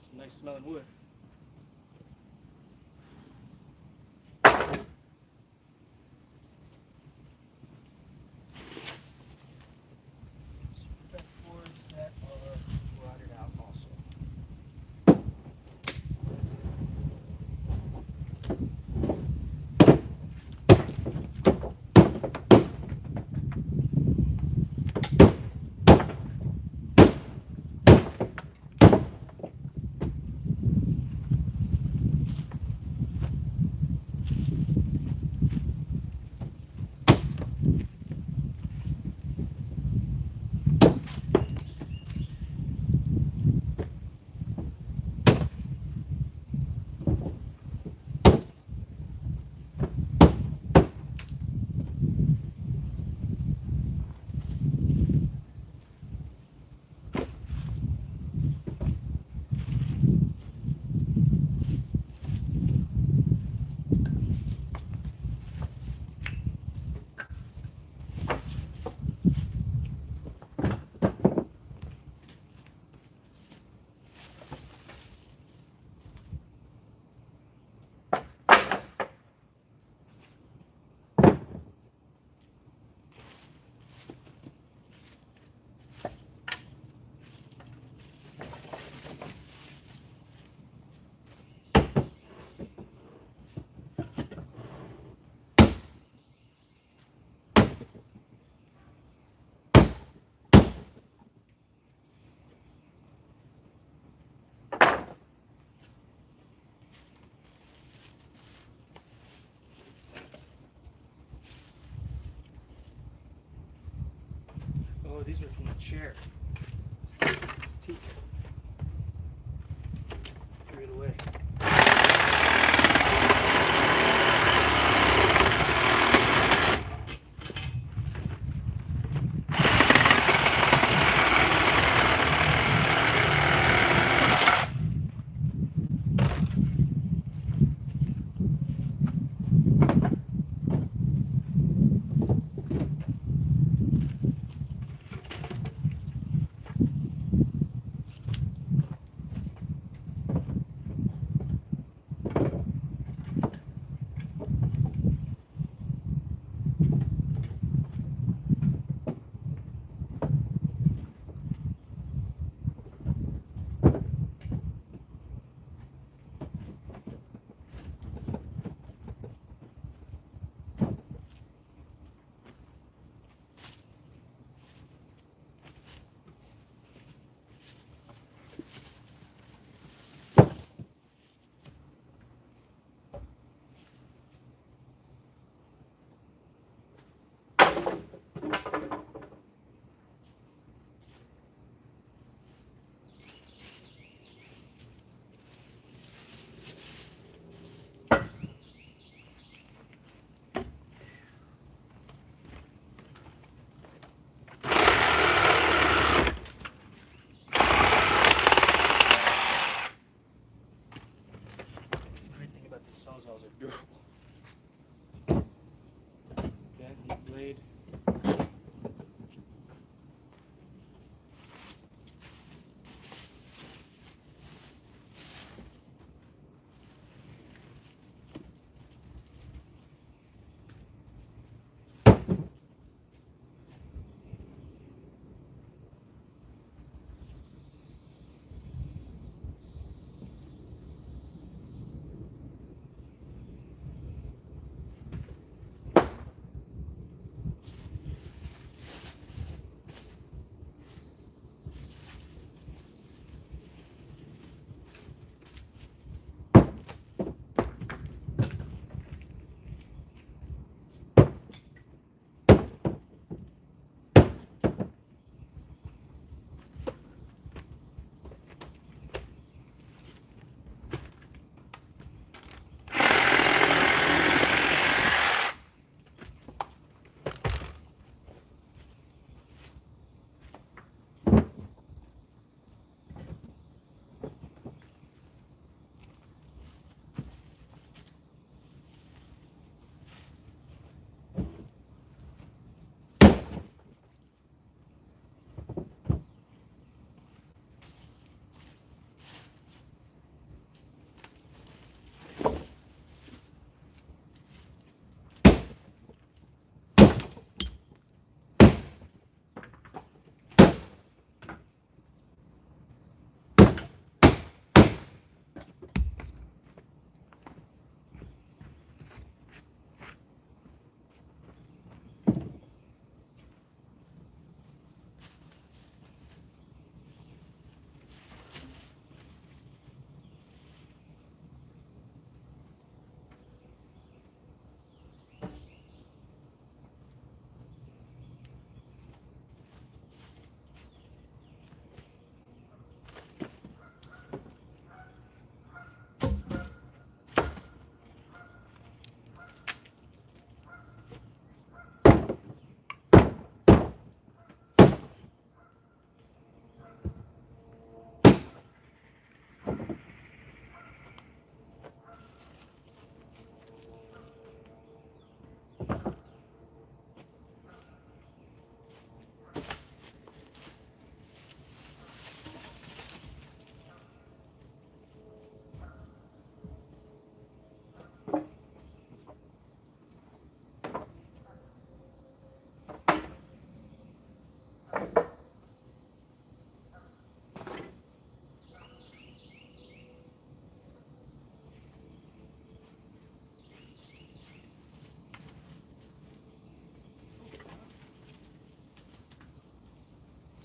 Some nice smelling wood. Fence boards that are rotted out also. Oh, these were from the chair. Let's take it away.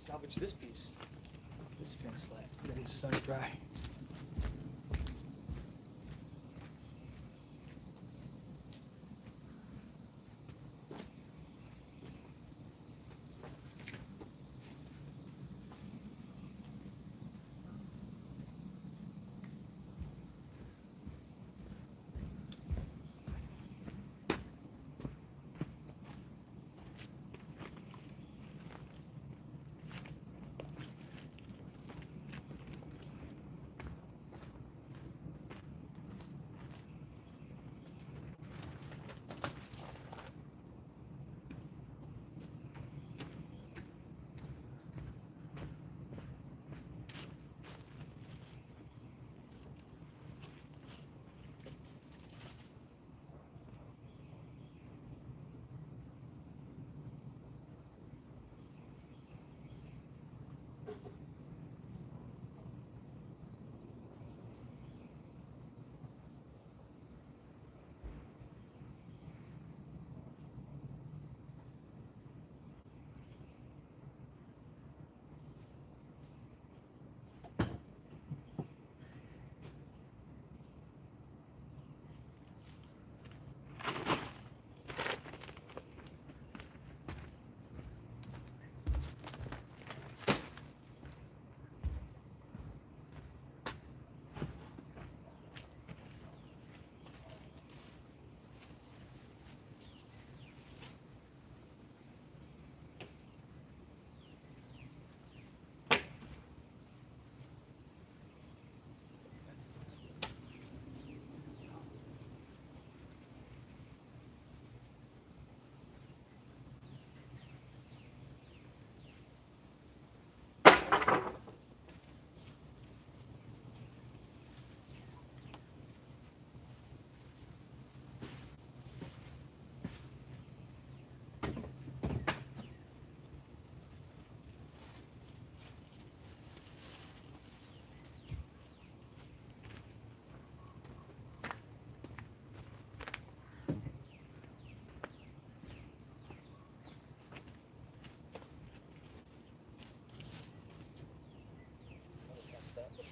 salvage this piece, this fence slat, put it in the sun to dry.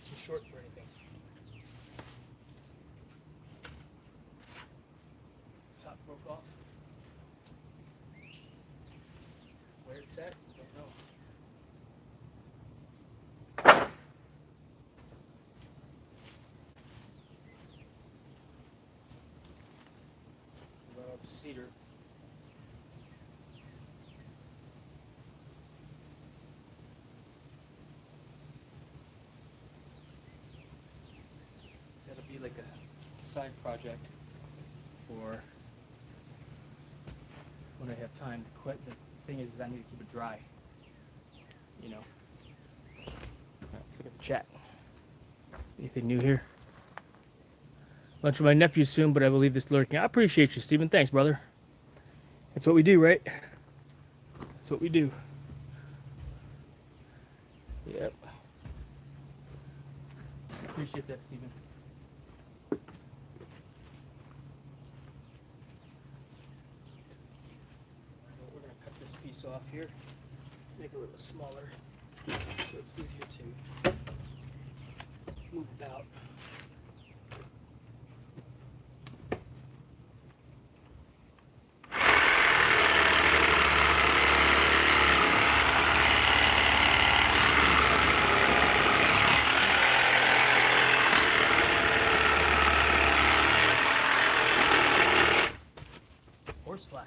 Too short for anything. Top broke off. Where it's at, don't know. Run up cedar. That'll be like a side project for when I have time to quit. The thing is I need to keep it dry. You know. Alright, let's look at the chat. Anything new here? Lunch with my nephew soon, but I believe this lurking. I appreciate you, Stephen. Thanks, brother. That's what we do, right? That's what we do. Yep. I appreciate that, Stephen. We're going to cut this piece off here, make it a little smaller, so it's easier to move about. Horsefly.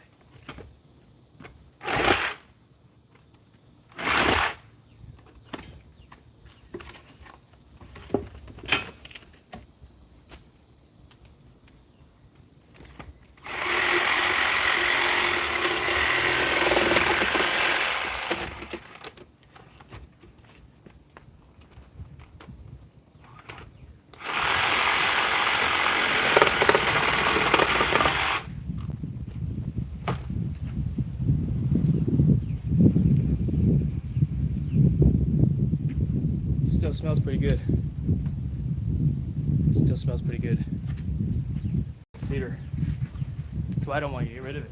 Still smells pretty good. Still smells pretty good. Cedar. That's why I don't want you to get rid of it.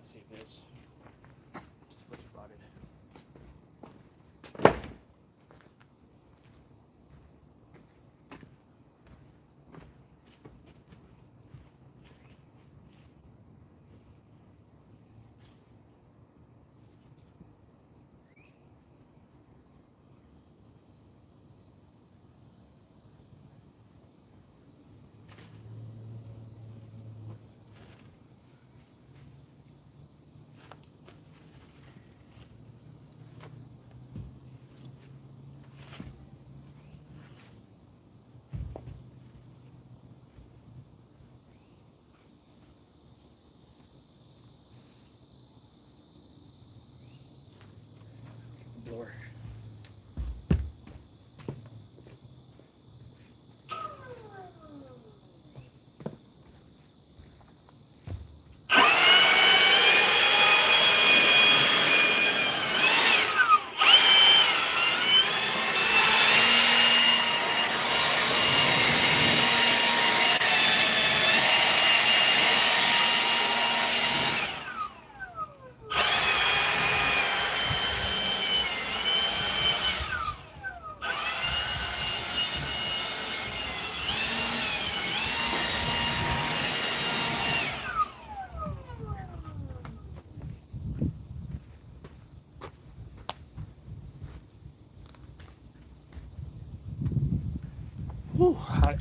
want to see this. Just looks rotted. Blower. Whew, hot.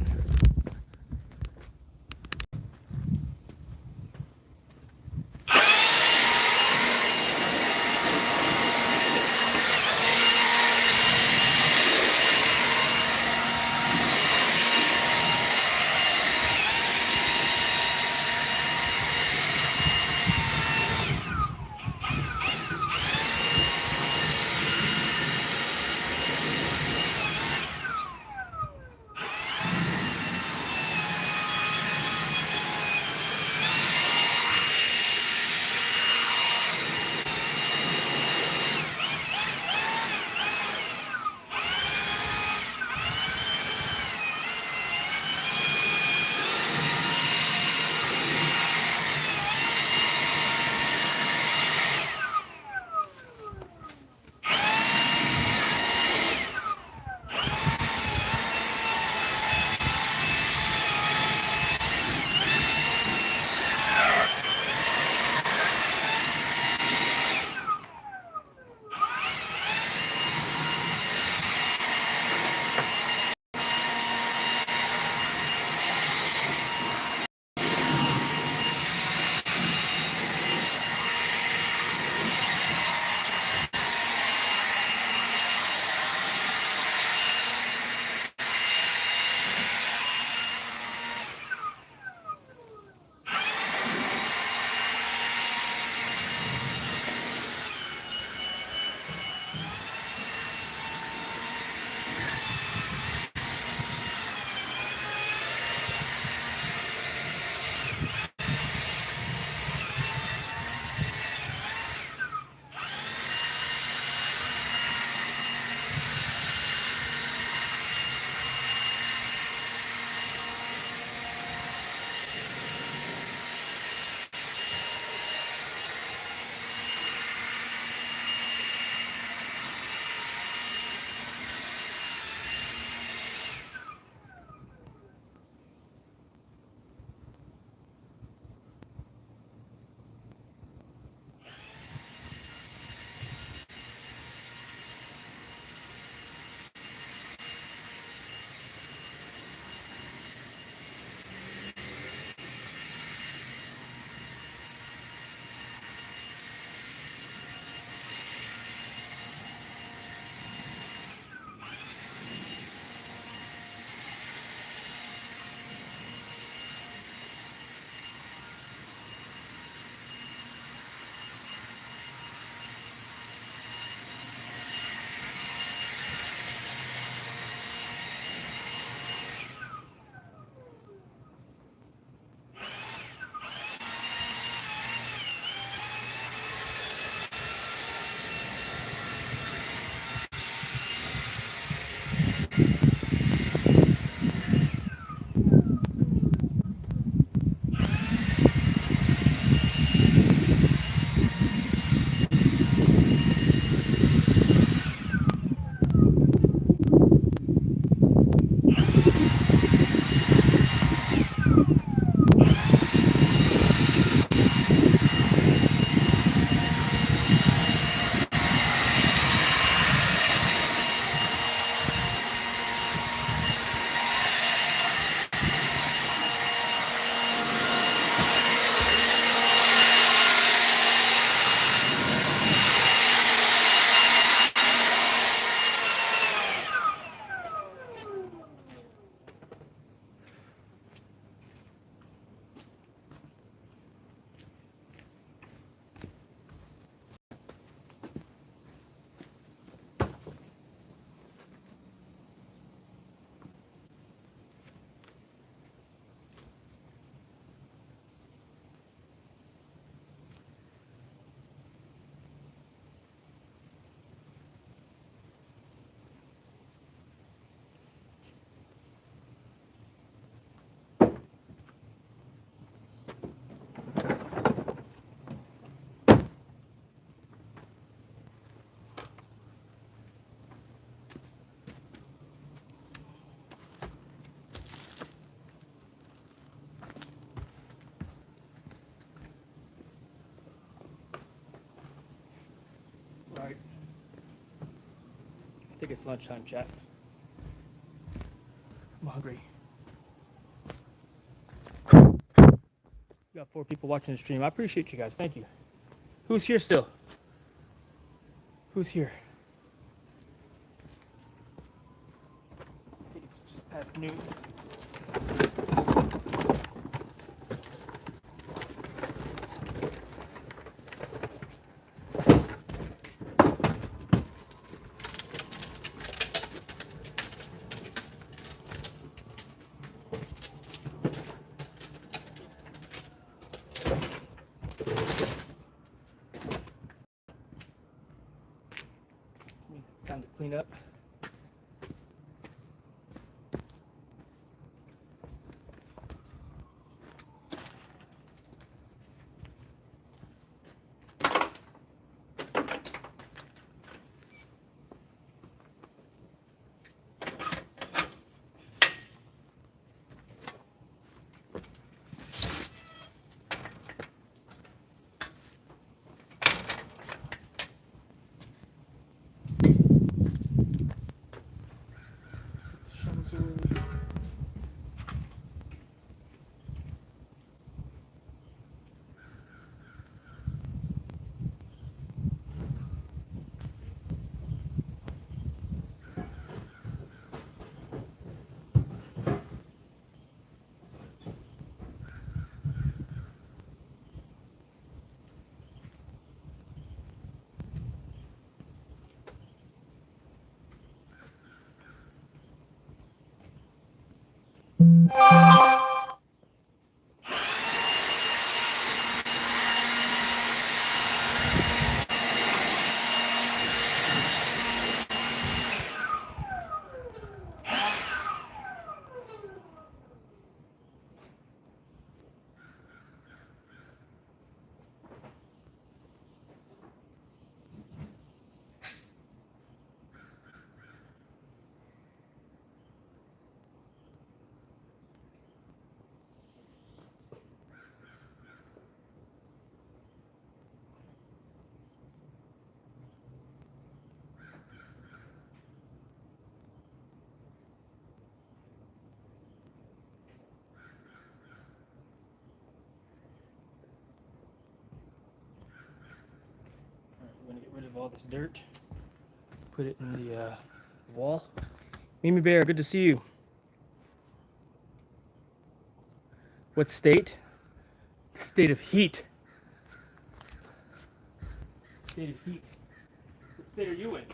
think it's lunchtime, chat. I'm hungry. We got 4 people watching the stream. I appreciate you guys. Thank you. Who's here still? Who's here? I think it's just past noon. It's time to clean up. We're gonna get rid of all this dirt. Put it in the wall. Mimi Bear, good to see you. What state? State of heat. State of heat. What state are you in?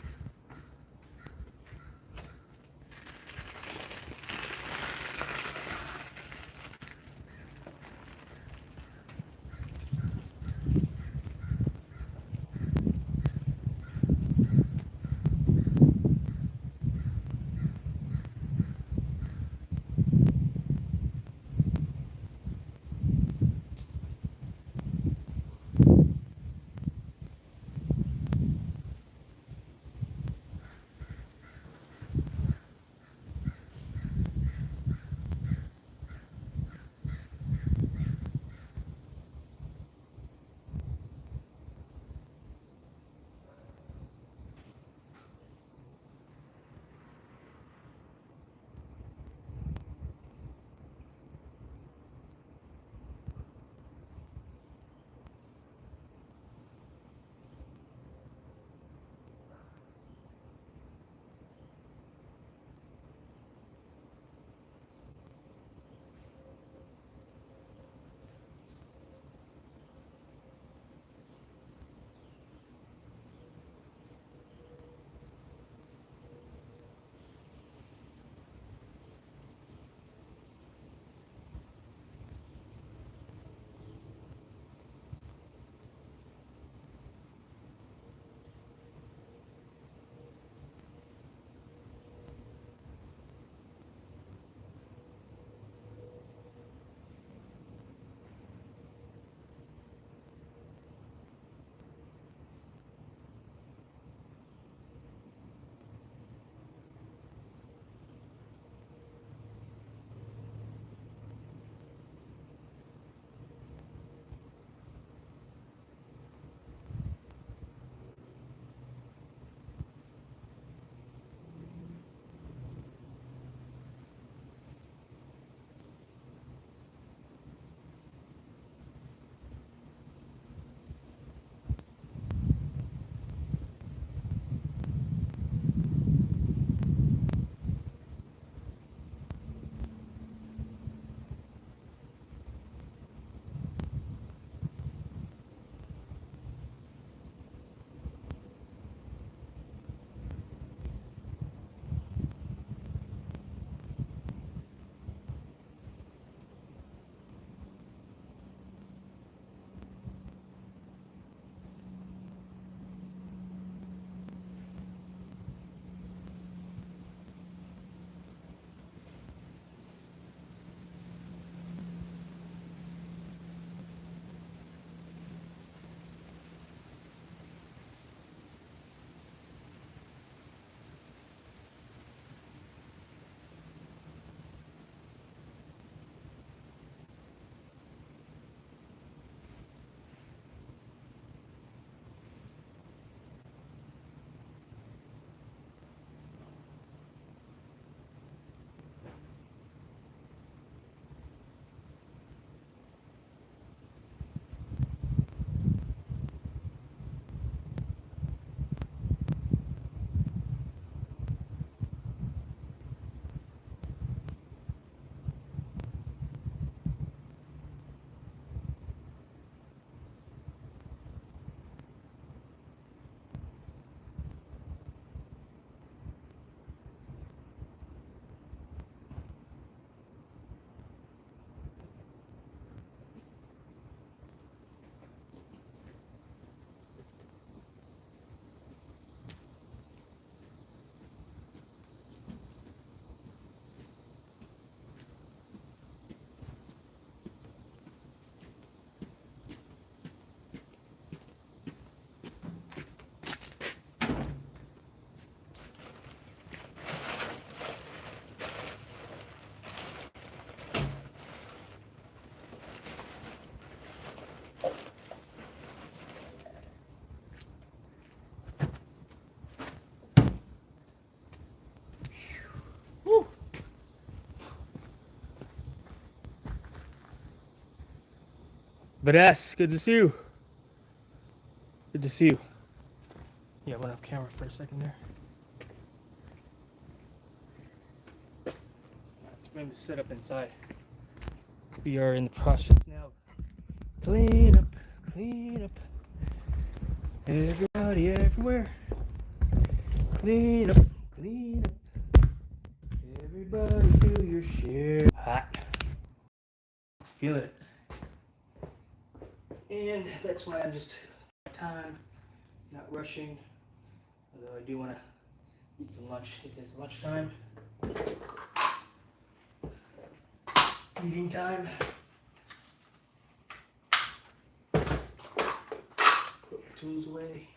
Badass, good to see you. Good to see you. Yeah, I went off camera for a second there. It's going to set up inside. We are in the process now. Clean up, clean up. Everybody, everywhere. Clean up, clean up. Everybody do your share. Hot. Feel it. And that's why I'm just time, not rushing. Although I do want to eat some lunch. It is lunchtime. Eating time. Put the tools away.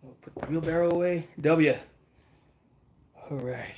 We'll put the wheelbarrow away. W. All right.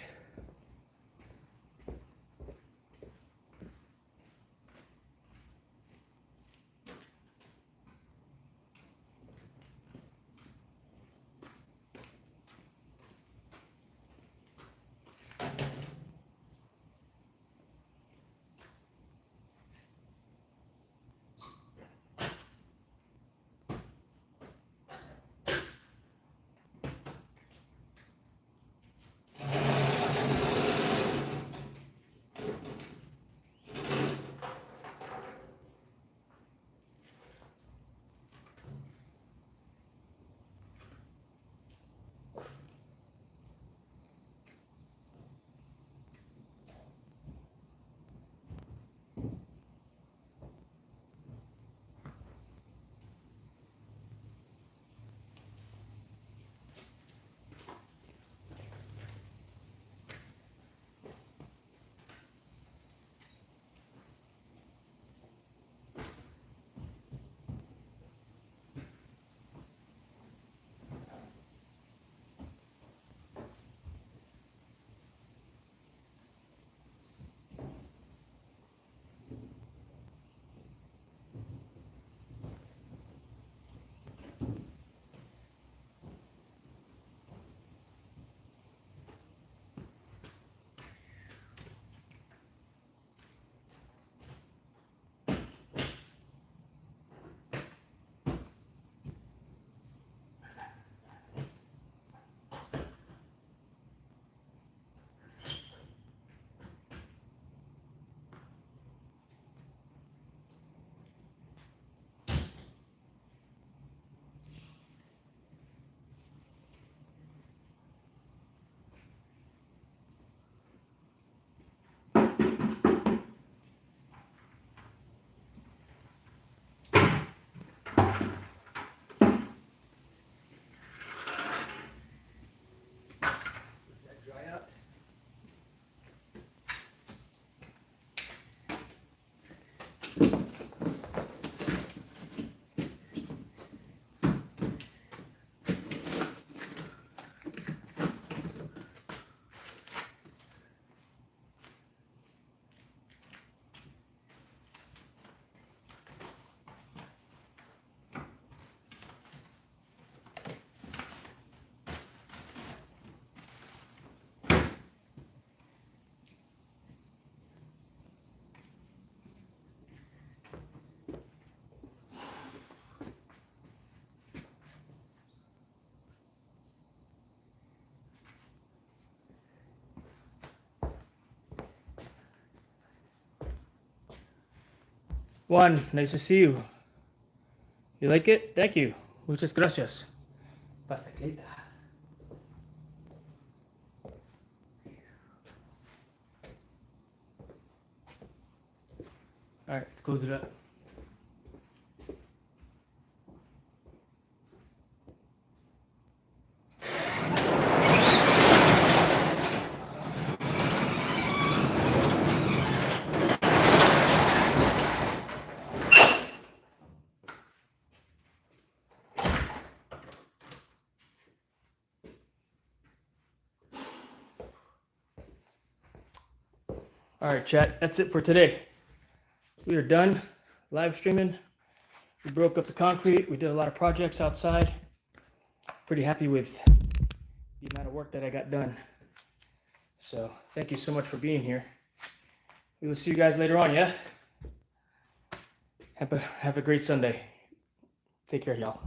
Dry out. Juan, nice to see you. You like it? Thank you. Muchas gracias. Pasacleta. All right, let's close it up. All right, chat, that's it for today. We are done live streaming. We broke up the concrete. We did a lot of projects outside. Pretty happy with the amount of work that I got done. So thank you so much for being here. We will see you guys later on, yeah? Have a great Sunday. Take care, y'all.